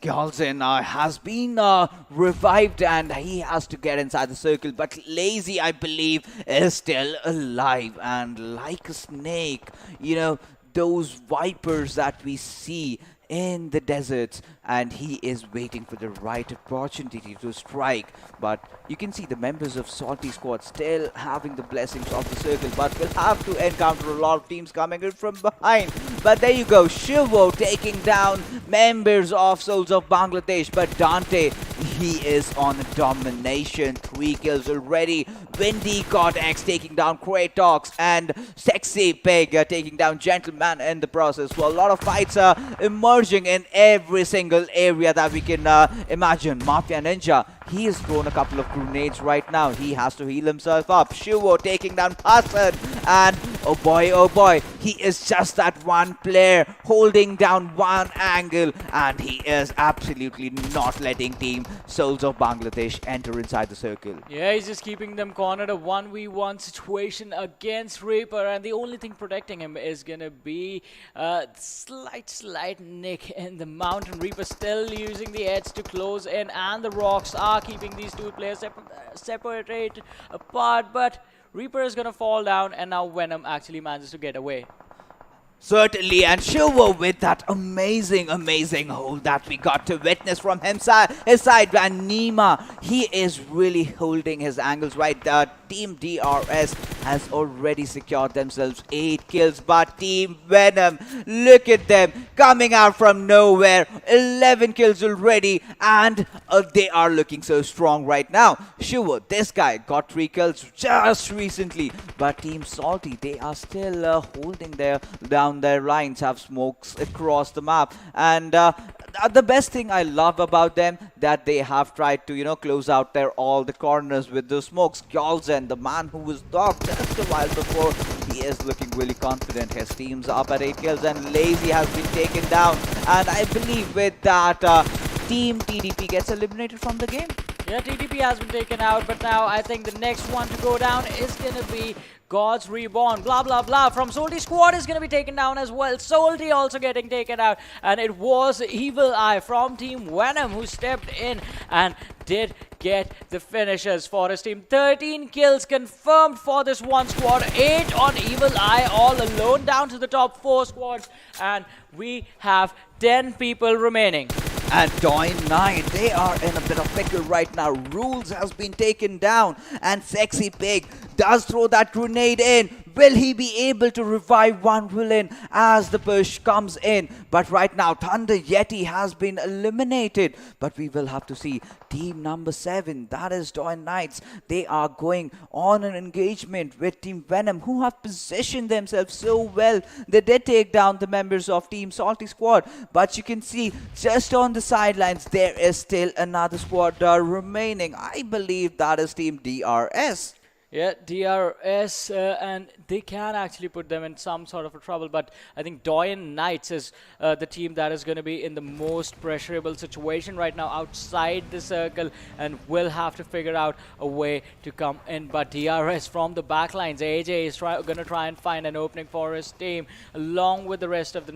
Galzin has been revived, and he has to get inside the circle, but Lazy, I believe, is still alive, and like a snake, you know, those vipers that we see in the deserts, and he is waiting for the right opportunity to strike. But you can see the members of Salty Squad still having the blessings of the circle, but will have to encounter a lot of teams coming in from behind. But there you go, Shivo taking down members of Soulz of Bangladesh, but Dante, he is on domination. 3 kills already. Windy God X taking down Kratox, and Sexy Pig taking down Gentleman in the process. Well, a lot of fights are emerging in every single area that we can imagine. Mafia Ninja, he has thrown a couple of grenades right now. He has to heal himself up. Shivo taking down Hassan, and oh boy, he is just that one player holding down one angle, and he is absolutely not letting Team Soulz of Bangladesh enter inside the circle. Yeah, he's just keeping them cornered. A 1v1 situation against Reaper, and the only thing protecting him is gonna be a slight nick in the mountain. Reaper still using the edge to close in, and the rocks are keeping these 2 players separated apart, but Reaper is gonna fall down, and now Venom actually manages to get away. Certainly, and Shivo with that amazing hold that we got to witness from his side. And Nima, he is really holding his angles right. but Team DRS has already secured themselves 8 kills. But Team Venom, look at them coming out from nowhere. 11 kills already, and they are looking so strong right now. Sure, this guy got 3 kills just recently, but Team Salty, they are still holding down their lines, have smokes across the map. And the best thing I love about them, that they have tried to, close out all the corners with the smokes. Gyalzen, the man who was knocked just a while before, he is looking really confident. His team's up at 8 kills, and Lazy has been taken down. And I believe with that, Team TDP gets eliminated from the game. Yeah, TTP has been taken out, but now I think the next one to go down is going to be God's Reborn. Blah, blah, blah. From Salty Squad is going to be taken down as well. Salty also getting taken out. And it was Evil Eye from Team Venom who stepped in and did get the finishers for his team. 13 kills confirmed for this one squad. 8 on Evil Eye all alone, down to the top 4 squads. And we have 10 people remaining. And DoyenKnight, they are in a bit of pickle right now. Rules has been taken down, and Sexy Pig does throw that grenade in. Will he be able to revive one villain as the push comes in? But right now, Thunder Yeti has been eliminated. But we will have to see team number 7, that is DoyenKnightS. They are going on an engagement with Team Venom, who have positioned themselves so well. They did take down the members of Team Salty Squad. But you can see just on the sidelines, there is still another squad remaining. I believe that is Team DRS. Yeah, DRS, and they can actually put them in some sort of a trouble, but I think DoyenKnightS is the team that is going to be in the most pressurable situation right now outside the circle, and will have to figure out a way to come in. But DRS from the backlines, AJ is going to try and find an opening for his team along with the rest of the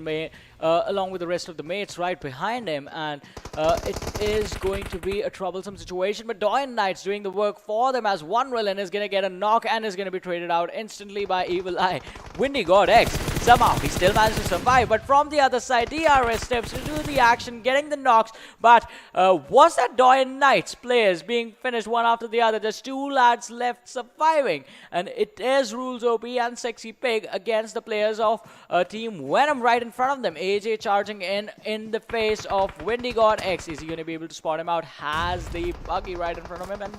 mates right behind him, and it is going to be a troublesome situation. But DoyenKnightS doing the work for them, as one villain is going to get a knock and is going to be traded out instantly by Evil Eye. Windy God X, somehow he still managed to survive, but from the other side, DRS steps to do the action, getting the knocks. But was that DoyenKnightS players being finished one after the other? There's 2 lads left surviving, and it is Rules OP and Sexy Pig against the players of Team Venom right in front of them. AJ charging in the face of Windy God X. Is he going to be able to spot him out? Has the buggy right in front of him, and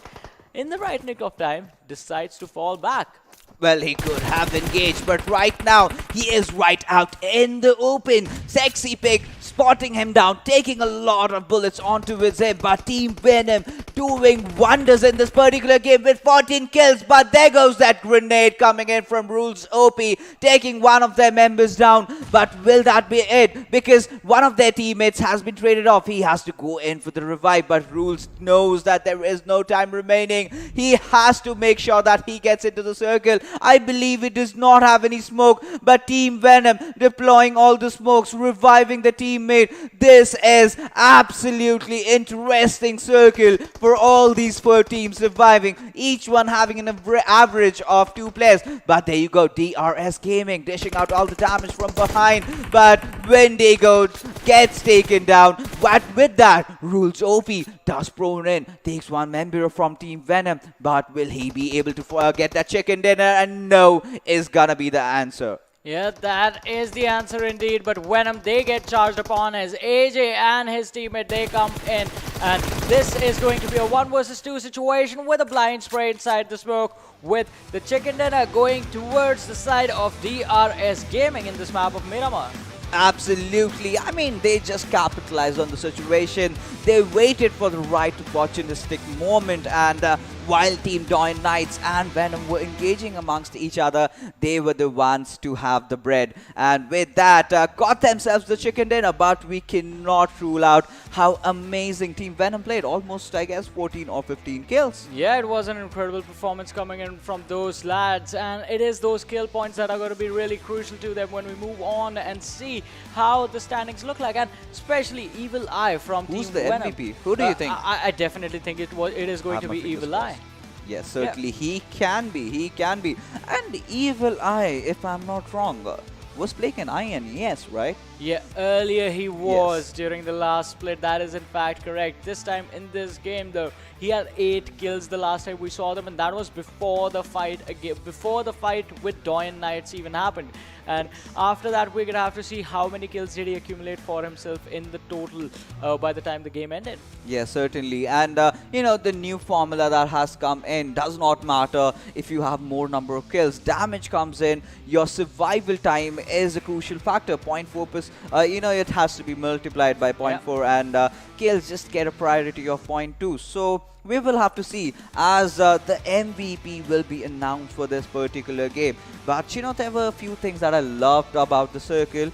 in the right nick of time decides to fall back. Well, he could have engaged, but right now he is right out in the open. Sexy Pig spotting him down, taking a lot of bullets onto his hip. But Team Venom doing wonders in this particular game with 14 kills. But there goes that grenade coming in from Rules OP, taking one of their members down. But will that be it? Because one of their teammates has been traded off. He has to go in for the revive, but Rules knows that there is no time remaining. He has to make sure that he gets into the circle. I believe it does not have any smoke, but Team Venom deploying all the smokes, reviving the teammate. This is absolutely interesting circle for all these 4 teams surviving, each one having an average of 2 players. But there you go, DRS Gaming dishing out all the damage from behind, but Wendigo gets taken down. But with that, Rules OP does prone in, takes one member from Team Venom, but will he be able to get that chicken dinner? And no is gonna be the answer. Yeah, that is the answer indeed. But Venom, they get charged upon as AJ and his teammate, they come in. And this is going to be a 1 versus 2 situation with a blind spray inside the smoke, with the chicken dinner going towards the side of DRS Gaming in this map of Miramar. Absolutely. I mean, they just capitalized on the situation. They waited for the right opportunistic moment, and while Team DoyenKnightS and Venom were engaging amongst each other, they were the ones to have the bread. And with that, got themselves the chicken dinner. But we cannot rule out how amazing Team Venom played. Almost, I guess, 14 or 15 kills. Yeah, it was an incredible performance coming in from those lads. And it is those kill points that are going to be really crucial to them when we move on and see how the standings look like. And especially Evil Eye from Who's Team the Venom. MVP? Who do you think? I definitely think it is going to be Evil Eye. Yes, certainly he can be. He can be. And Evil Eye, if I'm not wrong, was playing an INES, right? Yeah, earlier he was during the last split. That is in fact correct. This time in this game, though, he had 8 kills the last time we saw them, and that was before the fight before the fight with DoyenKnightSs even happened. And after that, we're gonna have to see how many kills did he accumulate for himself in the total by the time the game ended. Yeah, certainly. And the new formula that has come in does not matter if you have more number of kills. Damage comes in. Your survival time is a crucial factor. 0.4%, it has to be multiplied by 0.4, and kills just get a priority of 0.2. So we will have to see as the MVP will be announced for this particular game. But there were a few things that I loved about the circle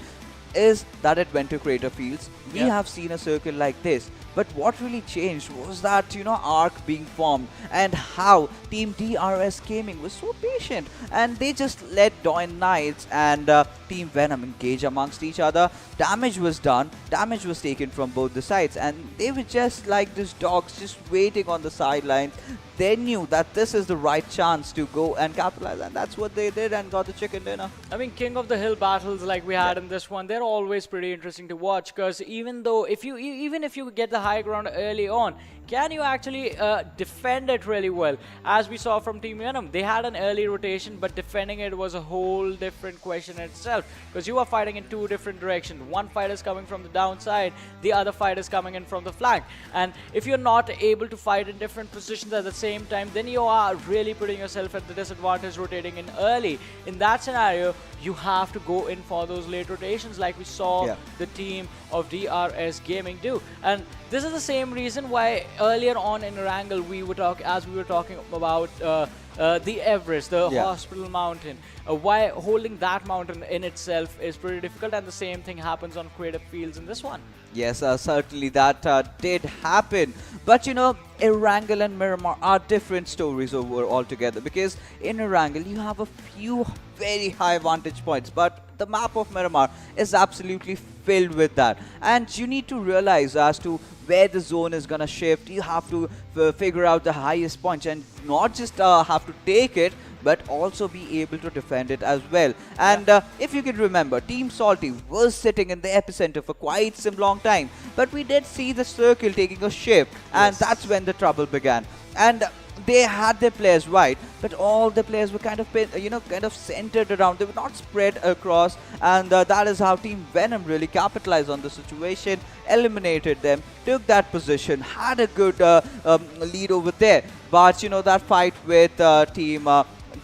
is that it went to Crater Fields. We have seen a circle like this. But what really changed was that, arc being formed and how Team DRS Gaming was so patient. And they just let DoyenKnightSs and Team Venom engage amongst each other. Damage was done. Damage was taken from both the sides. And they were just like these dogs just waiting on the sidelines. They knew that this is the right chance to go and capitalize. And that's what they did and got the chicken dinner. I mean, King of the Hill battles like we had in this one, they're always pretty interesting to watch, because even if you get the high ground early on, can you actually defend it really well? As we saw from Team Venom, they had an early rotation, but defending it was a whole different question itself, because you are fighting in 2 different directions. One fighter is coming from the downside, the other fighter is coming in from the flank. And if you're not able to fight in different positions at the same time, then you are really putting yourself at the disadvantage rotating in early. In that scenario, you have to go in for those late rotations like we saw the team of DRS Gaming do. And this is the same reason why earlier on in Erangel we were talking about the Everest, the Hospital Mountain. Why holding that mountain in itself is pretty difficult, and the same thing happens on Creative Fields in this one. Yes, certainly that did happen. But Erangel and Miramar are different stories altogether, because in Erangel you have a few very high vantage points, but the map of Miramar is absolutely filled with that. And you need to realize as to where the zone is going to shift. You have to figure out the highest point and not just have to take it, but also be able to defend it as well. And if you can remember, Team Salty was sitting in the epicenter for quite some long time, but we did see the circle taking a shift, and that's when the trouble began. And they had their players right, but all the players were kind of centered around. They were not spread across, and that is how Team Venom really capitalized on the situation, eliminated them, took that position, had a good lead over there. But that fight with Team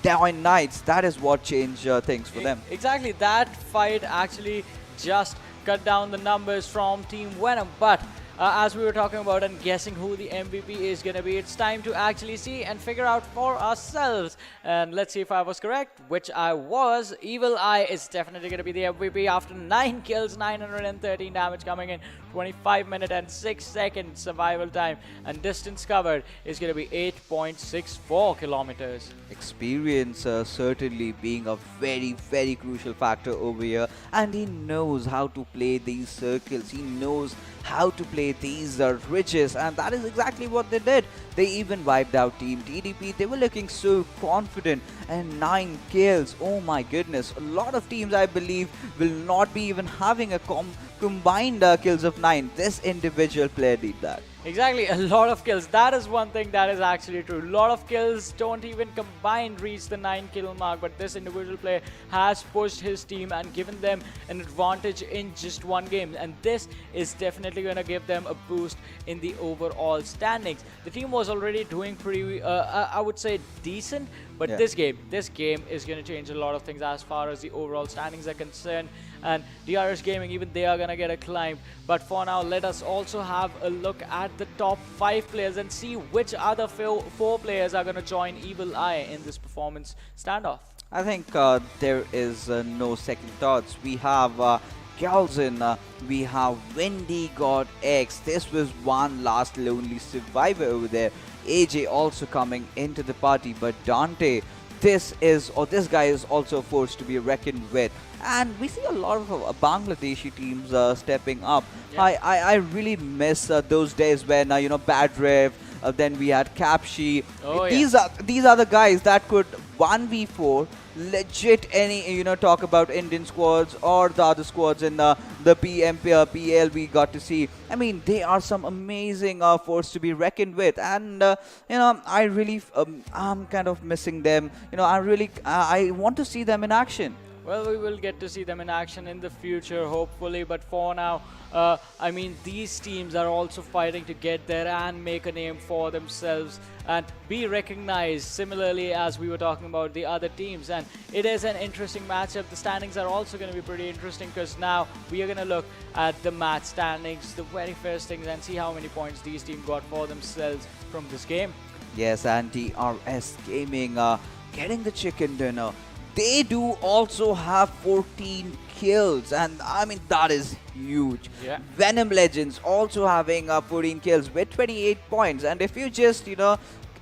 DoyenKnightSs, that is what changed things for them. Exactly, that fight actually just cut down the numbers from Team Venom. But as we were talking about and guessing who the MVP is going to be, it's time to actually see and figure out for ourselves. And let's see if I was correct, which I was. Evil Eye is definitely going to be the MVP after 9 kills, 913 damage coming in, 25 minutes and 6 seconds survival time, and distance covered is going to be 8.64 kilometers. Experience certainly being a very, very crucial factor over here, and he knows how to play these circles. He knows how to play these ridges, and that is exactly what they did. They even wiped out Team TDP. They were looking so confident, and 9 kills. Oh my goodness. A lot of teams, I believe, will not be even having a combined kills of 9. This individual player did that. Exactly, a lot of kills. That is one thing that is actually true. A lot of kills don't even combined reach the 9 kill mark, but this individual player has pushed his team and given them an advantage in just one game, and this is definitely going to give them a boost in the overall standings. The team was already doing pretty, I would say, decent, but this game is going to change a lot of things as far as the overall standings are concerned. And DRS Gaming, even they are going to get a climb. But for now, let us also have a look at the top 5 players and see which other 4 players are going to join Evil Eye in this performance standoff. I think there is no second thoughts. We have Galzin, we have Wendy God X. This was one last lonely survivor over there. AJ also coming into the party, but Dante, this guy is also forced to be reckoned with. And we see a lot of Bangladeshi teams stepping up. I really miss those days when Badrev, then we had Capshi. Oh, These are the guys that could 1v4 legit any talk about Indian squads or the other squads in the PL we got to see. I mean, they are some amazing force to be reckoned with, and I really I'm kind of missing them. I want to see them in action. Well, we will get to see them in action in the future, hopefully. But for now, I mean, these teams are also fighting to get there and make a name for themselves and be recognized similarly as we were talking about the other teams. And it is an interesting matchup. The standings are also going to be pretty interesting because now we are going to look at the match standings, the very first things, and see how many points these teams got for themselves from this game. Yes, and DRS Gaming getting the chicken dinner. They do also have 14 kills, and I mean, that is huge. Yeah. Venom Legends also having 14 kills with 28 points, and if you just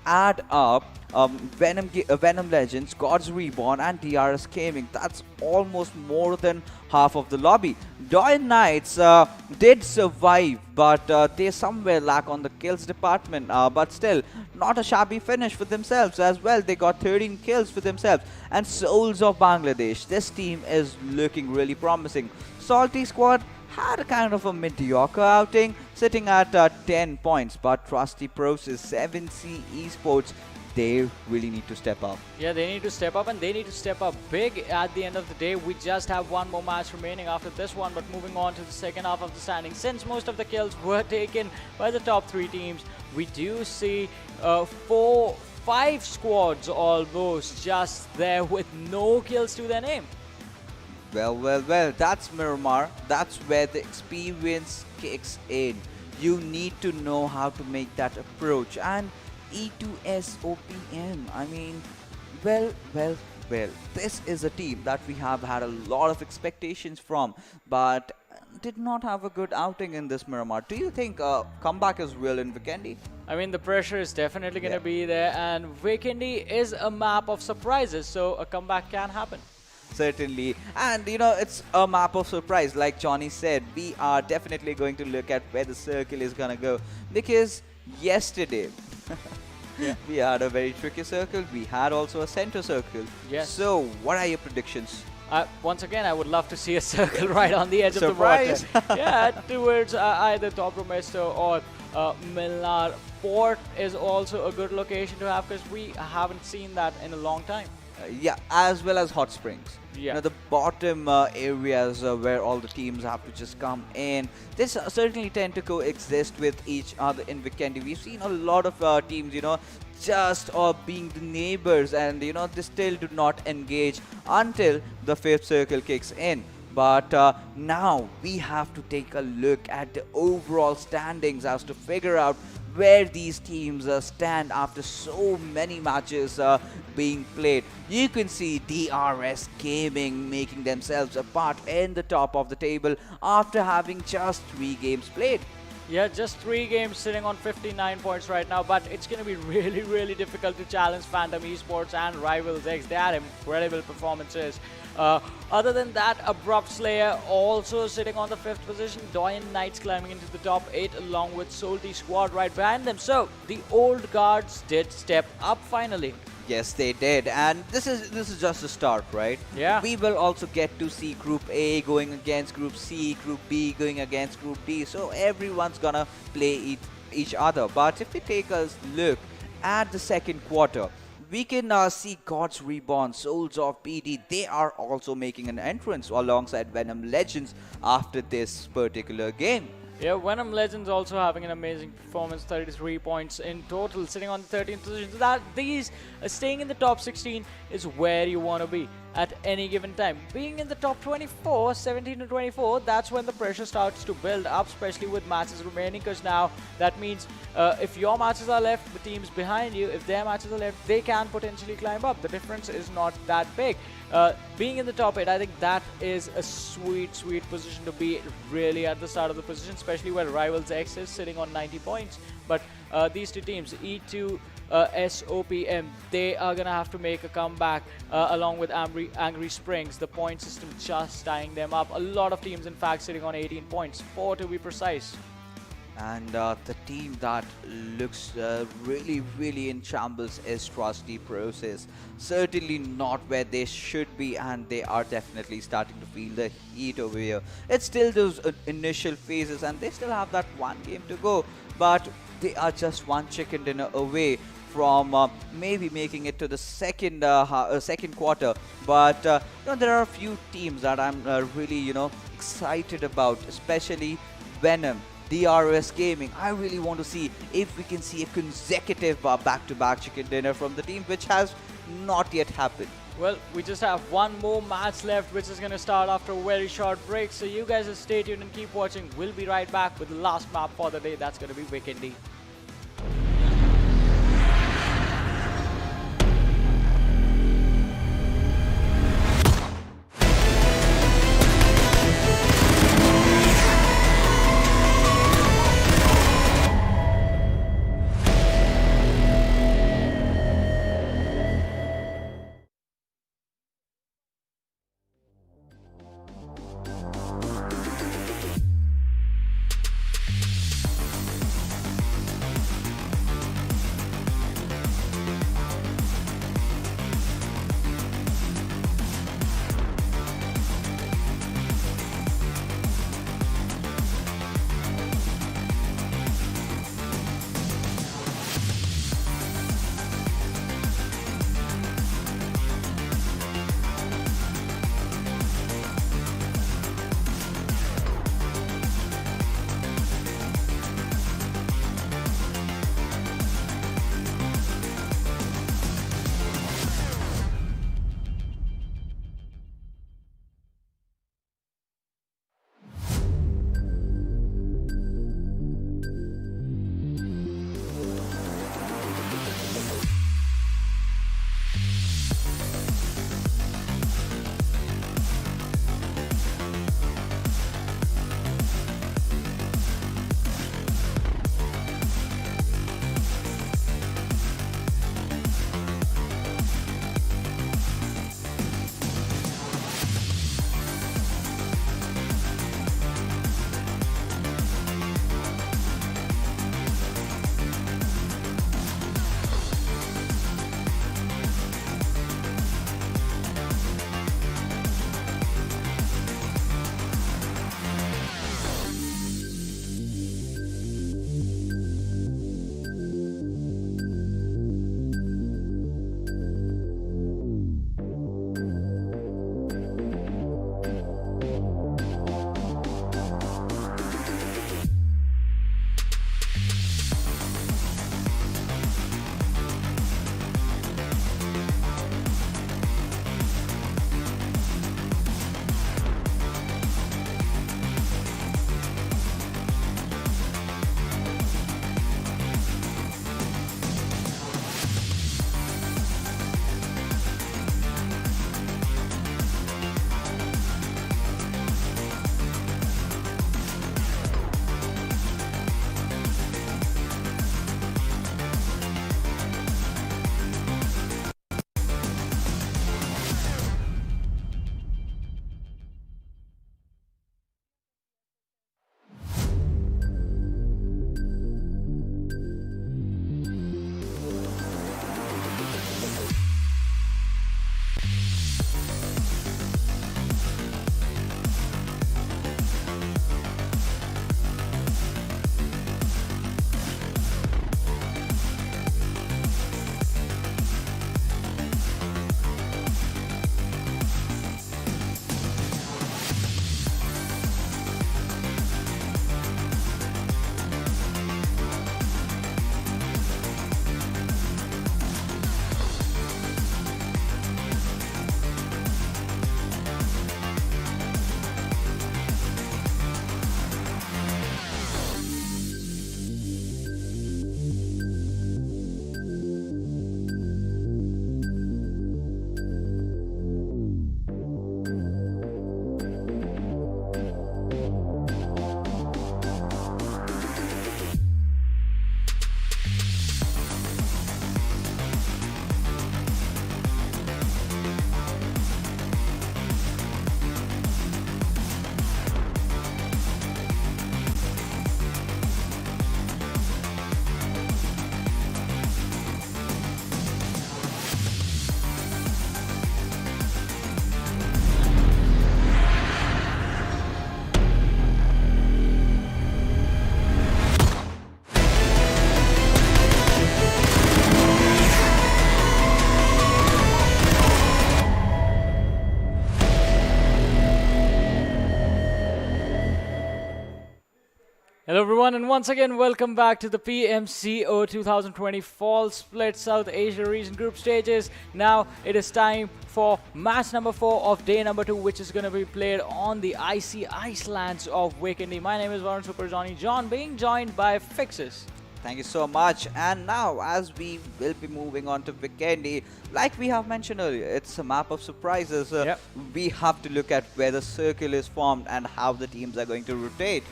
add up Venom Legends, God's Reborn, and DRS Gaming, that's almost more than half of the lobby. DoyenKnightSs did survive, but they somewhere lack on the kills department. But still, not a shabby finish for themselves as well. They got 13 kills for themselves. And Soulz of Bangladesh, this team is looking really promising. Salty Squad had a kind of a mediocre outing, sitting at 10 points. But Trusty Process, 7C Esports, they really need to step up. Yeah, they need to step up, and they need to step up big at the end of the day. We just have one more match remaining after this one, but moving on to the second half of the standing. Since most of the kills were taken by the top three teams, we do see 5 squads almost just there with no kills to their name. Well, that's Miramar. That's where the experience kicks in. You need to know how to make that approach. And E2SOPM, I mean, well, this is a team that we have had a lot of expectations from, but did not have a good outing in this Miramar. Do you think comeback is real in Vikendi? I mean, the pressure is definitely going to be there, and Vikendi is a map of surprises, so a comeback can happen. Certainly, and it's a map of surprise. Like Johnny said, we are definitely going to look at where the circle is gonna go, because yesterday we had a very tricky circle. We had also a center circle. Yes. So what are your predictions? Once again, I would love to see a circle right on the edge Surprise. of the water. Yeah, towards either Top Romesto or Milnar. Port is also a good location to have because we haven't seen that in a long time. Yeah, as well as hot springs. Yeah. The bottom areas where all the teams have to just come in. This certainly tend to coexist with each other in Vikendi. We've seen a lot of teams, just being the neighbors, and they still do not engage until the 5th circle kicks in. But now we have to take a look at the overall standings as to figure out where these teams stand after so many matches being played. You can see DRS Gaming making themselves apart in the top of the table after having just 3 games played. Yeah, just 3 games, sitting on 59 points right now, but it's going to be really, really difficult to challenge Phantom Esports and Rivals X. They had incredible performances. Other than that, Abrupt Slayer also sitting on the 5th position. DoyenKnightSs climbing into the top 8 along with Salty Squad right behind them. So the old guards did step up finally. Yes, they did, and this is just a start, right? Yeah. We will also get to see Group A going against Group C, Group B going against Group D, so everyone's gonna play each other. But if we take a look at the second quarter, we can see God's Reborn, Soulz of BD. They are also making an entrance alongside Venom Legends after this particular game. Yeah, Venom Legends also having an amazing performance, 33 points in total, sitting on the 13th position. So that these staying in the top 16 is where you want to be at any given time. Being in the top 24, 17 to 24, that's when the pressure starts to build up, especially with matches remaining, because now that means if your matches are left, the teams behind you, if their matches are left, they can potentially climb up. The difference is not that big. Being in the top 8, I think that is a sweet, sweet position to be really at the start of the position, especially where Rivals X is sitting on 90 points. But these two teams, E2, SOPM, they are going to have to make a comeback along with Angry Springs. The point system just tying them up. A lot of teams, in fact, sitting on 18 points, 4 to be precise. And the team that looks really in shambles is Trusty Process. Certainly not where they should be, and they are definitely starting to feel the heat over here. It's still those initial phases, and they still have that one game to go, but they are just one chicken dinner away from maybe making it to the second quarter. But there are a few teams that I'm really excited about, especially Venom, DRS Gaming. I really want to see if we can see a consecutive back-to-back chicken dinner from the team, which has not yet happened. Well, we just have one more match left, which is going to start after a very short break. So you guys just stay tuned and keep watching. We'll be right back with the last map for the day. That's going to be Vikendi. Hello everyone, and once again welcome back to the PMCO 2020 Fall Split South Asia Region Group Stages. Now it is time for match number 4 of day number 2, which is going to be played on the icy icelands of Vikendi. My name is Varun Super Johnny John, being joined by Fixes. Thank you so much. And now, as we will be moving on to Vikendi, like we have mentioned earlier, it's a map of surprises. We have to look at where the circle is formed and how the teams are going to rotate.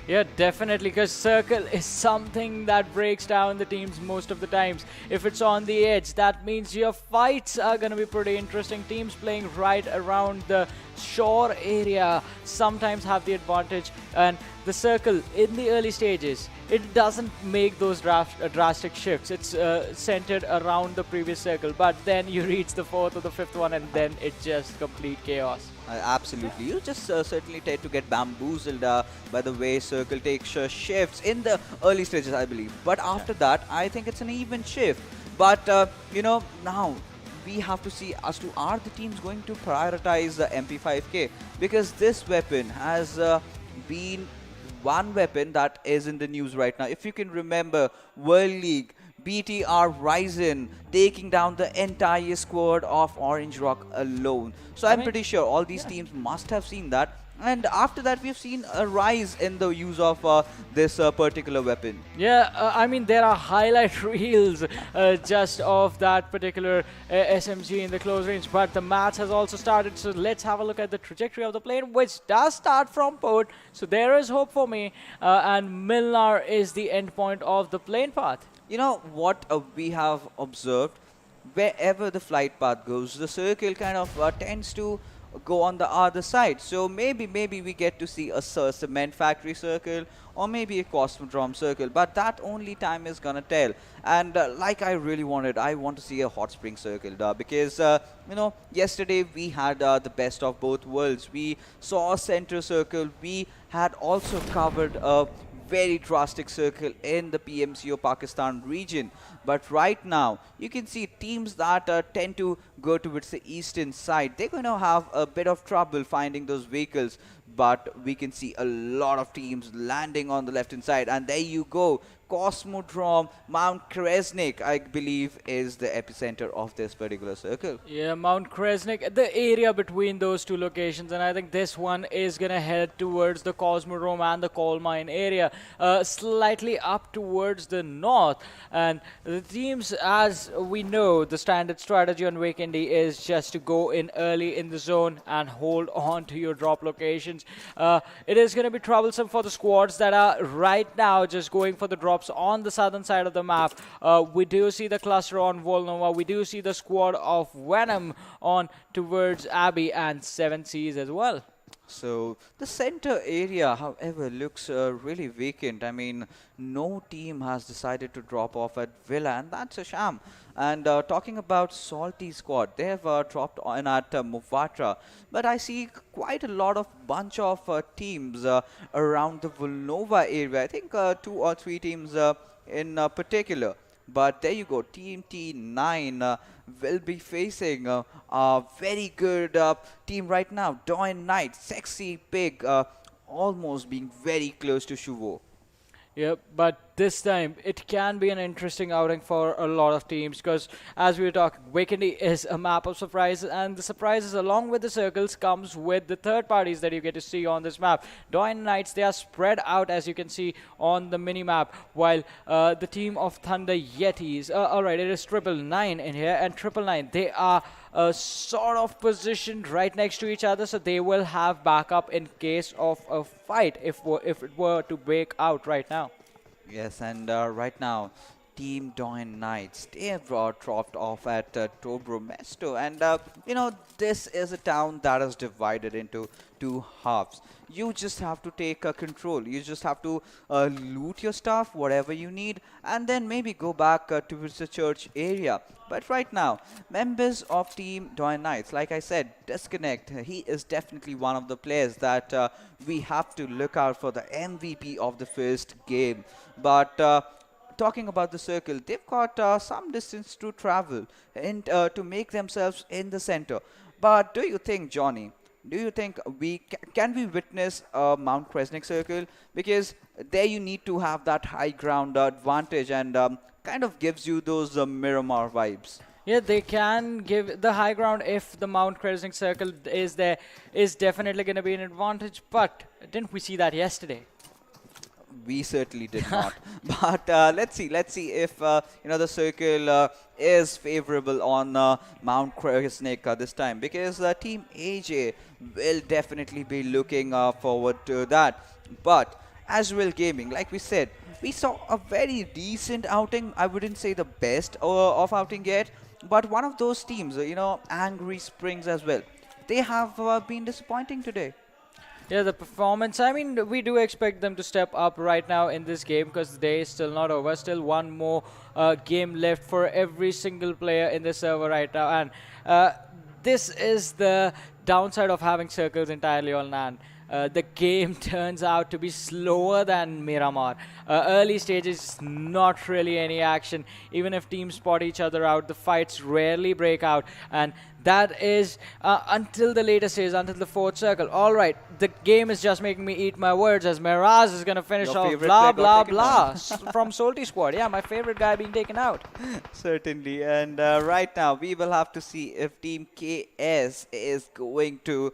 Yeah, definitely, because circle is something that breaks down the teams most of the times. If it's on the edge, that means your fights are going to be pretty interesting. Teams playing right around the shore area sometimes have the advantage, and the circle in the early stages, it doesn't make those drastic shifts. It's centered around the previous circle, but then you reach the 4th or the 5th one and then it's just complete chaos. Absolutely. You just certainly tend to get bamboozled by the way circle takes shifts in the early stages, I believe. But after that, I think it's an even shift. But, now we have to see as to are the teams going to prioritize the MP5K, because this weapon has been one weapon that is in the news right now. If you can remember, World League, BTR Ryzen taking down the entire squad of Orange Rock alone. So I'm pretty sure all these teams must have seen that. And after that, we've seen a rise in the use of this particular weapon. Yeah, I mean, there are highlight reels just of that particular SMG in the close range, but the match has also started, so let's have a look at the trajectory of the plane, which does start from port, so there is hope for me, and Milnar is the endpoint of the plane path. You know what we have observed? Wherever the flight path goes, the circle kind of tends to go on the other side. So maybe we get to see a cement factory circle or maybe a cosmodrome circle, but that only time is gonna tell. And like I want to see a hot spring circle because yesterday we had the best of both worlds. We saw a center circle. We had also covered a very drastic circle in the PMCO Pakistan region. But right now, you can see teams that tend to go towards the eastern side, they're going to have a bit of trouble finding those vehicles. But we can see a lot of teams landing on the left-hand side. And there you go. Cosmodrome, Mount Kresnik, I believe, is the epicenter of this particular circle. Yeah, Mount Kresnik, the area between those two locations, and I think this one is going to head towards the Cosmodrome and the coal mine area, slightly up towards the north. And the teams, as we know, the standard strategy on Vikendi is just to go in early in the zone and hold on to your drop locations. It is going to be troublesome for the squads that are right now just going for the drops on the southern side of the map. We do see the cluster on Volnova. We do see the squad of Venom on towards Abbey and 7 Seas as well. So the center area, however, looks really vacant. I mean, no team has decided to drop off at Villa, and that's a sham. And talking about Salty squad, they have dropped on at Muvatra, but I see quite a lot of bunch of teams around the Volnova area. I think 2 or 3 teams in particular. But there you go, Team T9 will be facing a very good team right now. DoyenKnights, Sexy Pig, almost being very close to Shuvo. Yep, but this time it can be an interesting outing for a lot of teams because, as we were talking, Vikendi is a map of surprises, and the surprises along with the circles comes with the third parties that you get to see on this map. DoyenKnights, they are spread out as you can see on the mini map, while the team of Thunder Yetis, alright, it is 999 in here, and 999, they are sort of positioned right next to each other, so they will have backup in case of a fight if it were to break out right now. Yes, and right now, Team DoyenKnights, they have dropped off at Tobro Mesto. And, this is a town that is divided into 2 halves. You just have to take control. You just have to loot your stuff, whatever you need, and then maybe go back towards the church area. But right now, members of Team DoyenKnights, like I said, Disconnect, he is definitely one of the players that we have to look out for the MVP of the first game. But talking about the circle, they've got some distance to travel and to make themselves in the center. But do you think, Johnny, do you think can we witness a Mount Kresnik circle? Because there you need to have that high ground advantage and kind of gives you those Miramar vibes. Yeah, they can give the high ground if the Mount Kresnik circle is there, is definitely going to be an advantage. But didn't we see that yesterday? We certainly did not. But let's see if the circle is favorable on Mount Kresnik this time, because Team AJ will definitely be looking forward to that. But AzraelGaming, like we said, we saw a very decent outing. I wouldn't say the best of outing yet, but one of those teams, Angry Springs as well. They have been disappointing today. Yeah, the performance, I mean, we do expect them to step up right now in this game because the day is still not over. Still one more game left for every single player in the server right now. And this is the downside of having circles entirely on LAN. The game turns out to be slower than Miramar. Early stages, not really any action. Even if teams spot each other out, the fights rarely break out. And that is until the later stage, until the fourth circle. All right, the game is just making me eat my words as Miraz is going to finish Your off favorite blah, player blah, got taken blah from Salty Squad. Yeah, my favorite guy being taken out. Certainly, and right now we will have to see if Team KS is going to,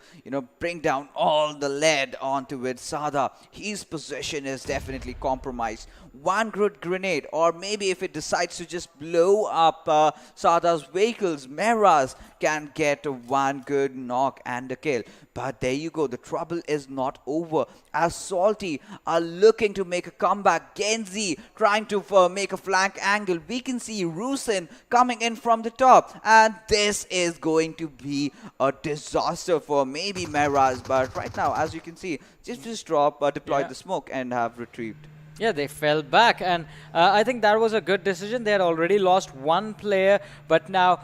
bring down all the lead onto it. Sada, his position is definitely compromised. One good grenade, or maybe if it decides to just blow up Sada's vehicles, Meras can get one good knock and a kill. But there you go, the trouble is not over, as Salty are looking to make a comeback. Genzi trying to make a flank angle. We can see Rusin coming in from the top, and this is going to be a disaster for maybe Meras. But right now, as you can see, just drop, deployed the smoke and have retrieved. Yeah, they fell back, and I think that was a good decision. They had already lost one player, but now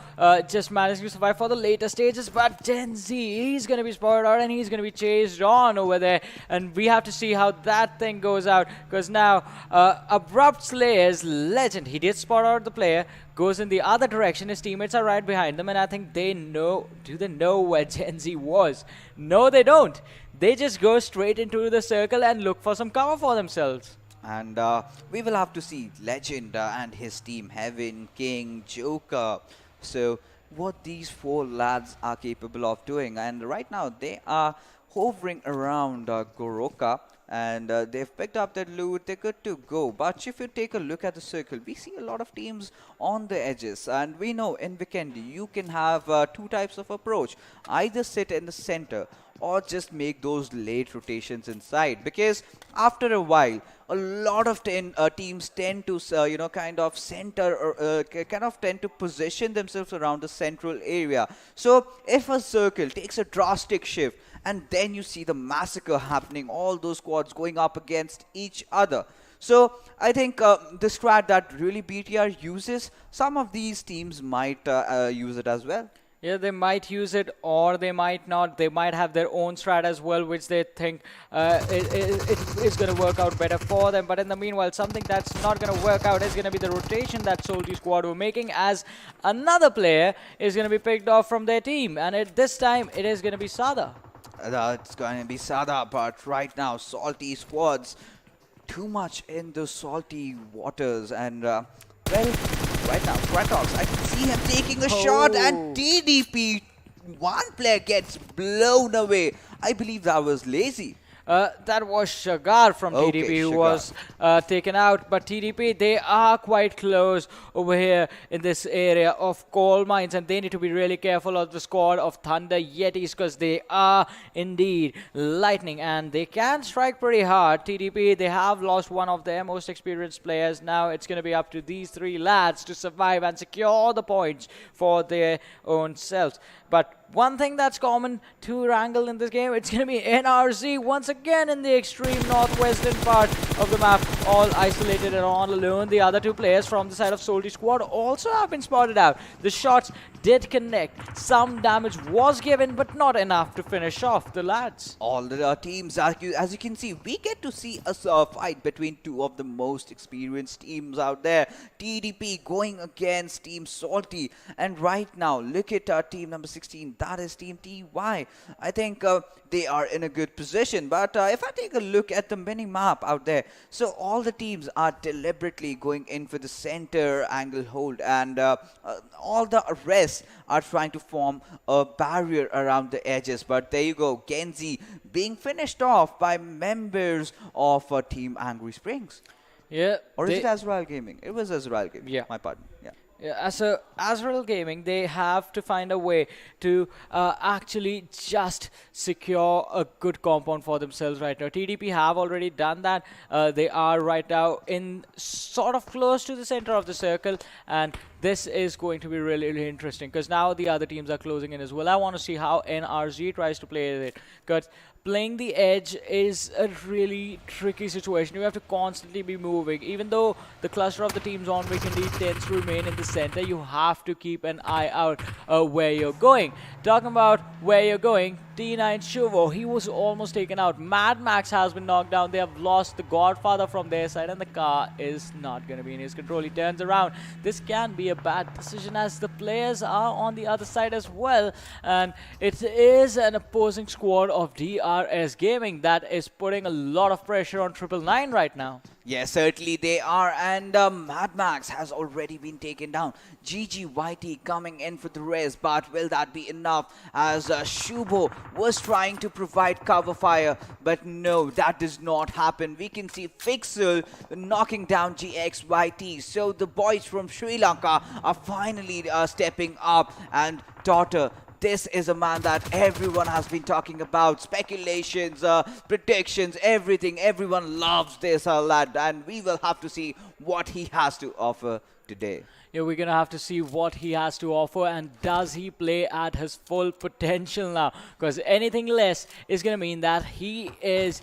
just managed to survive for the later stages. But Gen Z, he's going to be spotted out, and he's going to be chased on over there, and we have to see how that thing goes out, because now Abrupt Slayer's legend, he did spot out the player, goes in the other direction. His teammates are right behind them, and I think they know. Do they know where Gen Z was? No, they don't. They just go straight into the circle and look for some cover for themselves. And we will have to see Legend and his team, Heaven, King, Joker. So what these four lads are capable of doing. And right now they are hovering around Goroka, and they've picked up that loot. They're good to go. But if you take a look at the circle, we see a lot of teams on the edges. And we know in Vikendi, you can have two types of approach. Either sit in the center or just make those late rotations inside, because after a while a lot of teams tend to kind of center or kind of tend to position themselves around the central area. So if a circle takes a drastic shift and then you see the massacre happening, all those squads going up against each other. So I think the strat that really BTR uses, some of these teams might use it as well. Yeah, they might use it or they might not. They might have their own strat as well, which they think it's going to work out better for them. But in the meanwhile, something that's not going to work out is going to be the rotation that Salty Squad were making, as another player is going to be picked off from their team. And this time, it is going to be Sada. It's going to be Sada, but right now, Salty Squads, too much in the salty waters. And, well, right now, Kratox, I can see him taking a shot, and TDP, one player gets blown away. I believe that was Lazy. That was Shagar from TDP who was taken out. But TDP, they are quite close over here in this area of coal mines, and they need to be really careful of the squad of Thunder Yetis, because they are indeed lightning and they can strike pretty hard. TDP, they have lost one of their most experienced players. Now it's going to be up to these three lads to survive and secure the points for their own selves. But one thing that's common to Erangel in this game, it's going to be NRZ once again in the extreme northwestern part of the map, all isolated and all alone. The other two players from the side of Soulz squad also have been spotted out. The shots did connect. Some damage was given, but not enough to finish off the lads. All the teams, as you can see, we get to see a fight between two of the most experienced teams out there. TDP going against Team Salty. And right now, look at team number 16. That is Team TY. I think they are in a good position. But if I take a look at the mini map out there, so all the teams are deliberately going in for the center angle hold, and all the rest are trying to form a barrier around the edges. But there you go, Genzi being finished off by members of Team Angry Springs. Yeah. Or is it AzraelGaming? It was AzraelGaming. Yeah. My pardon. Yeah. Yeah, as a AzraelGaming, they have to find a way to actually just secure a good compound for themselves right now. TDP have already done that. They are right now in sort of close to the center of the circle, and this is going to be really, really interesting because now the other teams are closing in as well. I want to see how NRZ tries to play it, because playing the edge is a really tricky situation. You have to constantly be moving. Even though the cluster of the teams on Vikendi tends to remain in the center, you have to keep an eye out where you're going. Talking about where you're going, T9 Shuvo, he was almost taken out. Mad Max has been knocked down. They have lost the Godfather from their side, and the car is not going to be in his control. He turns around. This can be a bad decision as the players are on the other side as well, and it is an opposing squad of DRS Gaming that is putting a lot of pressure on 999 right now. Yes, certainly they are, and Mad Max has already been taken down. GGYT coming in for the res, but will that be enough? As Shubo was trying to provide cover fire, but no, that does not happen. We can see Fixel knocking down GXYT. So the boys from Sri Lanka are finally stepping up, and Daughter, this is a man that everyone has been talking about. Speculations, predictions, everything. Everyone loves this lad, and we will have to see what he has to offer today. Yeah, we're going to have to see what he has to offer, and does he play at his full potential now? Because anything less is going to mean that he is,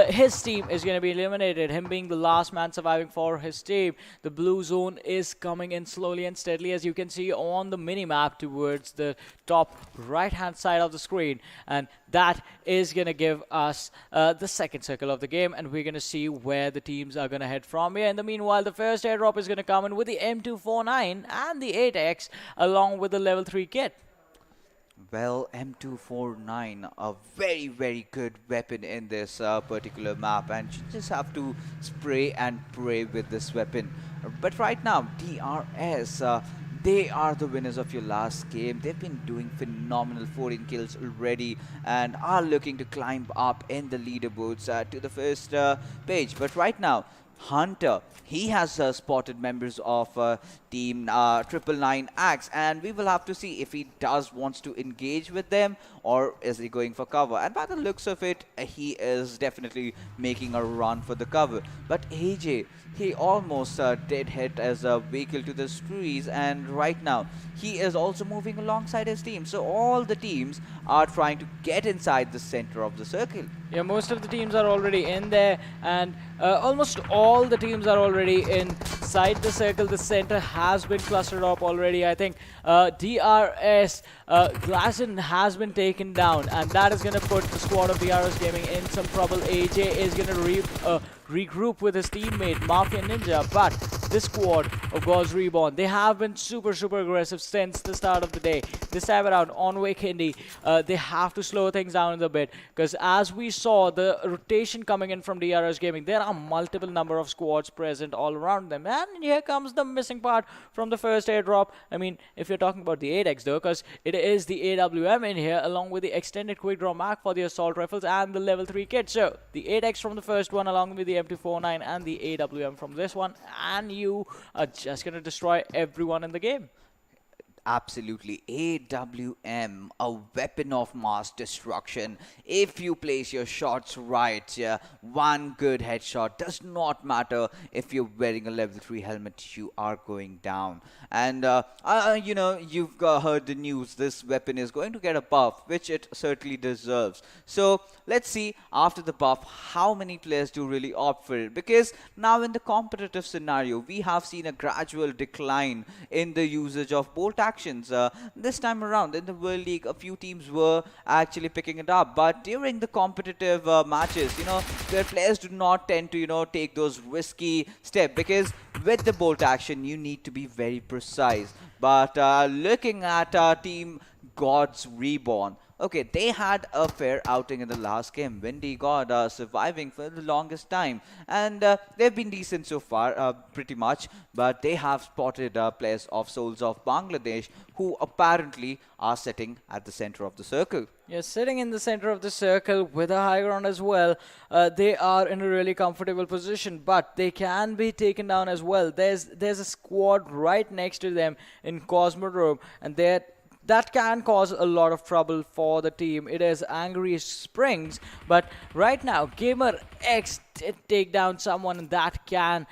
his team is going to be eliminated, him being the last man surviving for his team. The blue zone is coming in slowly and steadily, as you can see on the mini-map towards the top right-hand side of the screen. And that is going to give us the second circle of the game, and we're going to see where the teams are going to head from here. In the meanwhile, the first airdrop is going to come in with the M249 and the 8X along with the level 3 kit. Well, M249, a very, very good weapon in this particular map, and you just have to spray and pray with this weapon. But right now, DRS, they are the winners of your last game. They've been doing phenomenal 14 kills already and are looking to climb up in the leaderboards to the first page. But right now, Hunter, he has spotted members of Team 999 Axe, and we will have to see if he wants to engage with them or is he going for cover. And by the looks of it, he is definitely making a run for the cover. But AJ, he almost did hit as a vehicle to the trees, and right now he is also moving alongside his team. So all the teams are trying to get inside the center of the circle. Yeah, most of the teams are already in there, and almost all the teams are already inside the circle. The center has been clustered up already. I think DRS Glasson has been taken down, and that is going to put the squad of DRS Gaming in some trouble. AJ is going to regroup with his teammate Mafia Ninja, but this squad of Gauze Reborn, they have been super aggressive since the start of the day. This time around on Vikendi, they have to slow things down a bit, because as we saw the rotation coming in from DRS Gaming, there are multiple number of squads present all around them, and here comes the missing part from the first airdrop. I mean, if you're talking about the 8X though, because it is the AWM in here along with the extended quick draw mag for the assault rifles and the level 3 kit. So the 8X from the first one along with the M249 and the AWM from this one, and you are just going to destroy everyone in the game. Absolutely. AWM, a weapon of mass destruction. If you place your shots right, one good headshot does not matter. If you're wearing a level 3 helmet, you are going down. And, you've heard the news. This weapon is going to get a buff, which it certainly deserves. So, let's see after the buff how many players do really opt for it. Because now in the competitive scenario, we have seen a gradual decline in the usage of bolt actions. This time around in the World League, a few teams were actually picking it up, but during the competitive matches, where players do not tend to, take those risky steps, because with the bolt action, you need to be very precise. But looking at Team God's Reborn, okay, they had a fair outing in the last game. Vikendi God surviving for the longest time. And they've been decent so far, pretty much. But they have spotted players of Soulz of Bangladesh who apparently are sitting at the center of the circle. Yes, sitting in the center of the circle with a high ground as well. They are in a really comfortable position, but they can be taken down as well. There's a squad right next to them in Cosmodrome, and that can cause a lot of trouble for the team. It is Angry Springs, but right now Gamer X did take down someone that can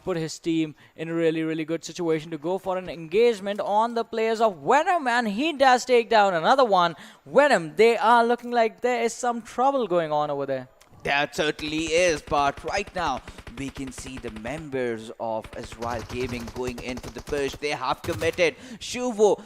put his team in a really, really good situation to go for an engagement on the players of Venom, and he does take down another one. Venom, they are looking like there is some trouble going on over there. That certainly is, but right now we can see the members of AzraelGaming going in for the push. They have committed. Shuvo,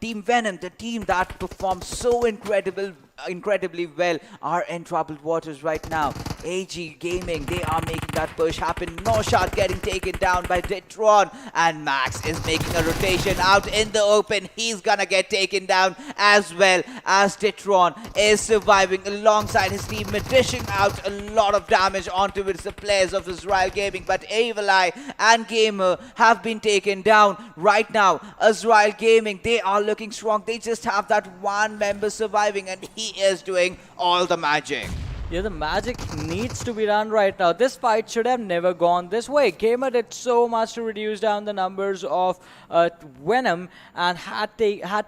Team Venom, the team that performed so incredibly well, are in troubled waters right now. AG Gaming, they are making that push happen. Noshad getting taken down by Detron, and Max is making a rotation out in the open. He's gonna get taken down as well, as Detron is surviving alongside his teammate, dishing out a lot of damage onto the players of AzraelGaming. But Evil Eye and Gamer have been taken down right now. AzraelGaming, they are looking strong. They just have that one member surviving, and he is doing all the magic. Yeah, the magic needs to be done right now. This fight should have never gone this way. Gamer did so much to reduce down the numbers of Venom and had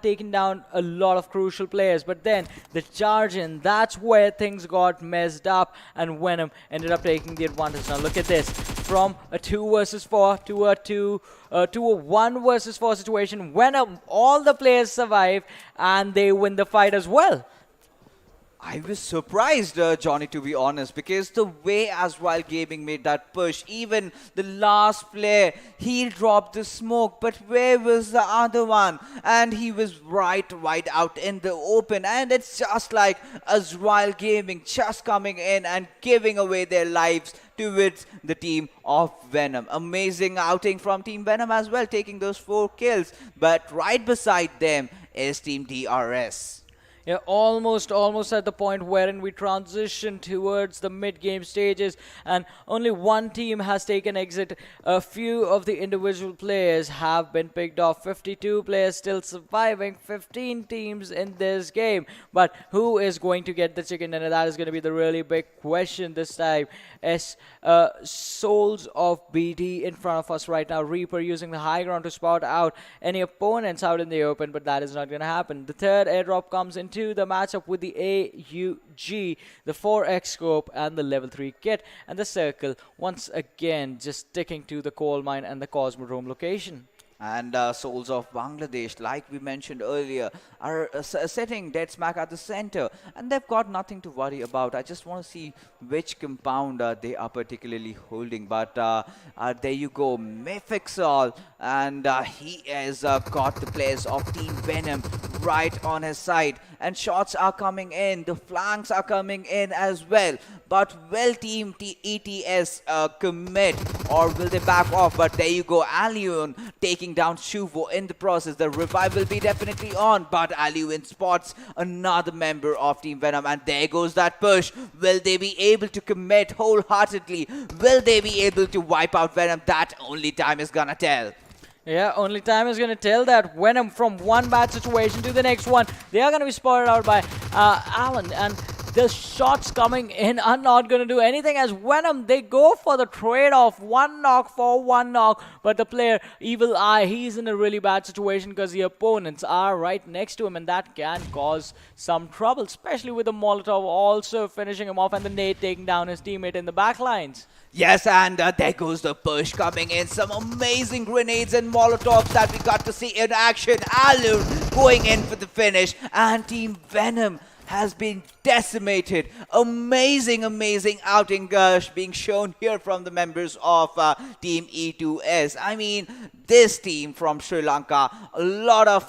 taken down a lot of crucial players. But then the charge in, that's where things got messed up, and Venom ended up taking the advantage. Now look at this. From a 2 versus 4 to a 1 versus 4 situation. Venom, all the players survive and they win the fight as well. I was surprised, Johnny, to be honest, because the way AzraelGaming made that push, even the last player, he dropped the smoke, but where was the other one? And he was right out in the open, and it's just like AzraelGaming just coming in and giving away their lives towards the team of Venom. Amazing outing from Team Venom as well, taking those 4 kills, but right beside them is Team DRS. Yeah, almost at the point wherein we transition towards the mid-game stages, and only one team has taken exit. A few of the individual players have been picked off. 52 players still surviving, 15 teams in this game. But who is going to get the chicken dinner? That is going to be the really big question this time. As Soulz of BD in front of us right now. Reaper using the high ground to spot out any opponents out in the open, but that is not going to happen. The third airdrop comes into the matchup with the AUG, the 4x scope, and the level 3 kit, and the circle once again just sticking to the coal mine and the Cosmodrome location. And Soulz of Bangladesh, like we mentioned earlier, are sitting dead smack at the center, and they've got nothing to worry about. I just want to see which compound they are particularly holding. But there you go, Mefixol, and he has got the players of Team Venom right on his side, and shots are coming in, the flanks are coming in as well. But will Team ETS commit, or will they back off? But there you go, Aliun taking down Shuvo in the process. The revive will be definitely on, but Aliun spots another member of Team Venom, and there goes that push. Will they be able to commit wholeheartedly? Will they be able to wipe out Venom? That only time is gonna tell. Yeah, only time is going to tell that. Venom from one bad situation to the next one. They are going to be spotted out by Alan, and the shots coming in are not going to do anything as Venom, they go for the trade-off. One knock for one knock. But the player, Evil Eye, he's in a really bad situation because the opponents are right next to him, and that can cause some trouble, especially with the Molotov also finishing him off and the nade taking down his teammate in the backlines. Yes, and there goes the push coming in. Some amazing grenades and molotovs that we got to see in action. Alur going in for the finish, and Team Venom has been decimated. Amazing, amazing outing being shown here from the members of Team E2S. I mean, this team from Sri Lanka, a lot of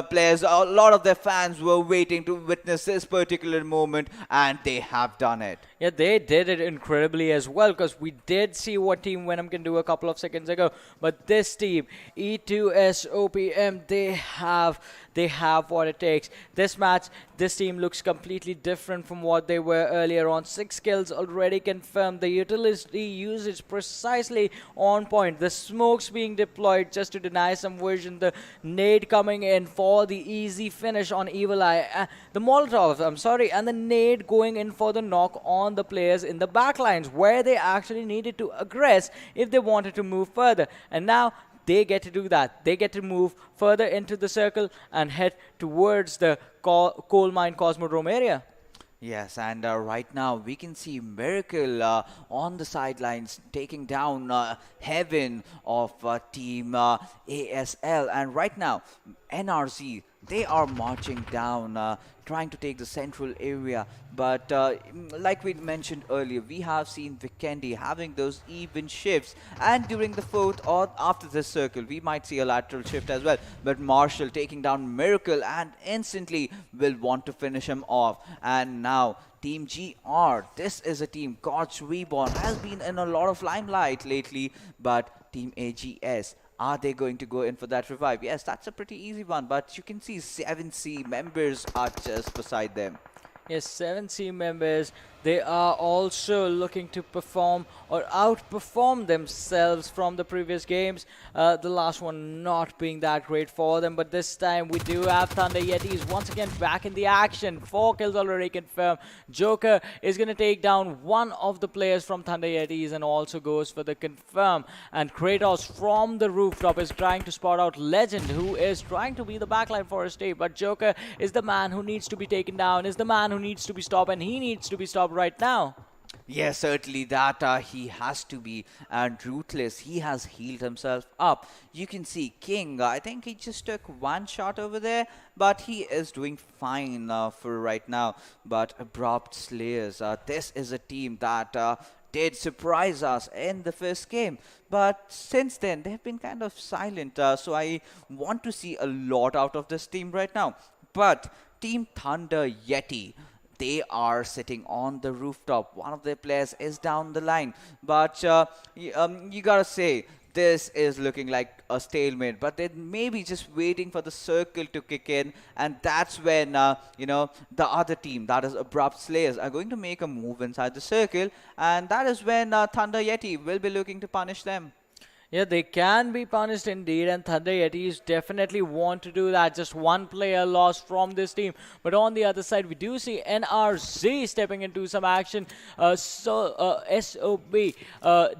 players, a lot of their fans were waiting to witness this particular moment, and they have done it. Yeah, they did it incredibly as well, because we did see what Team Venom can do a couple of seconds ago. But this team, E2S OPM, they have what it takes. This match, this team looks completely different from what they were earlier on. 6 kills already confirmed. The utility usage precisely on point. The smokes being deployed just to deny some vision. The nade coming in for the easy finish on Evil Eye. The Molotov, I'm sorry, and the nade going in for the knock on the players in the backlines, where they actually needed to aggress if they wanted to move further. And now they get to do that. They get to move further into the circle and head towards the coal mine Cosmodrome area. Yes, and right now we can see Miracle on the sidelines taking down Heaven of Team ASL. And right now, NRZ, they are marching down, trying to take the central area. But like we mentioned earlier, we have seen Vikendi having those even shifts. And during the 4th or after this circle, we might see a lateral shift as well. But Marshall taking down Miracle and instantly will want to finish him off. And now Team GR, this is a team, God's Reborn, has been in a lot of limelight lately. But Team AGS, are they going to go in for that revive? Yes, that's a pretty easy one, but you can see 7C members are just beside them. Yes, 7C members, they are also looking to perform or outperform themselves from the previous games. The last one not being that great for them, but this time we do have Thunder Yetis once again back in the action. 4 kills already confirmed. Joker is going to take down one of the players from Thunder Yetis and also goes for the confirm. And Kratos from the rooftop is trying to spot out Legend, who is trying to be the backline for his team. But Joker is the man who needs to be taken down, is the man who needs to be stopped, and he needs to be stopped right now. Yes, certainly that he has to be. And Ruthless, he has healed himself up. You can see King, I think he just took one shot over there, but he is doing fine for right now. But Abrupt Slayers, this is a team that did surprise us in the first game, but since then they've been kind of silent, so I want to see a lot out of this team right now. But Team Thunder Yeti, they are sitting on the rooftop. One of their players is down the line, but you gotta say, this is looking like a stalemate, but they may be just waiting for the circle to kick in, and that's when you know, the other team, that is Abrupt Slayers, are going to make a move inside the circle, and that is when Thunder Yeti will be looking to punish them. Yeah, they can be punished indeed, and Thunder Yetis definitely want to do that. Just one player lost from this team. But on the other side, we do see NRZ stepping into some action. SOB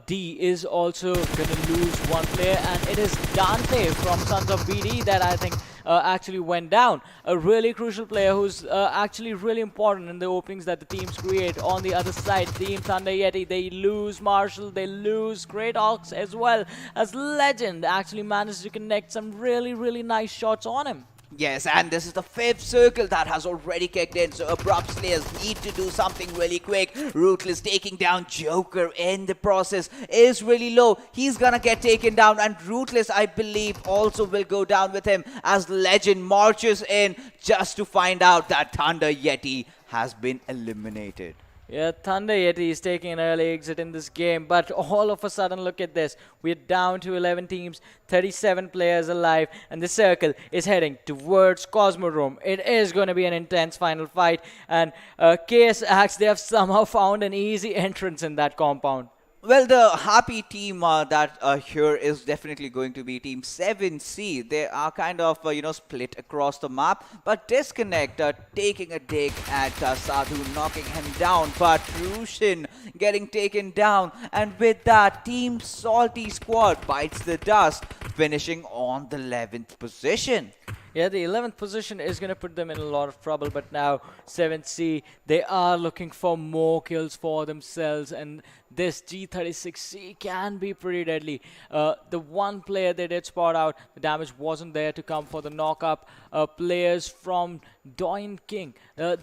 D is also going to lose one player, and it is Dante from Soulz of BD that I think actually went down. A really crucial player who's actually really important in the openings that the teams create. On the other side, Team Thunder Yeti, they lose Marshall, they lose Great Ox as well, as Legend actually managed to connect some really nice shots on him. Yes, and this is the 5th circle that has already kicked in, so Abrupt Slayers need to do something really quick. Ruthless taking down Joker in the process is really low. He's gonna get taken down, and Ruthless, I believe, also will go down with him as Legend marches in just to find out that Thunder Yeti has been eliminated. Yeah, Thunder Yeti is taking an early exit in this game, but all of a sudden, look at this. We're down to 11 teams, 37 players alive, and the circle is heading towards Cosmodrome. It is going to be an intense final fight, and KS Axe, they have somehow found an easy entrance in that compound. Well, the happy team that here is definitely going to be Team 7C. They are kind of, split across the map. But Disconnect taking a dig at Sadhu, knocking him down. But Rushin getting taken down. And with that, Team Salty Squad bites the dust, finishing on the 11th position. Yeah, the 11th position is going to put them in a lot of trouble, but now 7C, they are looking for more kills for themselves, and this G36C can be pretty deadly. The one player they did spot out, the damage wasn't there to come for the knock-up. Players from DoyenKing,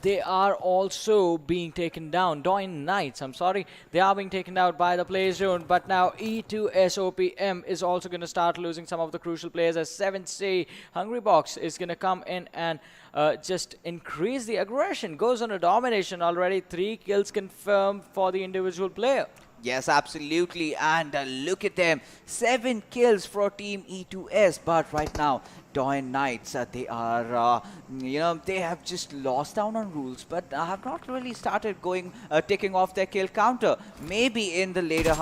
they are also being taken down. DoyenKnights, I'm sorry, they are being taken out by the play zone, but now E2SOPM is also going to start losing some of the crucial players as 7C Hungrybox is going to come in and just increase the aggression. Goes on a domination already. 3 kills confirmed for the individual player. Yes, absolutely. And look at them. 7 kills for Team E2S. But right now, DoyenKnightS, they are, they have just lost down on rules, but have not really started going, taking off their kill counter. Maybe in the later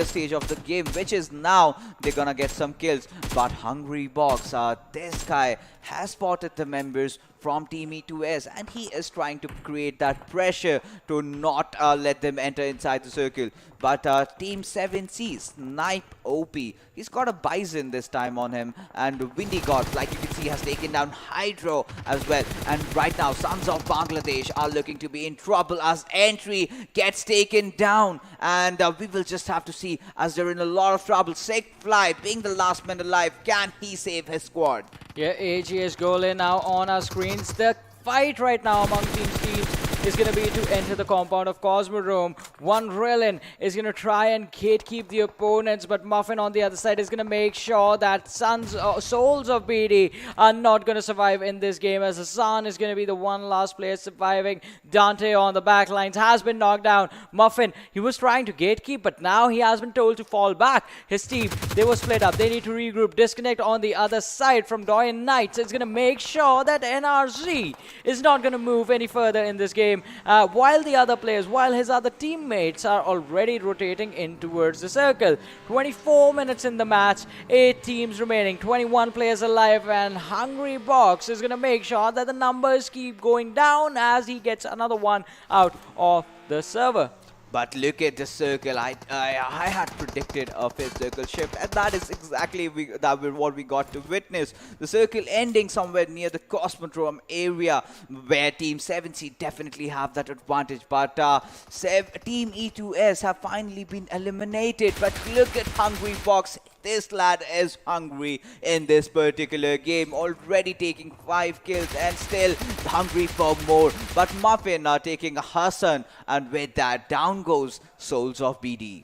stage of the game, which is now they're gonna get some kills. But Hungrybox, this guy has spotted the members from Team E2S, and he is trying to create that pressure to not let them enter inside the circle. But Team 7C, Snipe OP, he's got a Bison this time on him, and Windy God, like you can see, has taken down Hydro as well. And right now, Sons of Bangladesh are looking to be in trouble as Entry gets taken down, and we will just have to see as they're in a lot of trouble. Sick Fly being the last man alive, can he save his squad? Yeah, AGS goal in now on our screens. The fight right now among teams is going to be to enter the compound of Cosmodrome. One Relin is going to try and gatekeep the opponents, but Muffin on the other side is going to make sure that Soulz of BD are not going to survive in this game, as Hassan is going to be the one last player surviving. Dante on the back lines has been knocked down. Muffin, he was trying to gatekeep, but now he has been told to fall back. His team, they were split up. They need to regroup. Disconnect on the other side from DoyenKnightS. It's going to make sure that NRZ is not going to move any further in this game. While the other players, while his other teammates are already rotating in towards the circle. 24 minutes in the match, 8 teams remaining, 21 players alive, and Hungrybox is going to make sure that the numbers keep going down as he gets another one out of the server. But look at the circle. I had predicted a 5th circle shift, and that is exactly what we got to witness. The circle ending somewhere near the Cosmodrome area, where Team 7C definitely have that advantage. But Team E2S have finally been eliminated. But look at Hungrybox. This lad is hungry in this particular game, already taking 5 kills and still hungry for more. But Muffin are taking a Hassan, and with that, down goes Soulz of BD.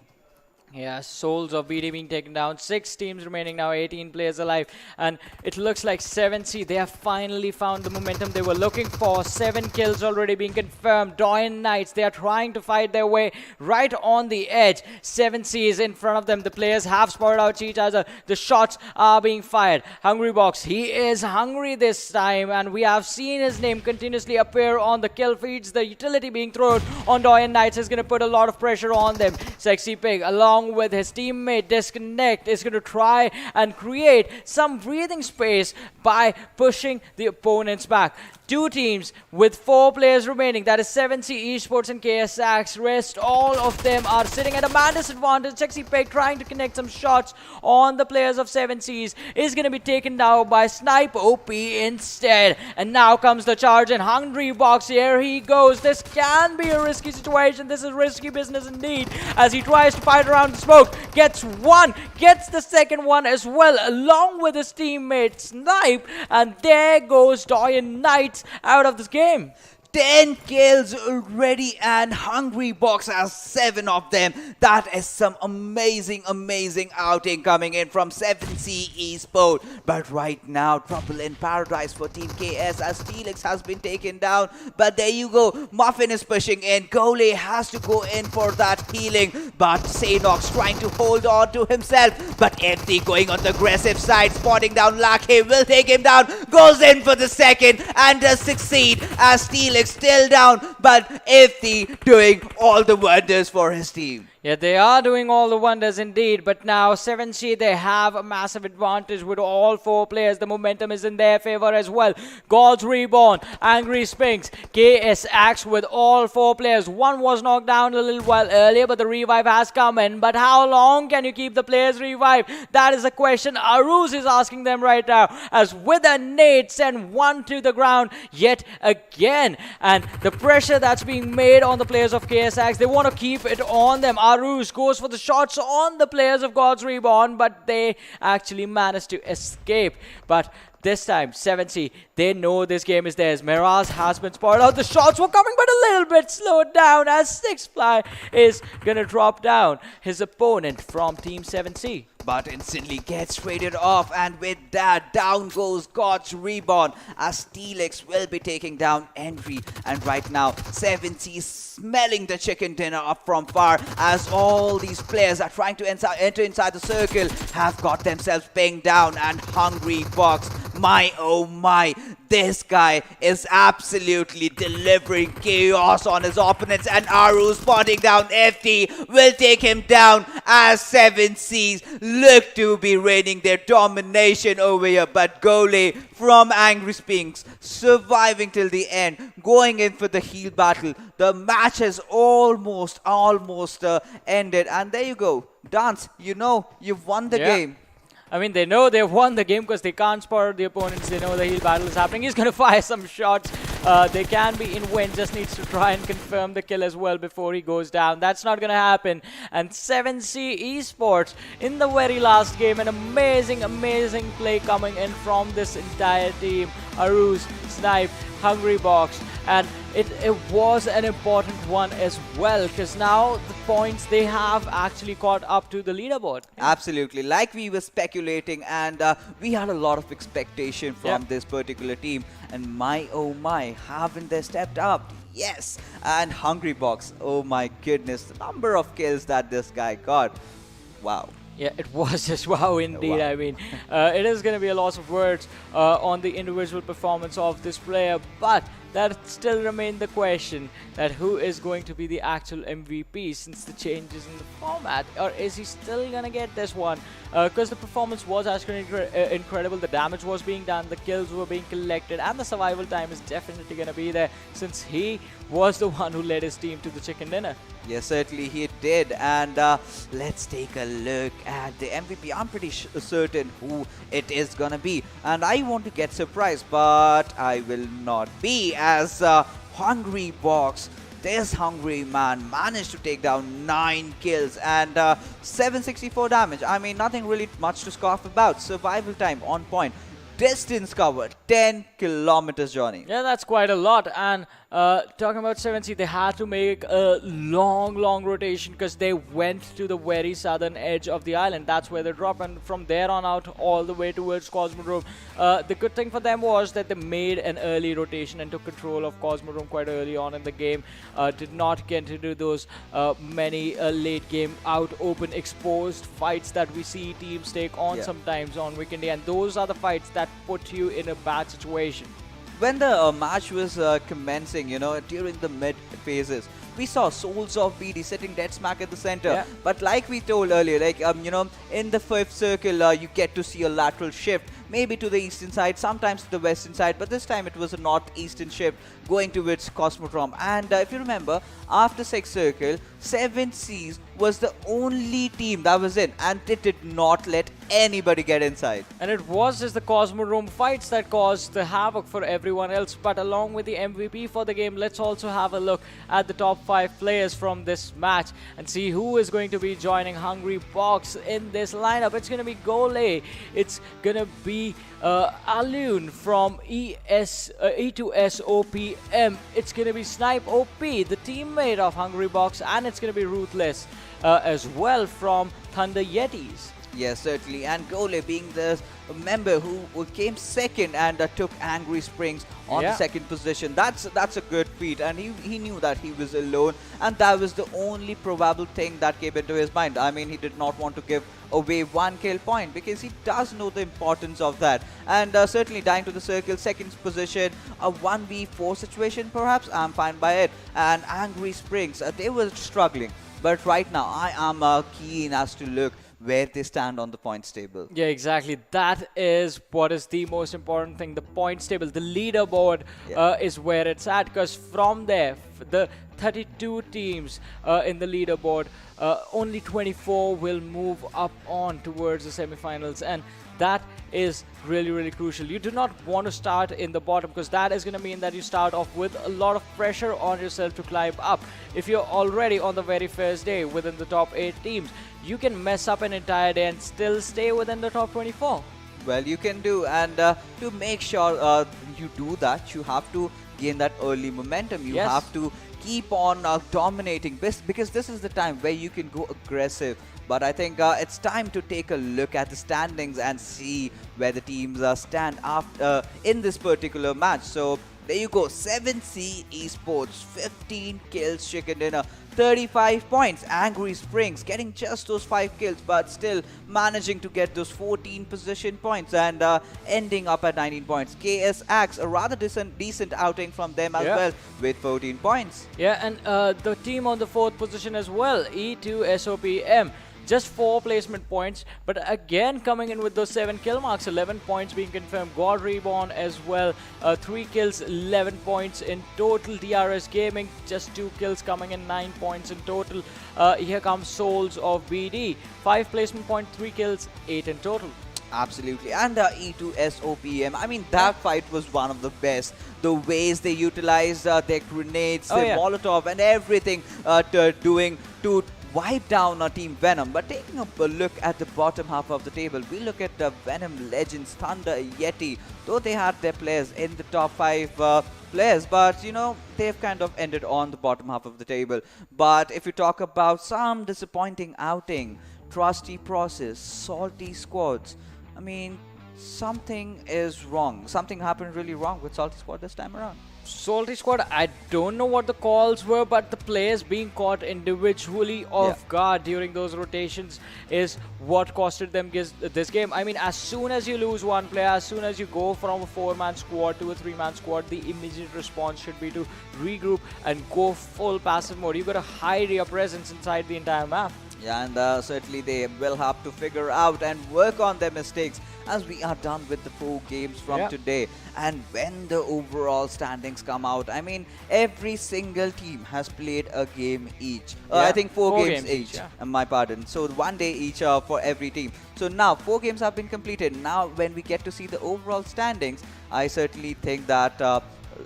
Yeah, Soulz of BD being taken down. 6 teams remaining now, 18 players alive. And it looks like 7C, they have finally found the momentum they were looking for. 7 kills already being confirmed. DoyenKnightS, they are trying to fight their way right on the edge. 7C is in front of them. The players have spotted out each other. The shots are being fired. Hungrybox, he is hungry this time. And we have seen his name continuously appear on the kill feeds. The utility being thrown on DoyenKnightS is going to put a lot of pressure on them. Sexy Pig, along with his teammate Disconnect, is going to try and create some breathing space by pushing the opponents back. 2 teams with 4 players remaining, that is 7C Esports and KSX. Rest, all of them are sitting at a man disadvantage. Sexy Pig trying to connect some shots on the players of 7Cs is going to be taken down by Snipe OP instead. And now comes the charge, and Hungrybox, here he goes. This can be a risky situation. This is risky business indeed, as he tries to fight around the smoke. Gets one, gets the second one as well, along with his teammate Snipe. And there goes DoyenKnightS out of this game. 10 kills already, and Hungrybox has 7 of them. That is some amazing outing coming in from 7C Esports. But right now, trouble in paradise for Team KS as Felix has been taken down. But there you go, Muffin is pushing in. Gole has to go in for that healing, but Sanhok's trying to hold on to himself. But Empty going on the aggressive side, spotting down Lucky, will take him down. goes in for the second and does succeed as Steelix still down, but Ifty doing all the wonders for his team. Yeah, they are doing all the wonders indeed, but now 7C, they have a massive advantage with all 4 players. The momentum is in their favor as well. God's Reborn, Angry Spinks, KS Axe with all 4 players. One was knocked down a little while earlier, but the revive has come in. But how long can you keep the players revived? That is a question Aruz is asking them right now, as with a nade send one to the ground yet again. And the pressure that's being made on the players of KS Axe, they want to keep it on them. Aruz goes for the shots on the players of God's Reborn, but they actually managed to escape. But this time, 7C, they know this game is theirs. Miraz has been spotted out. The shots were coming, but a little bit slowed down as Sixfly is going to drop down his opponent from Team 7C. But instantly gets traded off, and with that, down goes God's Reborn as Steelix will be taking down Henry. And right now, 7C is smelling the chicken dinner up from far as all these players are trying to enter inside the circle have got themselves pinged down. And Hungry Box, my oh my, this guy is absolutely delivering chaos on his opponents, and Aru spotting down FD will take him down as 7Cs look to be reigning their domination over here. But Gole from Angry Spinks surviving till the end, going in for the heal battle. The match has almost ended, and there you go. Dance, you know you've won the game. I mean, they know they've won the game because they can't spot the opponents. They know the heal battle is happening. He's going to fire some shots. They can be in win. Just needs to try and confirm the kill as well before he goes down. That's not going to happen. And 7C Esports in the very last game. An amazing, amazing play coming in from this entire team. Aruz, Snipe, Hungry Box. And it was an important one as well, because now the points they have actually caught up to the leaderboard. Absolutely, like we were speculating, and we had a lot of expectation from this particular team, and my oh my, haven't they stepped up? Yes. And Hungry Box, oh my goodness, the number of kills that this guy got, wow. Yeah, it was just wow indeed. Wow. I mean, it is going to be a loss of words on the individual performance of this player, but that still remains the question that who is going to be the actual MVP since the changes in the format, or is he still going to get this one? Because the performance was actually incredible, the damage was being done, the kills were being collected, and the survival time is definitely going to be there since he was the one who led his team to the chicken dinner. Yes, certainly he did. And let's take a look at the MVP. I'm pretty certain who it is gonna be, and I want to get surprised, but I will not be, as Hungry Box, this hungry man, managed to take down 9 kills and 764 damage. I mean, nothing really much to scoff about. Survival time on point. Distance covered, 10 kilometers journey. Yeah, that's quite a lot. And talking about 7C, they had to make a long rotation because they went to the very southern edge of the island. That's where they drop, and from there on out all the way towards Cosmodrome. The good thing for them was that they made an early rotation and took control of Cosmodrome quite early on in the game. Did not get into those many late game out open exposed fights that we see teams take on sometimes on Vikendi, and those are the fights that put you in a bad situation. When the match was commencing, you know, during the mid phases, we saw Soulz of BD sitting dead smack at the center. But like we told earlier, like, you know, in the 5th circle, you get to see a lateral shift, maybe to the eastern side, sometimes to the western side, but this time it was a northeastern shift going towards Cosmodrome. And if you remember, after 6th circle, 7Cs was the only team that was in, and it did not let anybody get inside. And it was just the Cosmodrome fights that caused the havoc for everyone else. But along with the MVP for the game, let's also have a look at the top 5 players from this match and see who is going to be joining Hungry Box in this lineup. It's going to be Gole, it's going to be Alun from E2SOPM, it's going to be Snipe OP, the teammate of Hungry Box, and it's going to be Ruthless as well from Thunder Yetis. Yes, certainly. And Gole being the member who came second and took Angry Springs on the second position. That's a good feat. And he knew that he was alone. And that was the only probable thing that came into his mind. I mean, he did not want to give away one kill point because he does know the importance of that. And certainly dying to the circle, second position, a 1v4 situation perhaps. I'm fine by it. And Angry Springs, they were struggling. But right now, I am keen as to look where they stand on the points table. Yeah, exactly. That is what is the most important thing. The points table, the leaderboard is where it's at. Because from there, the 32 teams in the leaderboard, only 24 will move up on towards the semi-finals. And that is really, really crucial. You do not want to start in the bottom because that is going to mean that you start off with a lot of pressure on yourself to climb up. If you're already on the very first day within the top 8 teams, you can mess up an entire day and still stay within the top 24. Well, you can do, and to make sure you do that, you have to gain that early momentum. You have to keep on dominating because this is the time where you can go aggressive. But I think it's time to take a look at the standings and see where the teams stand after in this particular match. So there you go, 7C Esports, 15 kills, chicken dinner, 35 points. Angry Springs getting just those 5 kills, but still managing to get those 14 position points and ending up at 19 points. KS Axe, a rather decent outing from them as well with 14 points. Yeah, and the team on the 4th position as well, E2SOPM. Just 4 placement points, but again coming in with those 7 kill marks, 11 points being confirmed. God REBORN as well, 3 kills, 11 points in total. DRSGaming, just 2 kills coming in, 9 points in total. Here comes Soulz of BD, 5 placement point, 3 kills, 8 in total. Absolutely. And E2SOPM, I mean, that fight was one of the best. The ways they utilized their grenades, their Molotov and everything doing to wipe down Team Venom. But taking a look at the bottom half of the table, we look at the Venom Legends, Thunder, Yeti. Though they had their players in the top 5 players, but you know, they've kind of ended on the bottom half of the table. But if you talk about some disappointing outing, Trusty Process, Salty Squads, I mean, something is wrong. Something happened really wrong with Salty Squad this time around. Salty Squad, I don't know what the calls were, but the players being caught individually off guard during those rotations is what costed them this game. I mean, as soon as you lose one player, as soon as you go from a 4-man squad to a 3-man squad, the immediate response should be to regroup and go full passive mode. You've got to hide your presence inside the entire map. Yeah, and certainly they will have to figure out and work on their mistakes as we are done with the 4 games from today. And when the overall standings come out, I mean, every single team has played a game each. I think 4 games each. My pardon. So 1 day each for every team. So now 4 games have been completed. Now when we get to see the overall standings, I certainly think that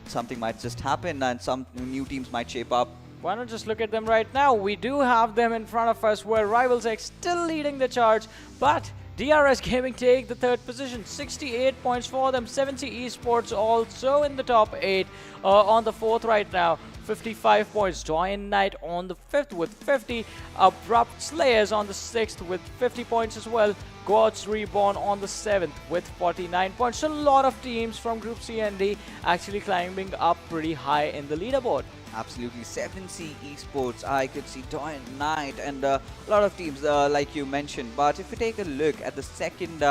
something might just happen and some new teams might shape up. Why not just look at them right now? We do have them in front of us where Rivals X still leading the charge, but DRSGaming take the 3rd position, 68 points for them. 7C Esports also in the top 8 on the 4th right now, 55 points. DoyenKnight on the 5th with 50. Abrupt Slayers on the 6th with 50 points as well. God's Reborn on the 7th with 49 points. So a lot of teams from Group C and D actually climbing up pretty high in the leaderboard. Absolutely. 7C Esports, I could see DoyenKnight and a lot of teams like you mentioned. But if you take a look at the second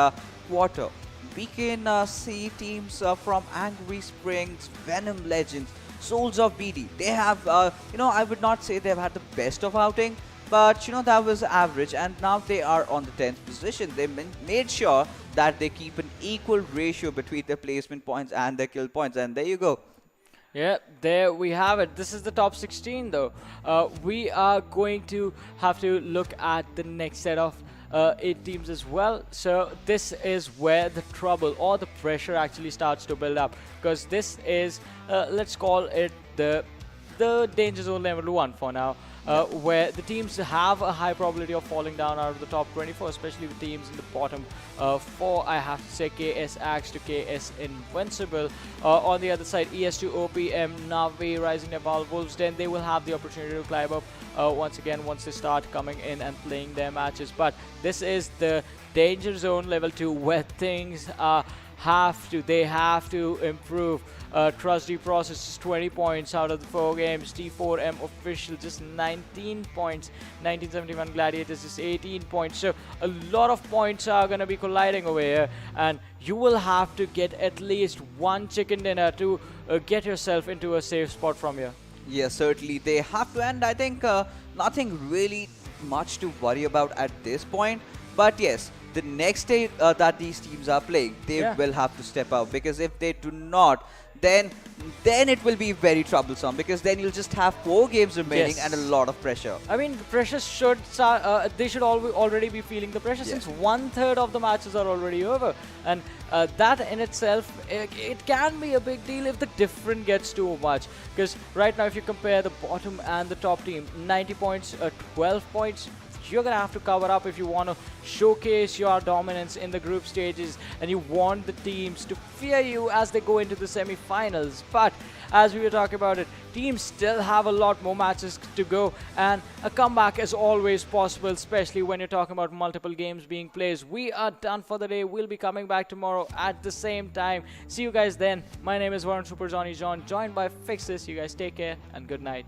quarter, we can see teams from Angry Springs, Venom Legends, Soulz of BD. They have, you know, I would not say they've had the best of outing, but you know, that was average, and now they are on the 10th position. They made sure that they keep an equal ratio between their placement points and their kill points, and there you go. Yeah, there we have it. This is the top 16 though. We are going to have to look at the next set of 8 teams as well. So this is where the trouble or the pressure actually starts to build up, because this is, let's call it the danger zone level 1 for now. where the teams have a high probability of falling down out of the top 24, especially the teams in the bottom 4. I have to say KS Axe to KS Invincibile. On the other side, ES2 OPM, NAVI, RisingNepal, Wolves Den, they will have the opportunity to climb up once again once they start coming in and playing their matches. But this is the danger zone level 2 where things they have to improve. Trust D Process is 20 points out of the 4 games. T4M Official just 19 points. 1971 Gladiators is 18 points. So a lot of points are going to be colliding over here, and you will have to get at least one chicken dinner to get yourself into a safe spot from here. Yes, certainly they have to, and I think nothing really much to worry about at this point. But yes, the next day that these teams are playing, they will have to step up, because if they do not, then it will be very troublesome, because then you'll just have 4 games remaining and a lot of pressure. I mean, the pressure should start, they should already be feeling the pressure since 1/3 of the matches are already over. And that in itself, it can be a big deal if the difference gets too much. Because right now, if you compare the bottom and the top team, 90 points, 12 points, you're going to have to cover up if you want to showcase your dominance in the group stages, and you want the teams to fear you as they go into the semi-finals. But as we were talking about it, teams still have a lot more matches to go, and a comeback is always possible, especially when you're talking about multiple games being played. We are done for the day. We'll be coming back tomorrow at the same time. See you guys then. My name is Varun Super Johnny John, joined by Fixes. You guys take care and good night.